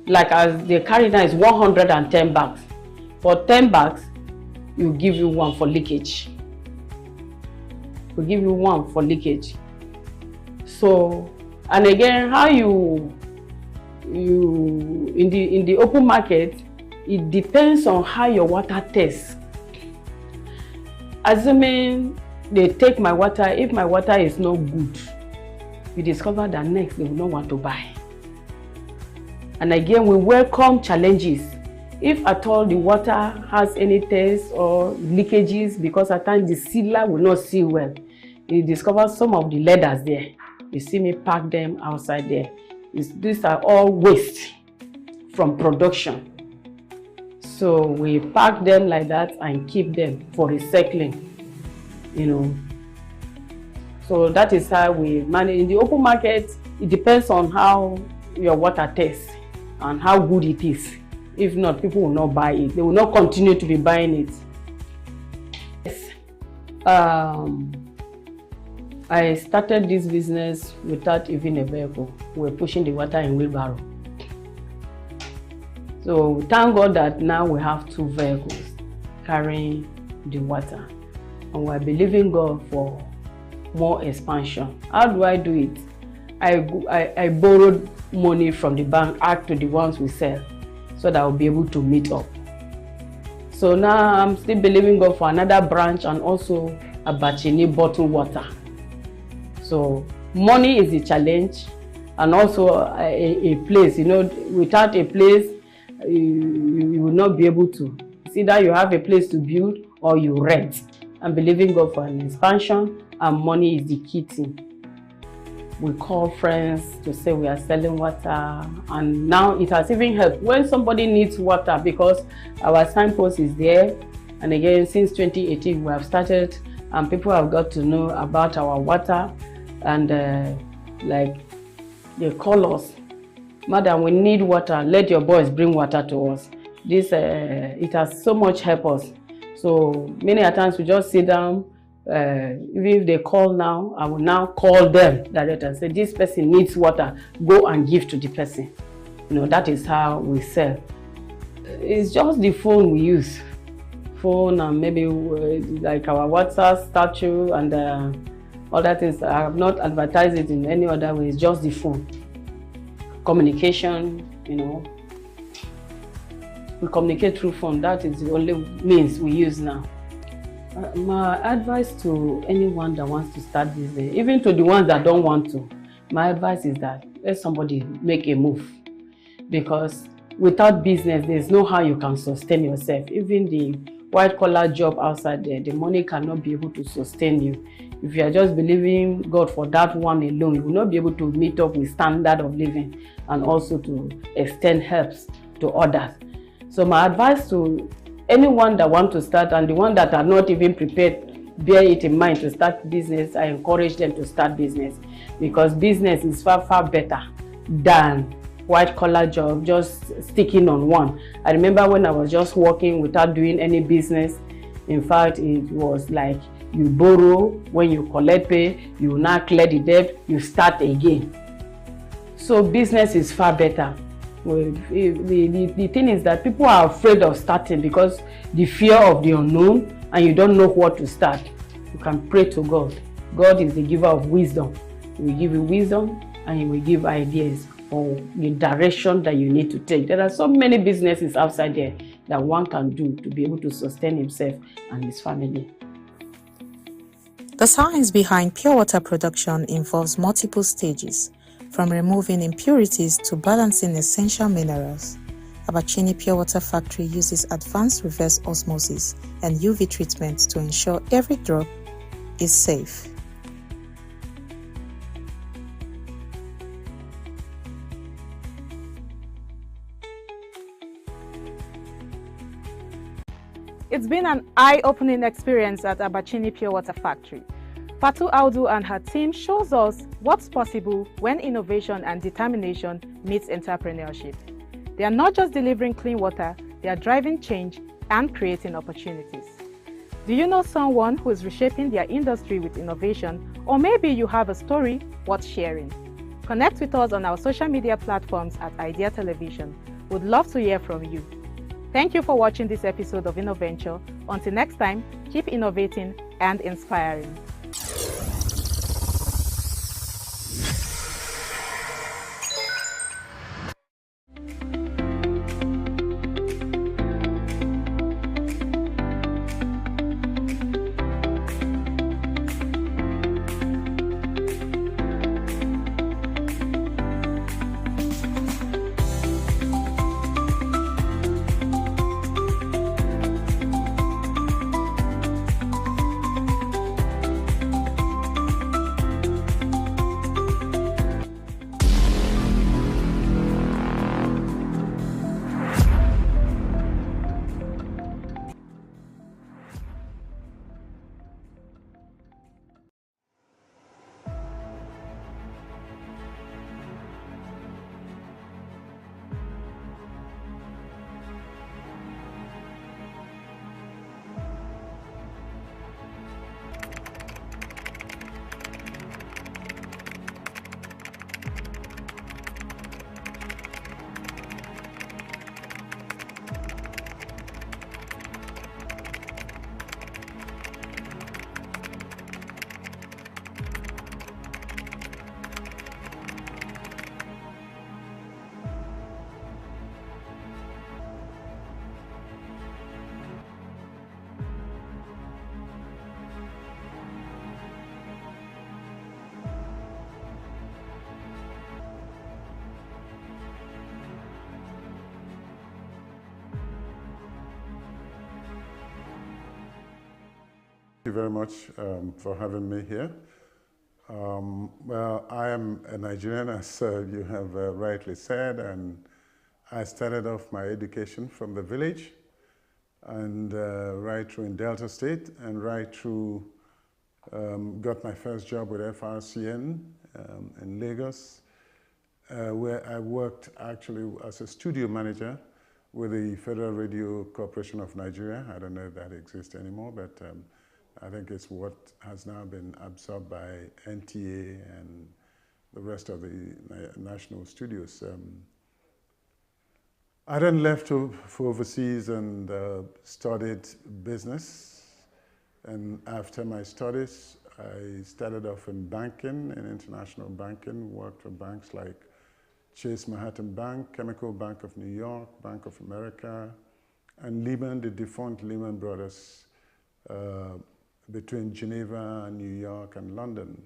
like as the carry now is 110 bags. For 10 bags, you give you one for leakage. We give you one for leakage. So, and again, how you in the open market, it depends on how your water tastes. Assuming they take my water, if my water is not good, you discover that next they will not want to buy. And again, we welcome challenges. If at all the water has any taste or leakages, because at times the sealer will not seal well, you discover some of the leathers there. You see me pack them outside there. These are all waste from production. So we pack them like that and keep them for recycling, you know. So that is how we manage. In the open market, it depends on how your water tastes and how good it is. If not, people will not buy it. They will not continue to be buying it. Yes. I started this business without even a vehicle. We were pushing the water in wheelbarrow. So thank God that now we have 2 vehicles carrying the water. And we're believing God for more expansion. How do I do it? I borrowed money from the bank, add to the ones we sell, so that I'll be able to meet up. So now I'm still believing God for another branch and also a Bachini bottled water. So money is the challenge, and also a place. You know, without a place, you will not be able to. It's either you have a place to build or you rent. I'm believing God for an expansion, and money is the key thing. We call friends to say we are selling water, and now it has even helped when somebody needs water because our signpost is there. And again, since 2018 we have started, and people have got to know about our water, and like they call us, "Madam, we need water, let your boys bring water to us." This it has so much helped us. So many a times we just sit down. Even if they call now, I will now call them directly and say, "This person needs water, go and give to the person." You know, that is how we sell. It's just the phone we use. Phone and maybe like our WhatsApp statue and other things. I have not advertised it in any other way. It's just the phone. Communication, you know. We communicate through phone. That is the only means we use now. My advice to anyone that wants to start business, even to the ones that don't want to, my advice is that let somebody make a move. Because without business, there's no how you can sustain yourself. Even the white-collar job outside there, the money cannot be able to sustain you. If you are just believing God for that one alone, you will not be able to meet up with standard of living and also to extend helps to others. So my advice to anyone that wants to start and the one that are not even prepared, bear it in mind to start business. I encourage them to start business because business is far, far better than white-collar job, just sticking on one. I remember when I was just working without doing any business. In fact, it was like you borrow, when you collect pay, you now clear the debt, you start again. So business is far better. Well, the thing is that people are afraid of starting because the fear of the unknown, and you don't know what to start. You can pray to God. God is the giver of wisdom. He will give you wisdom and He will give ideas for the direction that you need to take. There are so many businesses outside there that one can do to be able to sustain himself and his family. The science behind pure water production involves multiple stages, from removing impurities to balancing essential minerals. Abachini Pure Water Factory uses advanced reverse osmosis and UV treatments to ensure every drop is safe. It's been an eye-opening experience at Abachini Pure Water Factory. Fatu Audu and her team shows us what's possible when innovation and determination meets entrepreneurship. They are not just delivering clean water, they are driving change and creating opportunities. Do you know someone who is reshaping their industry with innovation, or maybe you have a story worth sharing? Connect with us on our social media platforms at Idea Television. We'd love to hear from you. Thank you for watching this episode of InnoVenture. Until next time, keep innovating and inspiring. Thank you very much for having me here. Well, I am a Nigerian, as you have rightly said, and I started off my education from the village and right through in Delta State and right through got my first job with FRCN in Lagos, where I worked actually as a studio manager with the Federal Radio Corporation of Nigeria. I don't know if that exists anymore, but I think it's what has now been absorbed by NTA and the rest of the national studios. I then left for overseas and studied business. And after my studies, I started off in banking, in international banking, worked for banks like Chase Manhattan Bank, Chemical Bank of New York, Bank of America, and Lehman, the defunct Lehman Brothers, between Geneva, New York, and London.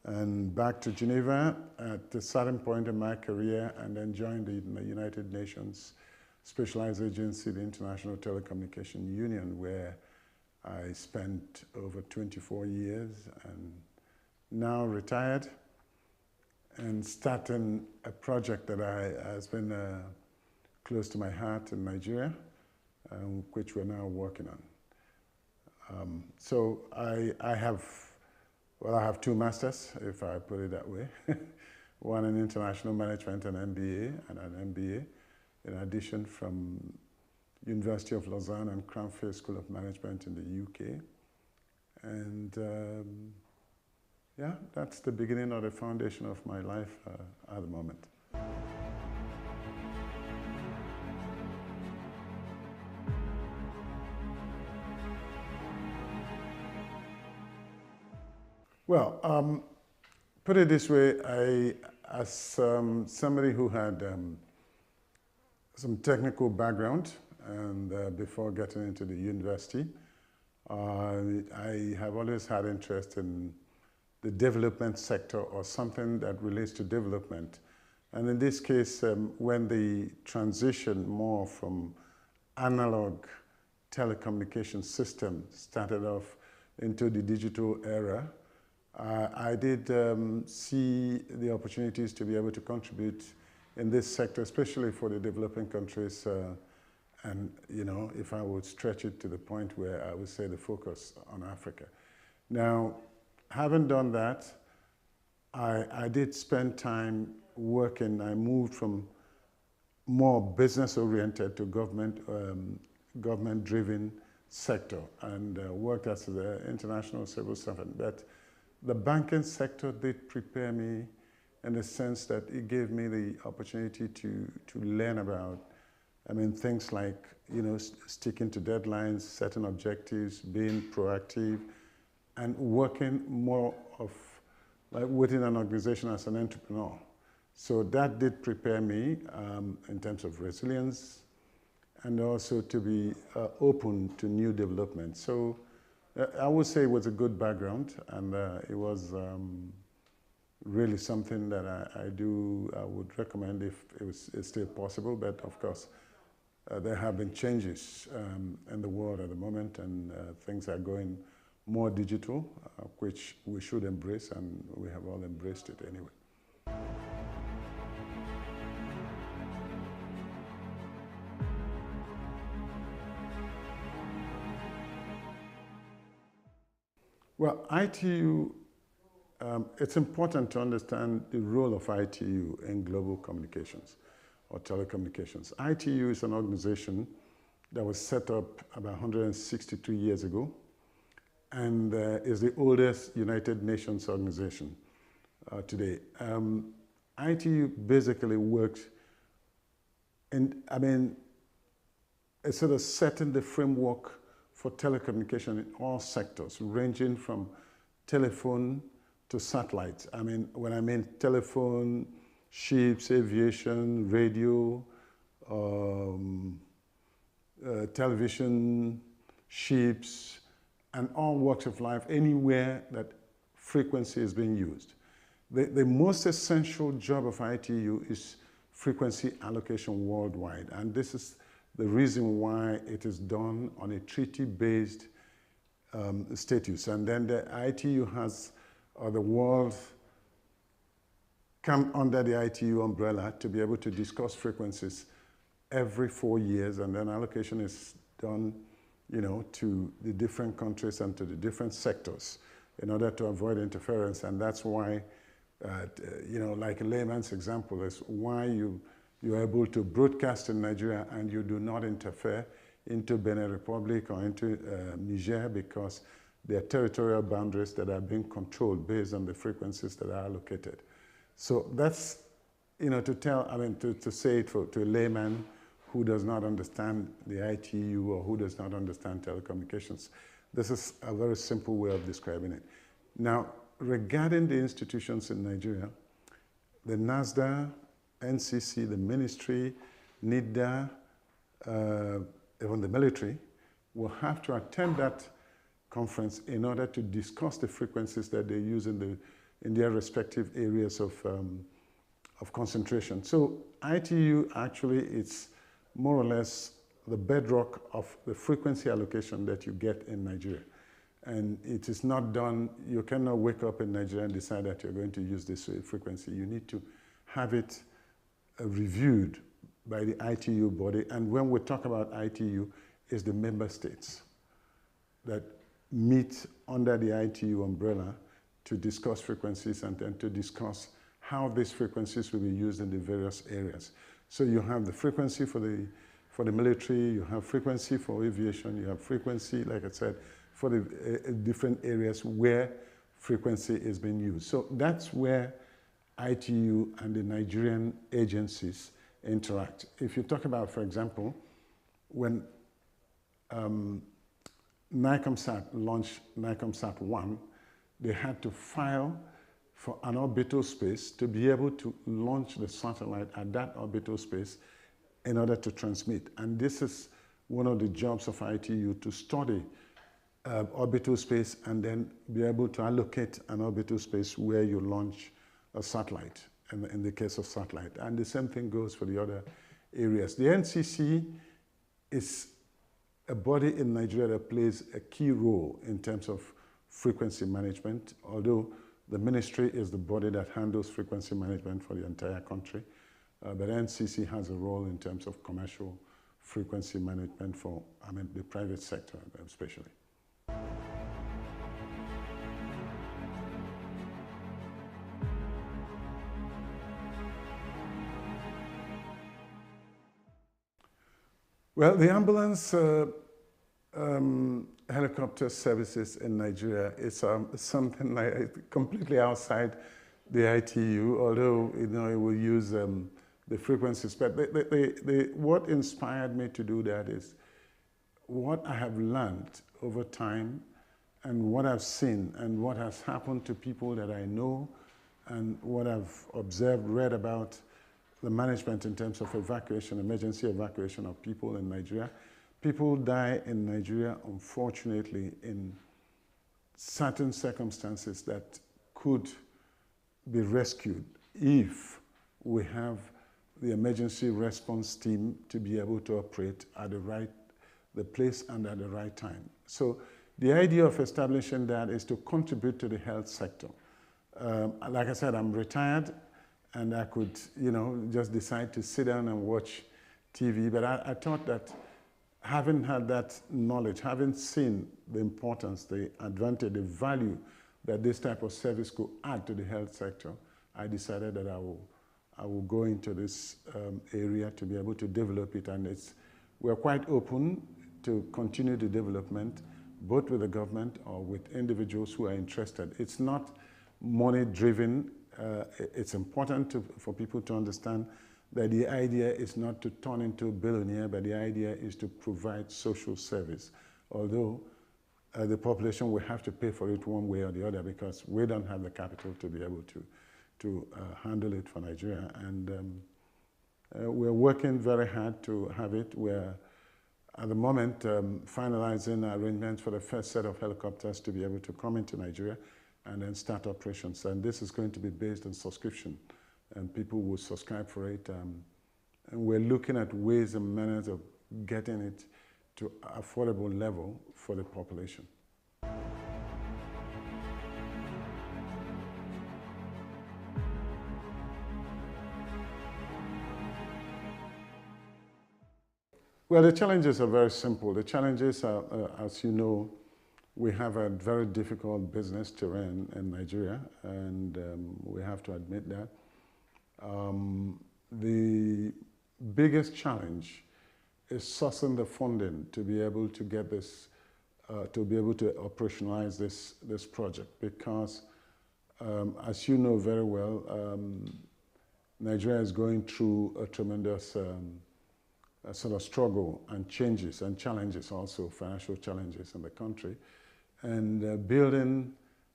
And back to Geneva at a certain point in my career, and then joined the United Nations Specialized Agency, the International Telecommunication Union, where I spent over 24 years and now retired and starting a project that has been close to my heart in Nigeria, which we're now working on. So I have two masters, if I put it that way. One in international management, an MBA, and an MBA, in addition from University of Lausanne and Cranfield School of Management in the UK. And yeah, that's the beginning or the foundation of my life at the moment. Well, put it this way, as somebody who had some technical background, and before getting into the university, I have always had interest in the development sector or something that relates to development. And in this case, when the transition more from analog telecommunication system started off into the digital era, I did see the opportunities to be able to contribute in this sector, especially for the developing countries. And, you know, if I would stretch it to the point where I would say the focus on Africa. Now, having done that, I did spend time working. I moved from more business-oriented to government-driven sector, and worked as the international civil servant. But the banking sector did prepare me in the sense that it gave me the opportunity to learn about, I mean, things like, you know, sticking to deadlines, setting objectives, being proactive, and working more of like within an organization as an entrepreneur. So that did prepare me in terms of resilience, and also to be open to new developments. So I would say it was a good background, and it was really something that I would recommend if it's still possible. But of course, there have been changes in the world at the moment, and things are going more digital, which we should embrace, and we have all embraced it anyway. Well, ITU, it's important to understand the role of ITU in global communications or telecommunications. ITU is an organization that was set up about 162 years ago, and is the oldest United Nations organization today. ITU basically works in, I mean, it's sort of setting the framework for telecommunication in all sectors, ranging from telephone to satellite. I mean, when I mean telephone, ships, aviation, radio, television, ships, and all walks of life, anywhere that frequency is being used. The most essential job of ITU is frequency allocation worldwide, and this is the reason why it is done on a treaty-based status. And then the ITU has, or the world come under the ITU umbrella to be able to discuss frequencies every 4 years, and then allocation is done, you know, to the different countries and to the different sectors in order to avoid interference. And that's why, you know, like a layman's example is why you're able to broadcast in Nigeria and you do not interfere into Benin Republic or into Niger, because there are territorial boundaries that are being controlled based on the frequencies that are allocated. So that's, you know, to tell, I mean, to say it to a layman who does not understand the ITU or who does not understand telecommunications. This is a very simple way of describing it. Now, regarding the institutions in Nigeria, the NASDA, NCC, the ministry, NIDA, even the military, will have to attend that conference in order to discuss the frequencies that they use in their respective areas of concentration. So ITU actually, it's more or less the bedrock of the frequency allocation that you get in Nigeria. And it is not done, you cannot wake up in Nigeria and decide that you're going to use this frequency. You need to have it reviewed by the ITU body. And when we talk about ITU, it's the member states that meet under the ITU umbrella to discuss frequencies and then to discuss how these frequencies will be used in the various areas. So you have the frequency for the military, you have frequency for aviation, you have frequency, like I said, for the different areas where frequency is being used. So that's where ITU and the Nigerian agencies interact. If you talk about, for example, when NICOMSAT launched NICOMSAT 1, they had to file for an orbital space to be able to launch the satellite at that orbital space in order to transmit. And this is one of the jobs of ITU, to study orbital space and then be able to allocate an orbital space where you launch a satellite, in the case of satellite. And the same thing goes for the other areas. The NCC is a body in Nigeria that plays a key role in terms of frequency management, although the ministry is the body that handles frequency management for the entire country. But NCC has a role in terms of commercial frequency management for, the private sector especially. Well, the ambulance helicopter services in Nigeria is something like completely outside the ITU, although it will use the frequencies. But what inspired me to do that is what I have learned over time and what I've seen and what has happened to people that I know and what I've observed, read about the management in terms of evacuation, emergency evacuation of people in Nigeria. People die in Nigeria, unfortunately, in certain circumstances that could be rescued if we have the emergency response team to be able to operate at the place and at the right time. So the idea of establishing that is to contribute to the health sector. Like I said, I'm retired, and I could, just decide to sit down and watch TV. But I thought that having had that knowledge, having seen the importance, the advantage, the value that this type of service could add to the health sector, I decided that I will go into this area to be able to develop it. And we're quite open to continue the development, both with the government or with individuals who are interested. It's not money-driven. It's important for people to understand that the idea is not to turn into a billionaire, but the idea is to provide social service. Although the population will have to pay for it one way or the other, because we don't have the capital to be able to handle it for Nigeria. And we're working very hard to have it. We're at the moment finalizing arrangements for the first set of helicopters to be able to come into Nigeria and then start operations. And this is going to be based on subscription, and people will subscribe for it. And we're looking at ways and manners of getting it to affordable level for the population. Well, the challenges are very simple. The challenges are, as you know, we have a very difficult business terrain in Nigeria, and we have to admit that. The biggest challenge is sourcing the funding to be able to get this, to be able to operationalize this project, because as you know very well, Nigeria is going through a tremendous sort of struggle and changes and challenges, also financial challenges in the country. And building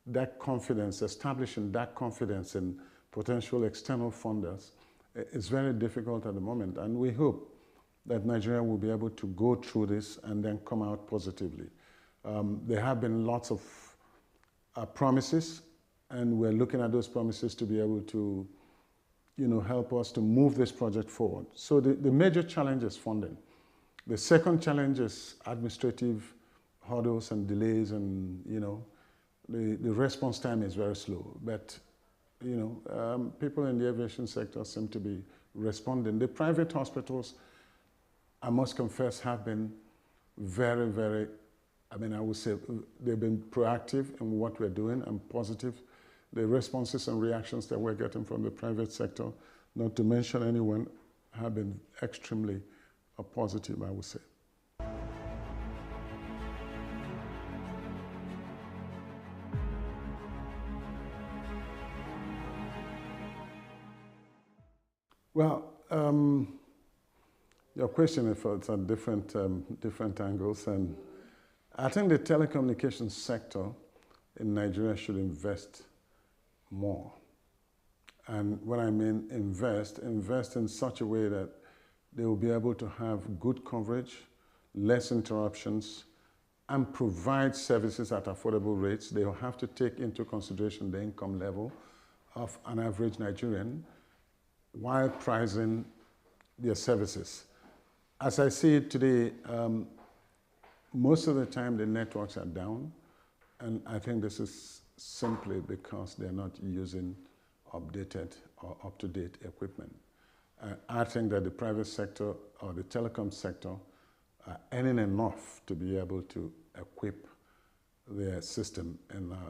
that confidence, establishing that confidence in potential external funders is very difficult at the moment. And we hope that Nigeria will be able to go through this and then come out positively. There have been lots of promises, and we're looking at those promises to be able to help us to move this project forward. So the major challenge is funding. The second challenge is administrative hurdles and delays, and the response time is very slow. But people in the aviation sector seem to be responding. The private hospitals, I must confess, have been very, very, I would say they've been proactive in what we're doing and positive. The responses and reactions that we're getting from the private sector, not to mention anyone, have been extremely positive, I would say. Well, your question is at different angles, and I think the telecommunications sector in Nigeria should invest more. And when I mean invest in such a way that they will be able to have good coverage, less interruptions, and provide services at affordable rates. They will have to take into consideration the income level of an average Nigerian while pricing their services. As I see it today, most of the time the networks are down, and I think this is simply because they're not using updated or up-to-date equipment. I think that the private sector or the telecom sector are earning enough to be able to equip their system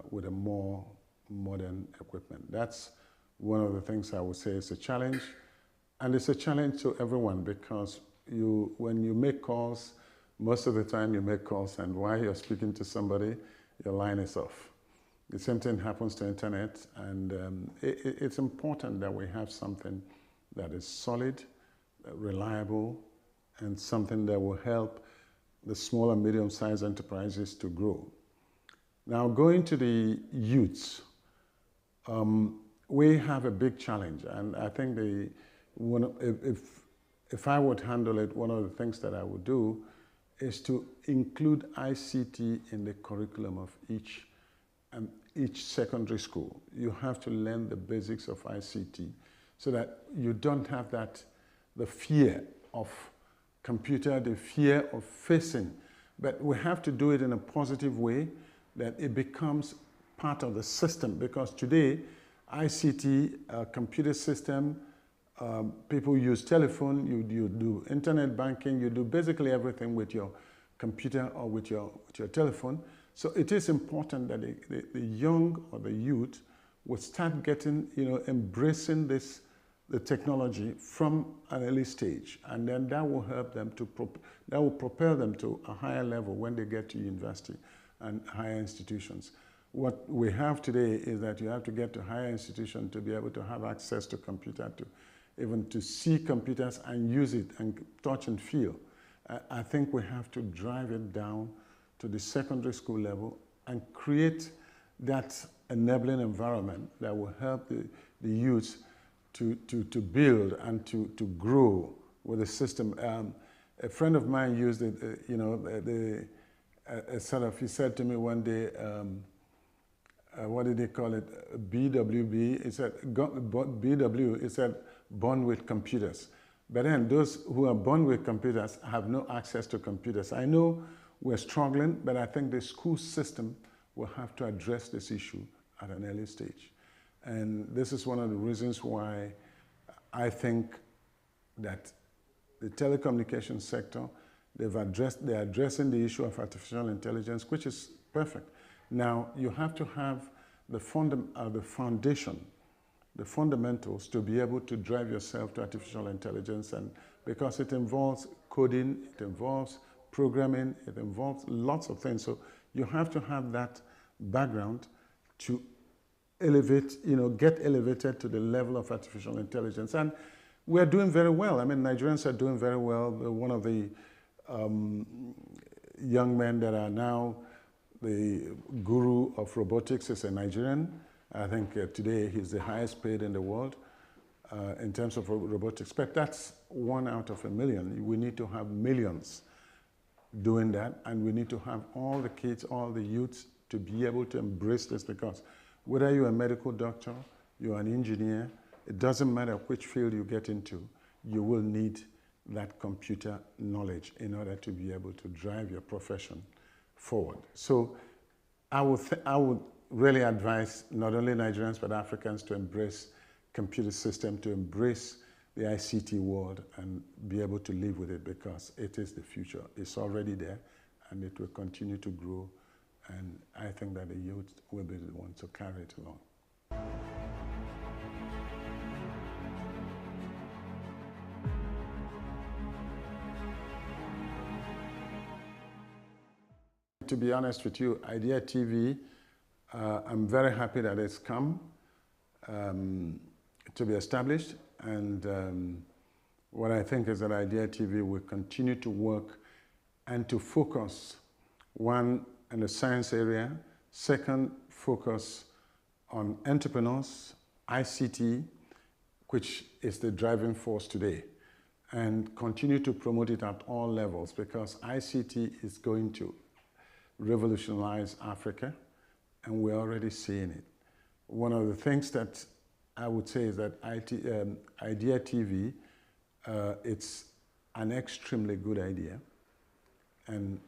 with a more modern equipment. That's one of the things I would say is a challenge. And it's a challenge to everyone because when you make calls, most of the time you make calls and while you're speaking to somebody, your line is off. The same thing happens to internet, and it's important that we have something that is solid, reliable, and something that will help the small and medium-sized enterprises to grow. Now, going to the youths, we have a big challenge, and I think if I would handle it, one of the things that I would do is to include ICT in the curriculum of each secondary school. You have to learn the basics of ICT so that you don't have the fear of computer, the fear of facing. But we have to do it in a positive way that it becomes part of the system, because today ICT, computer system, people use telephone, you do internet banking, you do basically everything with your computer or with your telephone. So it is important that the young or the youth would start getting, embracing the technology from an early stage, and then that will help them that will propel them to a higher level when they get to university and higher institutions. What we have today is that you have to get to higher institutions to be able to have access to computer, even to see computers and use it and touch and feel. I think we have to drive it down to the secondary school level and create that enabling environment that will help the youth to build and to grow with the system. A friend of mine used it, he said to me one day, what did he call it? BWB. He said, BW, he said, born with computers. But then those who are born with computers have no access to computers. I know we're struggling, but I think the school system will have to address this issue at an early stage. And this is one of the reasons why I think that the telecommunications sector, they're addressing the issue of artificial intelligence, which is perfect. Now, you have to have the foundation, the fundamentals to be able to drive yourself to artificial intelligence, and because it involves coding, it involves programming, it involves lots of things. So you have to have that background to elevate, get elevated to the level of artificial intelligence. And we're doing very well. I mean, Nigerians are doing very well. One of the young men that are now the guru of robotics is a Nigerian. I think today he's the highest paid in the world in terms of robotics. But that's 1 out of 1 million. We need to have millions doing that, and we need to have all the kids, all the youths to be able to embrace this, because whether you're a medical doctor, you're an engineer, it doesn't matter which field you get into, you will need that computer knowledge in order to be able to drive your profession forward. So I would really advise not only Nigerians but Africans to embrace computer system, to embrace the ICT world and be able to live with it, because it is the future. It's already there and it will continue to grow, and I think that the youth will be the ones to carry it along. To be honest with you, Idea TV, I'm very happy that it's come to be established, and what I think is that Idea TV will continue to work and to focus, one, in the science area, second, focus on entrepreneurs, ICT, which is the driving force today, and continue to promote it at all levels, because ICT is going to revolutionize Africa, and we're already seeing it. One of the things that I would say is that Idea TV, it's an extremely good idea, and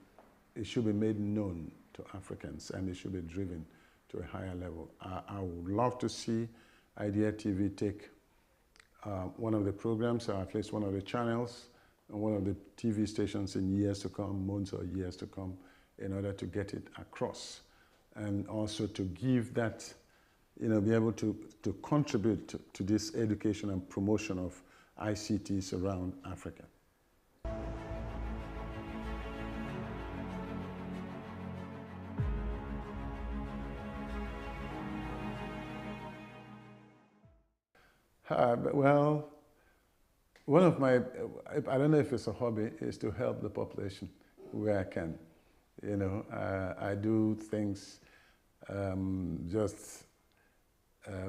it should be made known to Africans, and it should be driven to a higher level. I would love to see Idea TV take one of the programs, or at least one of the channels, and one of the TV stations in years to come, months or years to come, in order to get it across. And also to give that, you know, be able to contribute to this education and promotion of ICTs around Africa. Well, one of my, I don't know if it's a hobby, is to help the population where I can. You know, I do things, just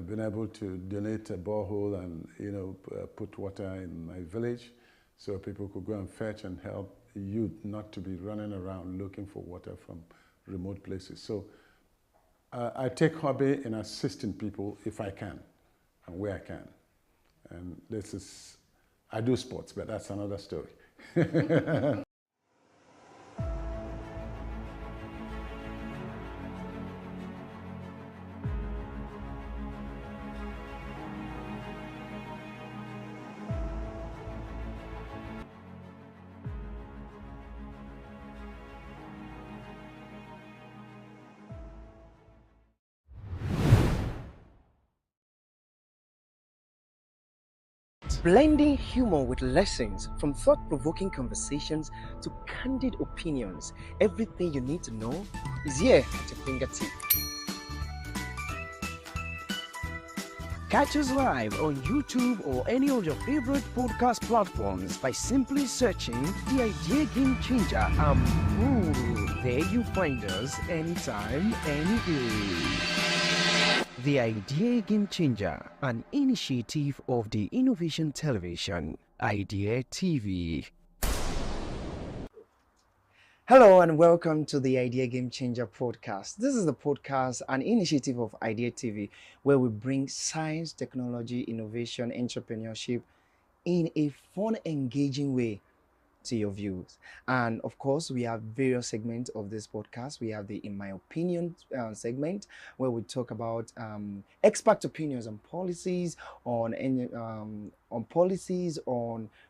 been able to donate a borehole and, you know, put water in my village so people could go and fetch and help youth not to be running around looking for water from remote places. So I take hobby in assisting people if I can and where I can. And this is, I do sports, but that's another story. Blending humor with lessons, from thought-provoking conversations to candid opinions, everything you need to know is here at your fingertip. Catch us live on YouTube or any of your favorite podcast platforms by simply searching The Idea Game Changer, and there you find us anytime, any day. The Idea Game Changer, an initiative of the Innovation Television, Idea TV. Hello and welcome to the Idea Game Changer podcast. This is the podcast, an initiative of Idea TV, where we bring science, technology, innovation, entrepreneurship in a fun, engaging way to your views. And of course, we have various segments of this podcast. We have the In My Opinion segment, where we talk about expert opinions on policies, on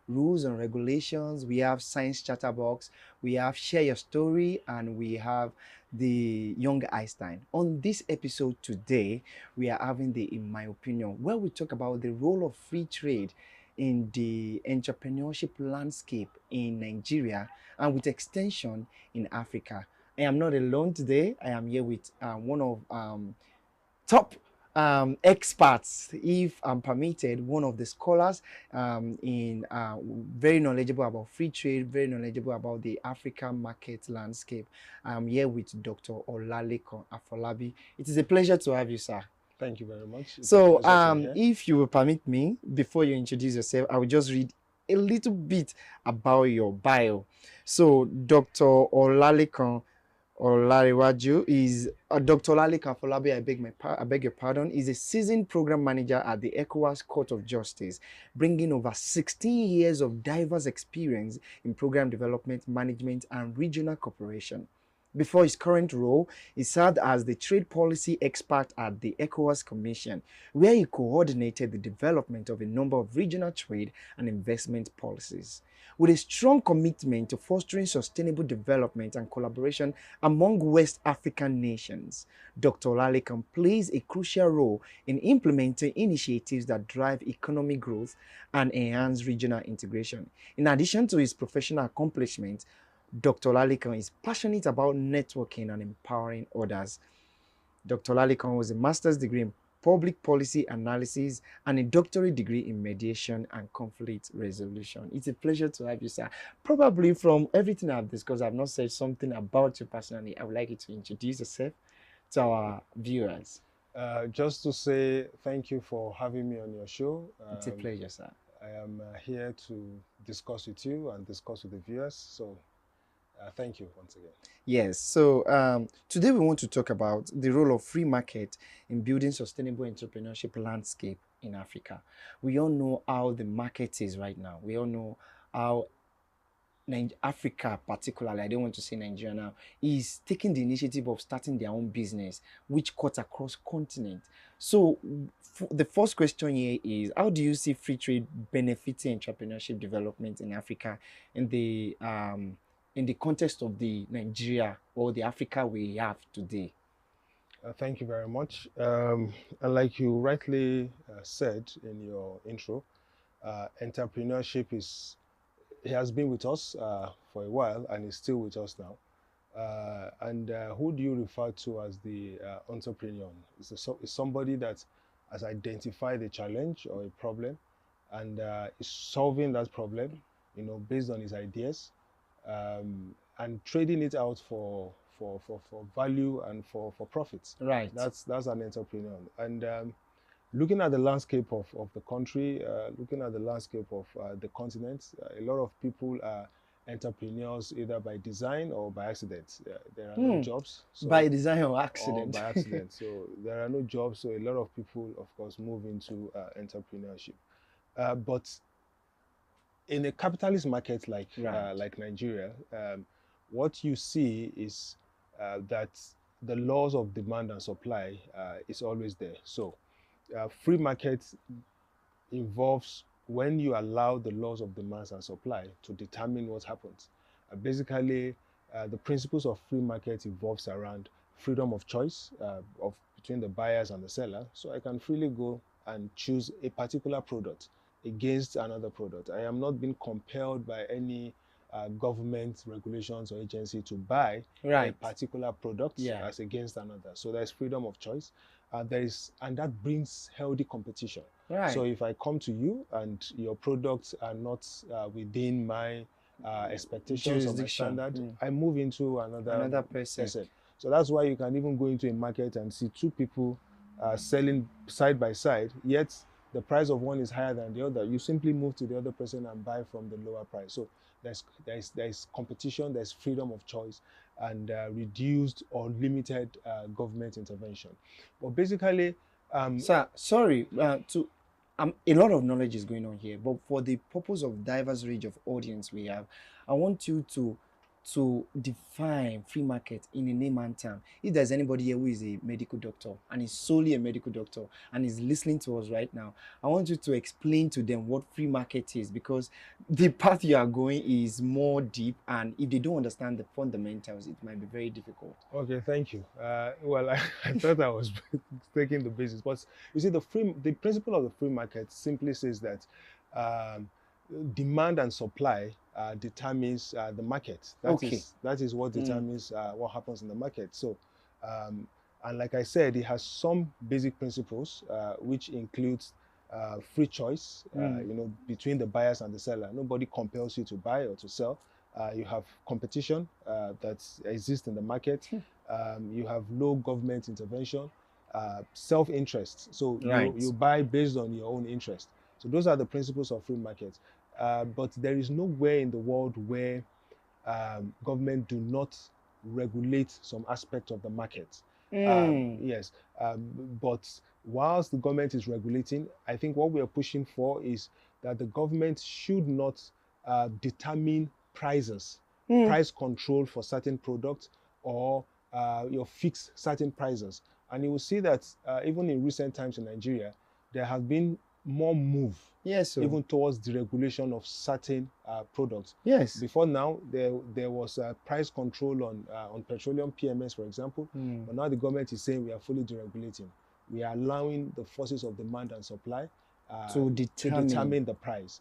rules and regulations. We have Science Chatterbox, we have Share Your Story, and we have the Young Einstein. On this episode today, we are having the In My Opinion, where we talk about the role of free trade in the entrepreneurship landscape in Nigeria and with extension in Africa. I am not alone today. I am here with one of top experts, if I'm permitted, one of the scholars in very knowledgeable about free trade, very knowledgeable about the African market landscape. I'm here with Dr. Olalekan Afolabi. It is a pleasure to have you, sir. Thank you very much. So, if you will permit me, before you introduce yourself, I will just read a little bit about your bio. So, Dr. Olalekan Olarewaju is Dr. Olalekan Afolabi, I beg your pardon, is a seasoned program manager at the ECOWAS Court of Justice, bringing over 16 years of diverse experience in program development, management, and regional cooperation. Before his current role, he served as the trade policy expert at the ECOWAS Commission, where he coordinated the development of a number of regional trade and investment policies. With a strong commitment to fostering sustainable development and collaboration among West African nations, Dr. Olalekan plays a crucial role in implementing initiatives that drive economic growth and enhance regional integration. In addition to his professional accomplishments, Dr. Olalekan is passionate about networking and empowering others. Dr. Olalekan was a master's degree in public policy analysis and a doctorate degree in mediation and conflict resolution. It's a pleasure to have you, sir. Probably from everything I've discussed, I've not said something about you personally. I would like you to introduce yourself to our viewers? Just to say thank you for having me on your show. It's a pleasure, sir. I am here to discuss with you and discuss with the viewers. So thank you once again. Yes, so today we want to talk about the role of free market in building sustainable entrepreneurship landscape in Africa. We all know how the market is right now. We all know how Africa particularly, I don't want to say Nigeria now, is taking the initiative of starting their own business, which cuts across continent. So the first question here is, how do you see free trade benefiting entrepreneurship development in Africa in the context of the Nigeria or the Africa we have today? Thank you very much. And like you rightly said in your intro, entrepreneurship it has been with us for a while and is still with us now. And who do you refer to as the entrepreneur? It's somebody that has identified a challenge or a problem and is solving that problem, based on his ideas, and trading it out for value and for profits. Right. That's an entrepreneur. And looking at the landscape of the country, looking at the landscape of the continent, a lot of people are entrepreneurs either by design or by accident. There are no jobs. So, by design or accident? Or by accident. So there are no jobs, so a lot of people, of course, move into entrepreneurship. But in a capitalist market like Nigeria, what you see is that the laws of demand and supply is always there. So free market involves when you allow the laws of demand and supply to determine what happens. Basically, the principles of free market evolves around freedom of choice between the buyers and the seller. So I can freely go and choose a particular product against another product. I am not being compelled by any government regulations or agency to buy a particular product as against another. So there's freedom of choice. And that brings healthy competition. Right. So if I come to you and your products are not within my expectations or my standard, I move into another person. So that's why you can even go into a market and see two people selling side by side, yet the price of one is higher than the other. You simply move to the other person and buy from the lower price. So there's competition, there's freedom of choice, and reduced or limited government intervention. But basically, sir, sorry, a lot of knowledge is going on here, but for the purpose of diverse range of audience we have, I want you to define free market in a layman term. If there's anybody here who is a medical doctor and is solely a medical doctor and is listening to us right now, I want you to explain to them what free market is, because the path you are going is more deep, and if they don't understand the fundamentals, it might be very difficult. Okay, thank you. Well, I thought I was taking the basis, but you see, the principle of the free market simply says that demand and supply determines the market. That is what determines what happens in the market. So, and like I said, it has some basic principles, which includes free choice, between the buyers and the seller. Nobody compels you to buy or to sell. You have competition that exists in the market. You have low government intervention, self-interest. So you buy based on your own interest. So those are the principles of free market. But there is nowhere in the world where government do not regulate some aspect of the market. Yes, but whilst the government is regulating, I think what we are pushing for is that the government should not determine prices, price control for certain products, or fix certain prices. And you will see that even in recent times in Nigeria, there has been more move, even towards the regulation of certain products. Yes. Before now, there was price control on petroleum PMS, for example. But now the government is saying we are fully deregulating. We are allowing the forces of demand and supply to determine the price.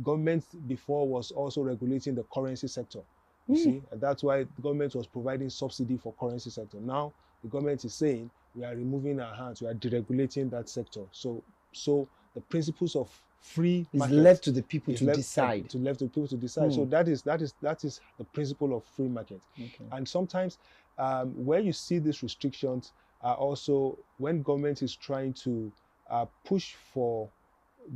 Government before was also regulating the currency sector. You see, and that's why the government was providing subsidy for currency sector. Now the government is saying we are removing our hands, we are deregulating that sector. So the principles of free market is left to the people to decide. So that is the principle of free market. And sometimes where you see these restrictions are also when government is trying to push for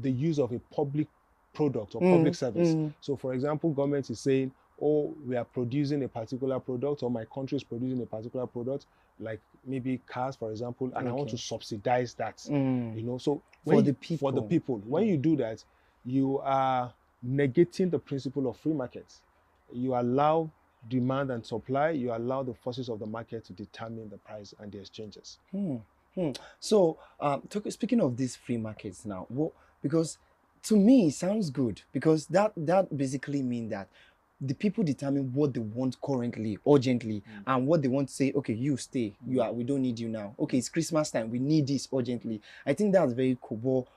the use of a public product or public service. So for example, government is saying, oh, we are producing a particular product, or my country is producing a particular product, like maybe cars, for example, and I want to subsidize that. You know, so For when the for the people, when you do that, you are negating the principle of free markets. You allow demand and supply, you allow the forces of the market to determine the price and the exchanges. So, speaking of these free markets now, because to me it sounds good, because that basically means that the people determine what they want currently, urgently, and what they want to say. Okay, you stay. We don't need you now. Okay, it's Christmas time. We need this urgently. I think that's very cool.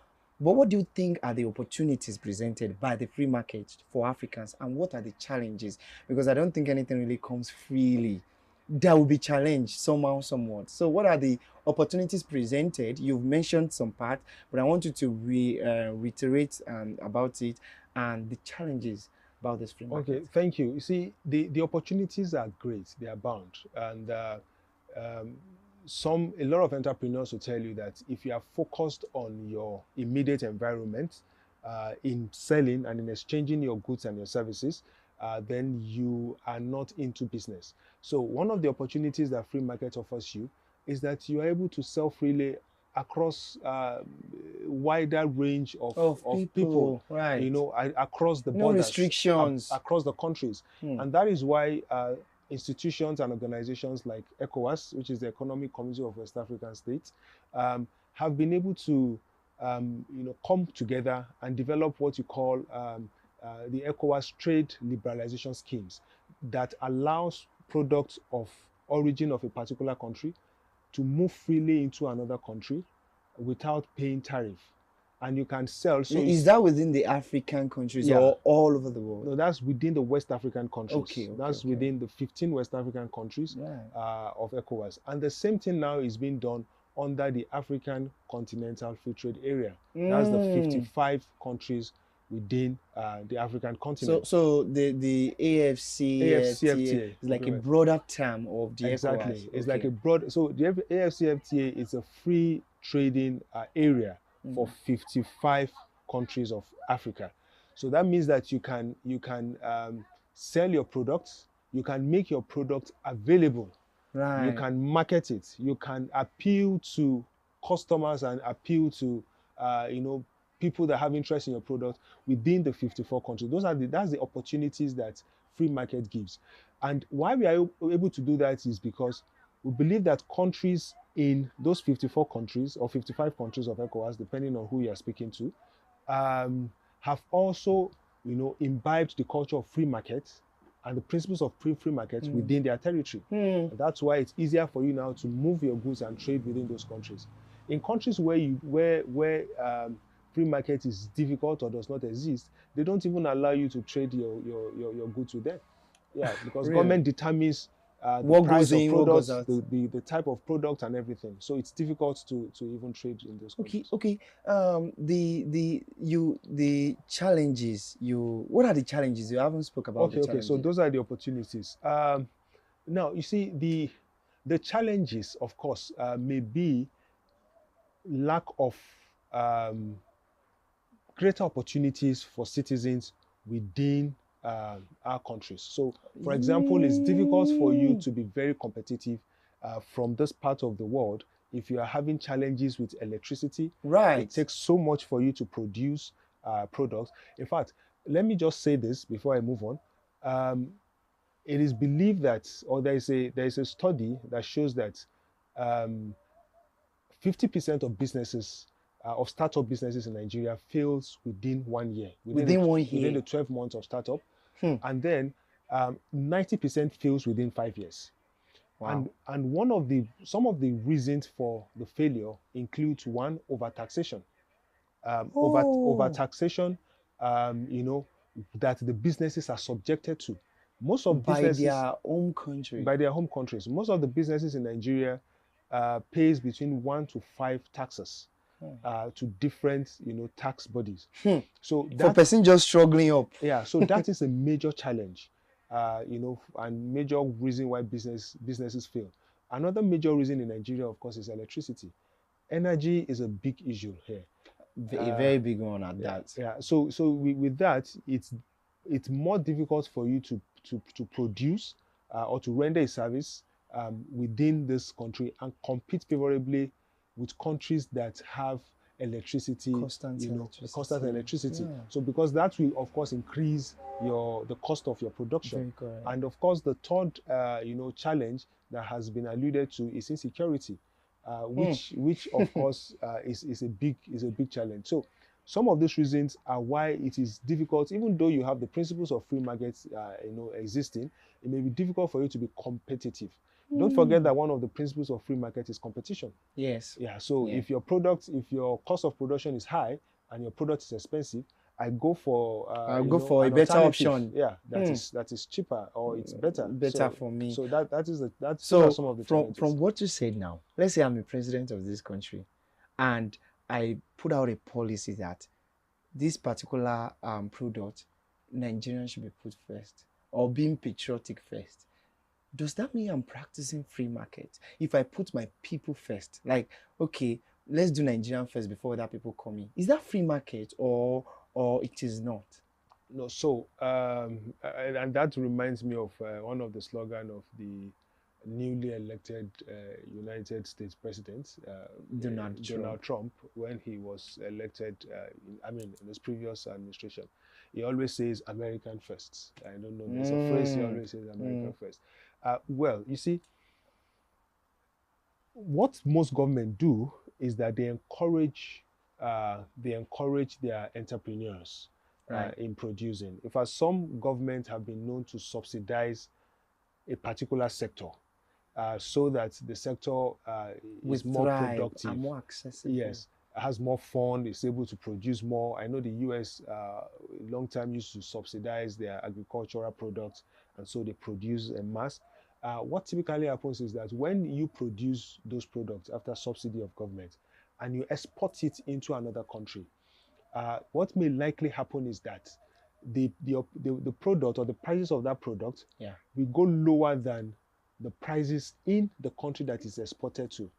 But what do you think are the opportunities presented by the free market for Africans, and what are the challenges? Because I don't think anything really comes freely. There will be challenge somehow, somewhat. So what are the opportunities presented? You've mentioned some part, but I want you to reiterate about it and the challenges about this free market. Okay, thank you. You see, the opportunities are great. They are bound. And a lot of entrepreneurs will tell you that if you are focused on your immediate environment, in selling and in exchanging your goods and your services, then you are not into business. So one of the opportunities that free market offers you is that you are able to sell freely across wider range of people, right? You know, across the No borders, restrictions, across the countries, and that is why institutions and organizations like ECOWAS, which is the Economic Community of West African States, have been able to come together and develop what you call the ECOWAS trade liberalization schemes that allows products of origin of a particular country to move freely into another country without paying tariff. And you can sell. So is that within the African countries or all over the world? No, that's within the West African countries. Okay, that's within the 15 West African countries of ECOWAS. And the same thing now is being done under the African Continental Free Trade Area. That's the 55 countries within the African continent. So the AFCFTA is like a broader term of the exactly. ECOWAS. It's like a broad. So the AFCFTA is a free trading area for 55 countries of Africa. So that means that you can sell your products, you can make your product available, you can market it, you can appeal to customers and appeal to people that have interest in your product within the 54 countries. That's the opportunities that free market gives. And why we are able to do that is because we believe that countries in those 54 countries or 55 countries of ECOWAS, depending on who you are speaking to, have also, imbibed the culture of free markets and the principles of free markets within their territory. That's why it's easier for you now to move your goods and trade within those countries. In countries where free market is difficult or does not exist, they don't even allow you to trade your goods with them. Yeah, because government determines the price of products, the type of product and everything. So it's difficult to even trade in those countries. Okay. The challenges what are the challenges? You haven't spoke about the challenges. So those are the opportunities. Now you see the challenges, of course, may be lack of greater opportunities for citizens within our countries. So, for example, it's difficult for you to be very competitive from this part of the world if you are having challenges with electricity. It takes so much for you to produce products. In fact, let me just say this before I move on. It is believed that, or there is a study that shows that 50% of businesses, of startup businesses in Nigeria fails within 1 year. Within the 12 months of startup. And then 90% fails within 5 years. Wow. And some of the reasons for the failure includes one, overtaxation. Overtaxation, that the businesses are subjected to. Most of businesses by their home country. By their home countries. Most of the businesses in Nigeria pays between 1 to 5 taxes to different, tax bodies. So for person just struggling up. Yeah, so that is a major challenge. you know, and major reason why businesses fail. Another major reason in Nigeria, of course, is electricity. Energy is a big issue here. A very big one at that. Yeah. So with that, it's more difficult for you to produce or to render a service within this country and compete favorably with countries that have electricity, Constant electricity. Yeah. So because that will of course increase the cost of your production. Very correct. And of course the third challenge that has been alluded to is insecurity, which of course is a big challenge. So some of these reasons are why it is difficult, even though you have the principles of free markets existing, it may be difficult for you to be competitive. Don't forget that one of the principles of free market is competition. Yes. Yeah. So if your cost of production is high and your product is expensive, I go for I'll go for a better option. Yeah, that is cheaper or it's better. Better for me. So those So are some of the challenges. from what you said now, let's say I'm the president of this country, and I put out a policy that this particular product, Nigerians should be put first, or being patriotic first. Does that mean I'm practicing free market? If I put my people first, like, okay, let's do Nigerian first before other people come in. Is that free market or it is not? No, so and that reminds me of one of the slogan of the newly elected United States President Donald Trump when he was elected. In his previous administration, he always says American first. I don't know. There's a phrase he always says American first. Well, you see, what most government do is that they encourage their entrepreneurs in producing. In fact, some governments have been known to subsidize a particular sector so that the sector is more productive and more accessible. Yes, has more fund, is able to produce more. I know the US long time used to subsidize their agricultural products, and so they produce en masse. What typically happens is that when you produce those products after subsidy of government and you export it into another country, what may likely happen is that the product or the prices of that product will go lower than the prices in the country that is exported to,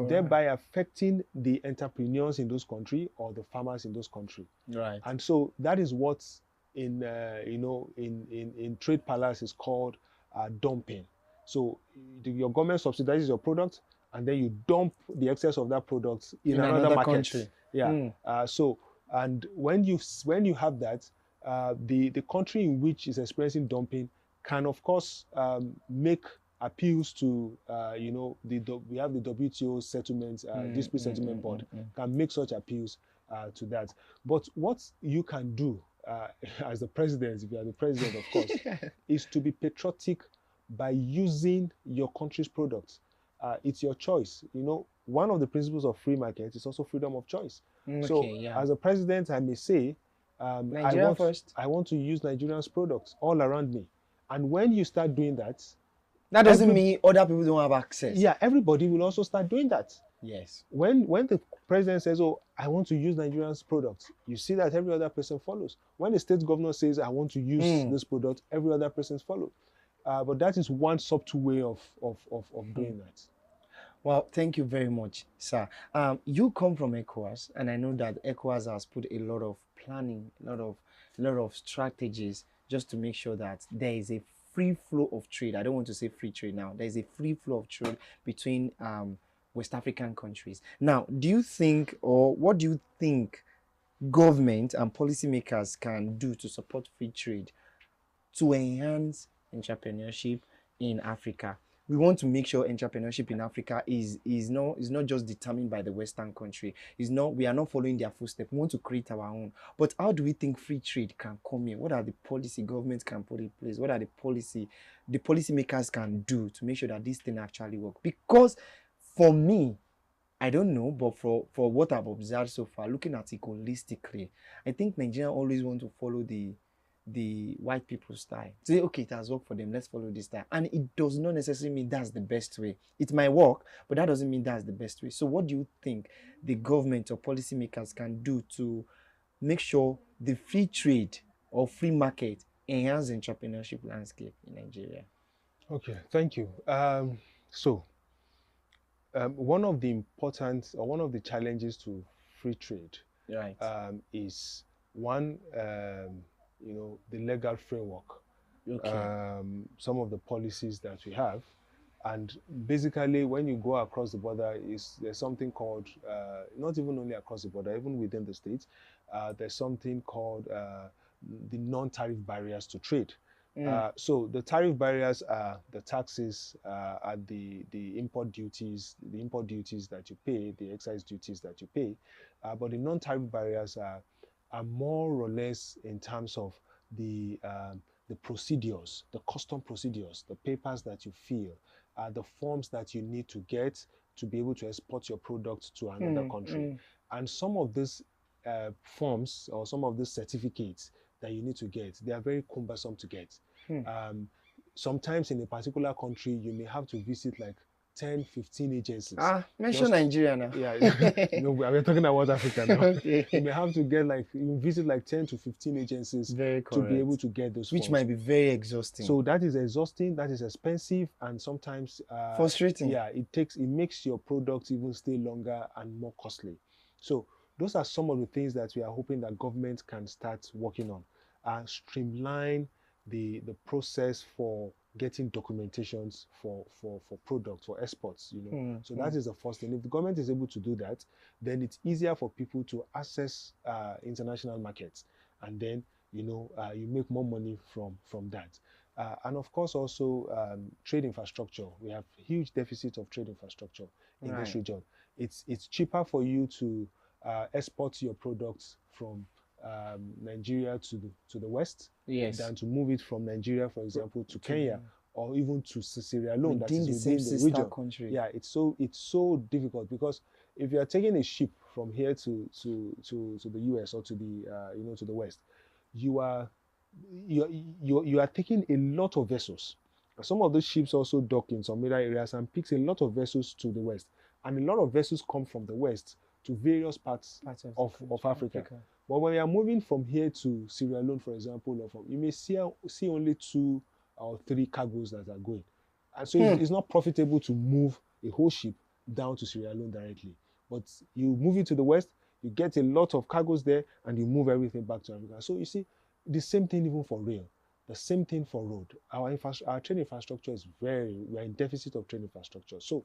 thereby affecting the entrepreneurs in those countries or the farmers in those countries. Right. And so that is what in trade palace is called dumping. So your government subsidizes your product, and then you dump the excess of that product in another market. Country. Yeah. And when you have that, the country in which is experiencing dumping can of course make appeals to we have the WTO settlement dispute settlement board can make such appeals to that. But what you can do as the president, if you are the president, of course, is to be patriotic by using your country's products. It's your choice. One of the principles of free market is also freedom of choice. As a president, I may say, I want to use Nigerian's products all around me. And when you start doing that, that doesn't mean other people don't have access. Yeah, everybody will also start doing that. Yes. When the president says, "Oh, I want to use Nigerian's products," you see that every other person follows. When the state governor says, "I want to use this product," every other person follows. But that is one subtle way of doing that. Well, thank you very much, sir. You come from ECOWAS, and I know that ECOWAS has put a lot of planning, a lot of strategies just to make sure that there is a free flow of trade. I don't want to say free trade now. There is a free flow of trade between West African countries. Now, do you think, or what do you think government and policymakers can do to support free trade to enhance entrepreneurship in Africa? We want to make sure entrepreneurship in Africa is not just determined by the Western country. We are not following their footsteps. We want to create our own. But how do we think free trade can come in? What are the policy governments can put in place? What are the policymakers can do to make sure that this thing actually works? Because for me, I don't know, but for what I've observed so far, looking at it holistically, I think Nigerians always want to follow the white people style. Say, okay, it has worked for them, let's follow this style. And it does not necessarily mean that's the best way. It might work, but that doesn't mean that's the best way. So what do you think the government or policymakers can do to make sure the free trade or free market enhance the entrepreneurship landscape in Nigeria? Okay, thank you. One of the important or one of the challenges to free trade, right, is one, the legal framework, some of the policies that we have, and basically when you go across the border, there's something called not even only across the border, even within the states, there's something called the non-tariff barriers to trade. So the tariff barriers are the taxes, are the import duties, that you pay, the excise duties that you pay, but the non-tariff barriers are more or less in terms of the procedures, the custom procedures, the papers that you fill, the forms that you need to get to be able to export your product to another country. And some of these forms or some of these certificates that you need to get, they are very cumbersome to get. Sometimes in a particular country, you may have to visit like 10, 15 agencies. Mention Nigeria now. Yeah, no, we're talking about Africa now. Okay. You may have to visit like 10 to 15 agencies to be able to get those which forms. might be very exhausting. So that is exhausting, that is expensive, and sometimes frustrating. Yeah, it makes your product even stay longer and more costly. So those are some of the things that we are hoping that government can start working on, streamline the process for getting documentations for products, for exports, So that is the first thing. If the government is able to do that, then it's easier for people to access international markets, and then you make more money from that. And of course also trade infrastructure. We have huge deficit of trade infrastructure in this region. It's cheaper for you to export your products from Nigeria to the west, than to move it from Nigeria, for example, to Kenya, or even to Sierra Leone, within that is the within same the sister region. country. Yeah, it's so difficult, because if you are taking a ship from here to the US or to the to the west, you are taking a lot of vessels. Some of those ships also dock in some other areas and picks a lot of vessels to the west, and a lot of vessels come from the west to various parts of Africa. But when you are moving from here to Sierra Leone, for example, you may see only 2 or 3 cargoes that are going. And so it's not profitable to move a whole ship down to Sierra Leone directly. But you move it to the west, you get a lot of cargoes there, and you move everything back to Africa. So you see, the same thing even for rail, the same thing for road. Our train infrastructure is we are in deficit of train infrastructure. So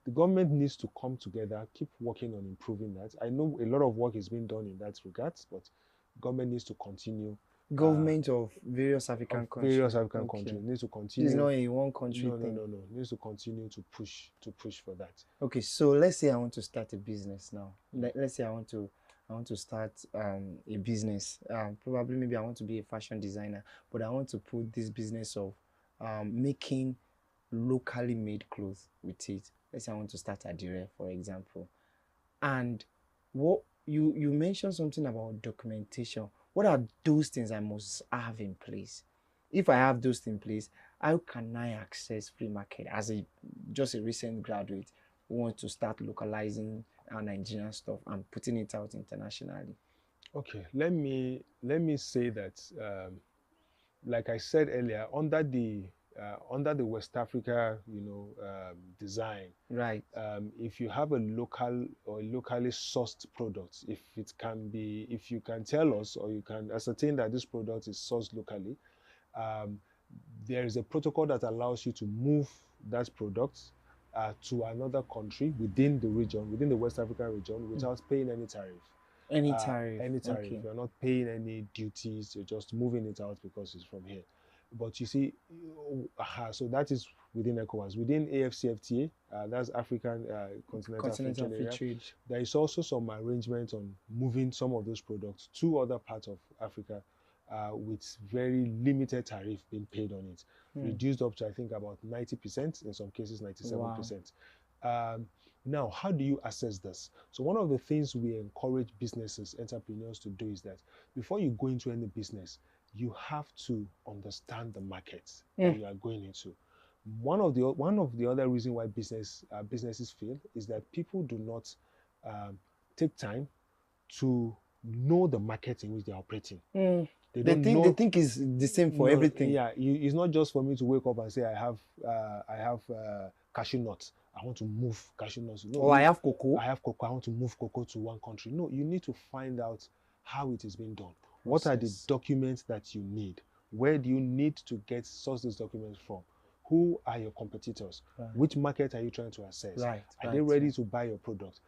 the government needs to come together, keep working on improving that. I know a lot of work is being done in that regard, but government needs to continue. Government of various African countries. Various African countries needs to continue. It's not a one country thing. No. Needs to continue to push for that. Okay, so let's say I want to start a business now. Let's say I want to start a business. Probably maybe I want to be a fashion designer, but I want to put this business of making locally made clothes with it. Let's say I want to start a dire, for example. And what you mentioned something about documentation. What are those things I must have in place? If I have those in place, how can I access free market as just a recent graduate who wants to start localizing our Nigerian stuff and putting it out internationally? Okay, let me say that, like I said earlier, under the West Africa, design, right? If you have a local or locally sourced product, if you can tell us or you can ascertain that this product is sourced locally, there is a protocol that allows you to move that product to another country within the region, within the West African region, without paying any tariff. Any tariff. Okay. You're not paying any duties. You're just moving it out because it's from here. But you see, so that is within ECOWAS. Within AFCFTA, that's African Continental Free Trade. There is also some arrangement on moving some of those products to other parts of Africa with very limited tariff being paid on it, reduced up to I think about 90%, in some cases 97%. Wow. Now, how do you assess this? So one of the things we encourage businesses, entrepreneurs to do is that before you go into any business, you have to understand the market that you are going into. One of the other reasons why businesses fail is that people do not take time to know the market in which they are operating. They they think it's the same for everything. Yeah, it's not just for me to wake up and say I have cashew nuts. I want to move cashew nuts. No, Or I have cocoa. I have cocoa. I want to move cocoa to one country. No, you need to find out how it is being done. What are the documents that you need? Where do you need to source these documents from? Who are your competitors? Right. Which market are you trying to access? Right, Are they ready to buy your product?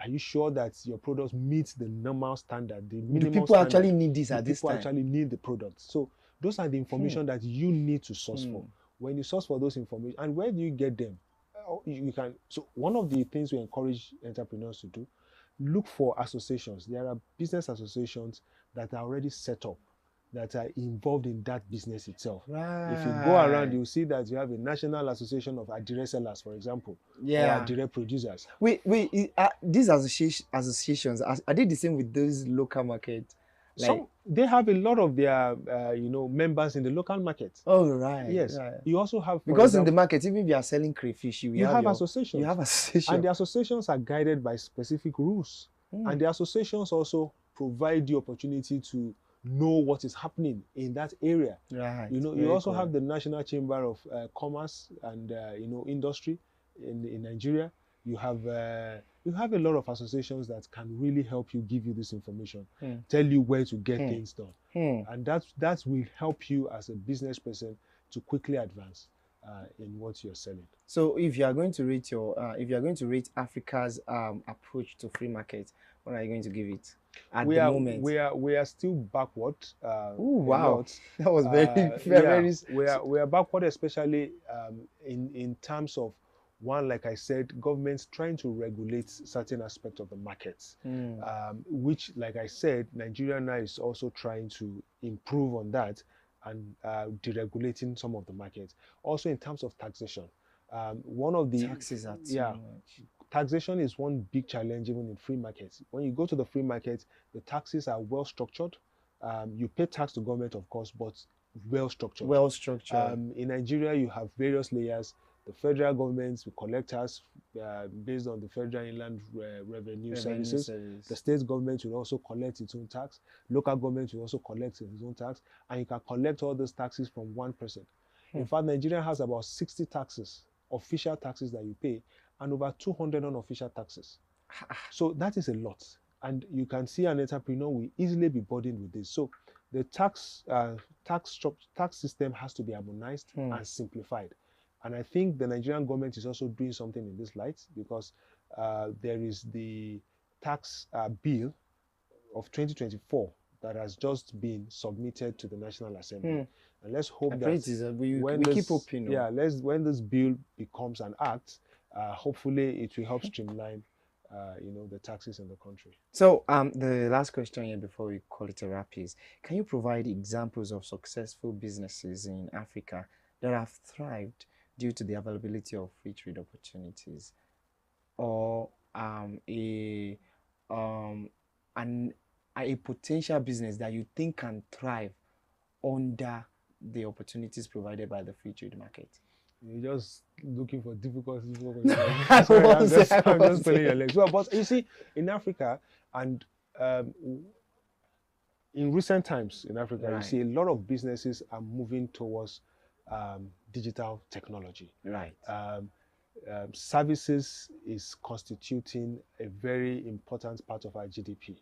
Are you sure that your product meets the normal standard, the minimum Do people standard? actually need this at this time? People actually need the product. So those are the information that you need to source for. When you source for those information, and where do you get them? You can. So one of the things we encourage entrepreneurs to do, look for associations. There are business associations that are already set up, that are involved in that business itself. Right. If you go around, you'll see that you have a national association of adire sellers, for example, Yeah. or adire producers. These associations, are they the same with those local markets? Some they have a lot of their members in the local market. Oh right. Yes. Right. You also have, because in the market, even if you are selling crayfish, you have associations. You have associations. And the associations are guided by specific rules. And the associations also provide the opportunity to know what is happening in that area. Right. You also have the National Chamber of Commerce and Industry in Nigeria. You have a lot of associations that can really help you, give you this information, tell you where to get things done, and that will help you as a business person to quickly advance in what you're selling. So, if you are going to rate Africa's approach to free market, what are you going to give it at the moment? We are still backward. Oh wow, that was very. We are backward, especially in terms of, one, like I said, governments trying to regulate certain aspects of the markets, which, like I said, Nigeria now is also trying to improve on that and deregulating some of the markets. Also, in terms of taxation, one of the taxes are too much. Taxation is one big challenge even in free markets. When you go to the free market, the taxes are well structured. You pay tax to government, of course, but well structured. Well structured. In Nigeria, you have various layers. The federal government will collect tax based on the Federal Inland Revenue Services. The state government will also collect its own tax. Local government will also collect its own tax. And you can collect all those taxes from one person. In fact, Nigeria has about 60 taxes, official taxes that you pay, and over 200 unofficial taxes. So that is a lot. And you can see an entrepreneur will easily be burdened with this. So the tax system has to be harmonized and simplified. And I think the Nigerian government is also doing something in this light, because there is the tax bill of 2024 that has just been submitted to the National Assembly. And let's hope when this bill becomes an act, hopefully it will help streamline the taxes in the country. So the last question here before we call it a wrap is, can you provide examples of successful businesses in Africa that have thrived due to the availability of free trade opportunities, or a potential business that you think can thrive under the opportunities provided by the free trade market? You're just looking for difficult. I'm just pulling your legs. Well, but you see, in Africa and in recent times in Africa, you see a lot of businesses are moving towards digital technology. Right. Services is constituting a very important part of our GDP.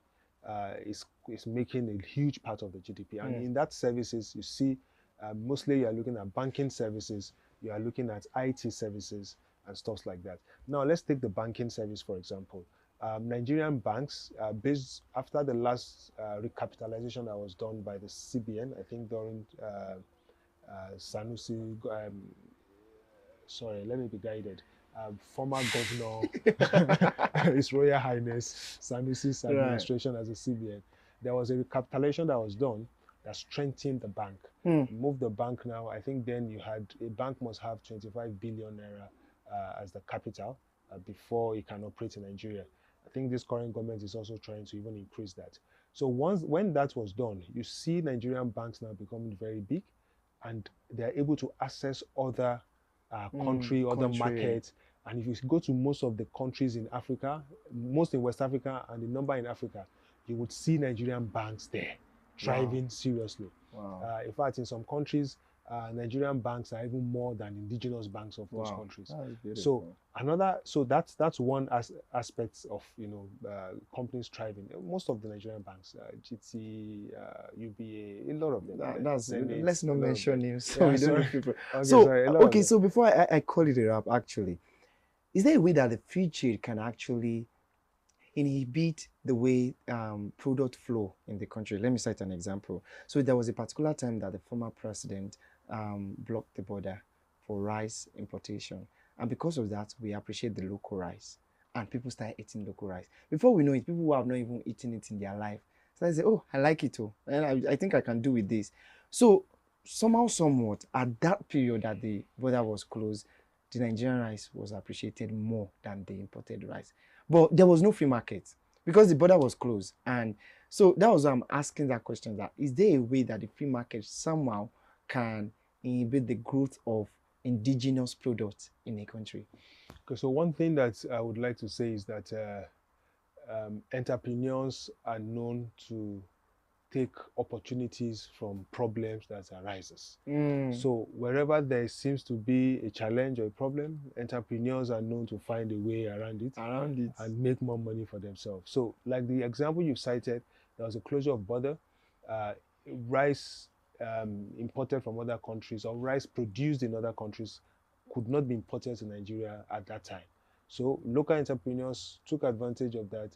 It's making a huge part of the GDP. And in that services, you see, mostly you are looking at banking services, you are looking at IT services and stuff like that. Now, let's take the banking service, for example. Nigerian banks, based after the last recapitalization that was done by the CBN, I think during Sanusi, sorry, let me be guided. Former governor, His Royal Highness Sanusi's administration as a CBN, there was a recapitalization that was done that strengthened the bank. Moved the bank now. I think then a bank must have 25 billion naira as the capital before it can operate in Nigeria. I think this current government is also trying to even increase that. So when that was done, you see Nigerian banks now becoming very big, and they are able to access other other markets. And if you go to most of the countries in Africa, most in West Africa and the number in Africa, you would see Nigerian banks there. thriving seriously. Wow. In fact, in some countries, Nigerian banks are even more than indigenous banks of those countries. That's So that's one aspect of companies thriving. Most of the Nigerian banks, GT, UBA, a lot of them. Let's not mention names so Yeah, we don't sorry. need people. Okay, So sorry, a lot of okay, them. so before I call it a wrap, actually, is there a way that the free trade can actually inhibit the way product flow in the country? Let me cite an example. So there was a particular time that the former president blocked the border for rice importation, and because of that, we appreciate the local rice, and people start eating local rice. Before we know it, people who have not even eaten it in their life start say, "Oh, I like it, oh, and I think I can do with this." So somehow, somewhat, at that period that the border was closed, the Nigerian rice was appreciated more than the imported rice. But there was no free market because the border was closed. And so that was why I'm asking that question, that is there a way that the free market somehow can inhibit the growth of indigenous products in a country? Okay, so one thing that I would like to say is that entrepreneurs are known to take opportunities from problems that arises. So wherever there seems to be a challenge or a problem, entrepreneurs are known to find a way around it and make more money for themselves. So like the example you cited, there was a closure of border, rice imported from other countries or rice produced in other countries could not be imported to Nigeria at that time. So local entrepreneurs took advantage of that,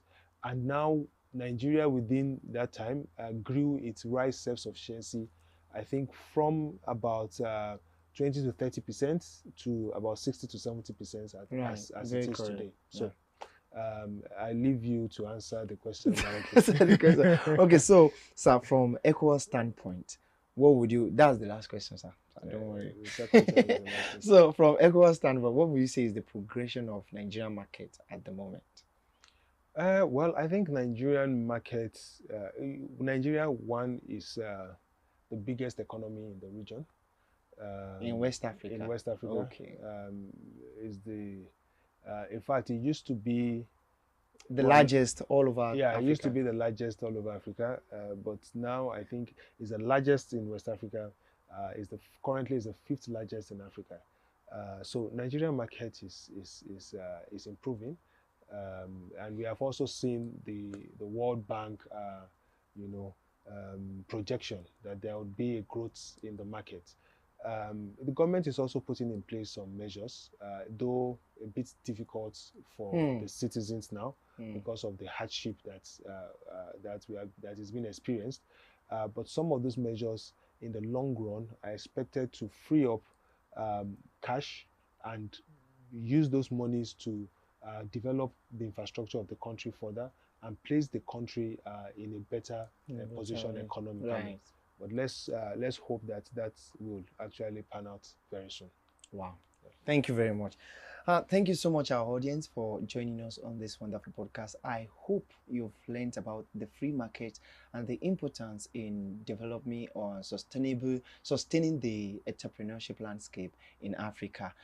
and now Nigeria within that time grew its rice self-sufficiency, I think from about 20 to 30% to about 60 to 70% as it is today. So I leave you to answer the question directly. Okay, so sir, from ECOWAS standpoint, what would you, that's the last question, sir. Don't worry. So from ECOWAS standpoint, what would you say is the progression of Nigerian market at the moment? Well, I think Nigerian market, Nigeria one is the biggest economy in the region. In West Africa? In West Africa. Okay. Is the, in fact, it used to be the largest all over Africa. It used to Africa. be the largest all over Africa, but now I think is the largest in West Africa. Currently is the 5th largest in Africa. So Nigerian market is improving. And we have also seen the World Bank, projection that there will be a growth in the market. The government is also putting in place some measures, though a bit difficult for the citizens now because of the hardship that is being experienced. But some of those measures, in the long run, are expected to free up cash and use those monies to develop the infrastructure of the country further and place the country in a better position economically. Right. But let's hope that will actually pan out very soon. Wow. Thank you very much. Thank you so much, our audience, for joining us on this wonderful podcast. I hope you've learned about the free market and the importance in developing or sustaining the entrepreneurship landscape in Africa.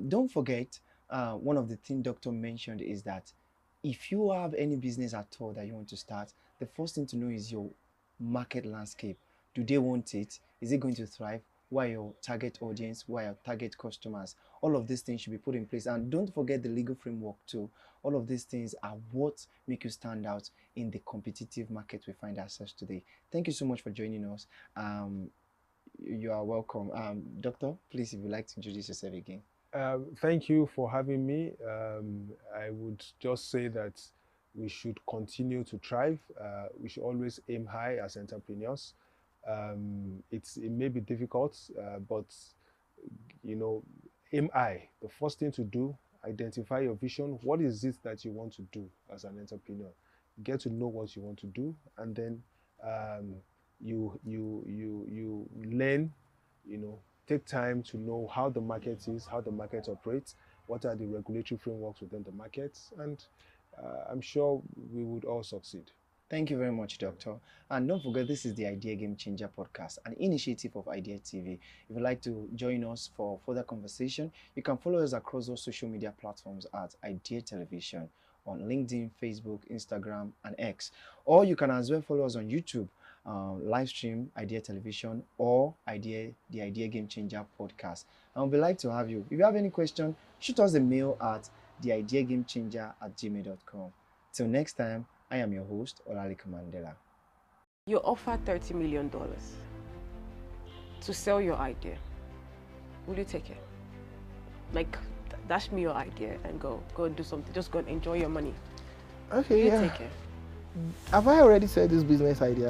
Don't forget, one of the things Doctor mentioned is that if you have any business at all that you want to start, the first thing to know is your market landscape. Do they want it? Is it going to thrive? Who are your target audience? Who are your target customers? All of these things should be put in place. And don't forget the legal framework too. All of these things are what make you stand out in the competitive market we find ourselves today. Thank you so much for joining us. You are welcome. Doctor, please, if you'd like to introduce yourself again. Thank you for having me. I would just say that we should continue to thrive. We should always aim high as entrepreneurs. It may be difficult, but aim high. The first thing to do, identify your vision. What is it that you want to do as an entrepreneur? Get to know what you want to do, and then you learn. Take time to know how the market is, how the market operates, what are the regulatory frameworks within the market, and I'm sure we would all succeed. Thank you very much, Doctor. And don't forget, this is the Idea Game Changer podcast, an initiative of Idea TV. If you'd like to join us for further conversation, you can follow us across all social media platforms at Idea Television on LinkedIn, Facebook, Instagram, and X. Or you can as well follow us on YouTube live stream Idea Television or the Idea Game Changer podcast. And we'd like to have you. If you have any question, shoot us a mail at theideagamechanger@gmail.com. Till next time, I am your host, Olalekan Mandela. You're offered $30 million to sell your idea. Will you take it? Like, dash me your idea and go and do something. Just go and enjoy your money. Okay, Will you yeah. take it? Have I already said this business idea?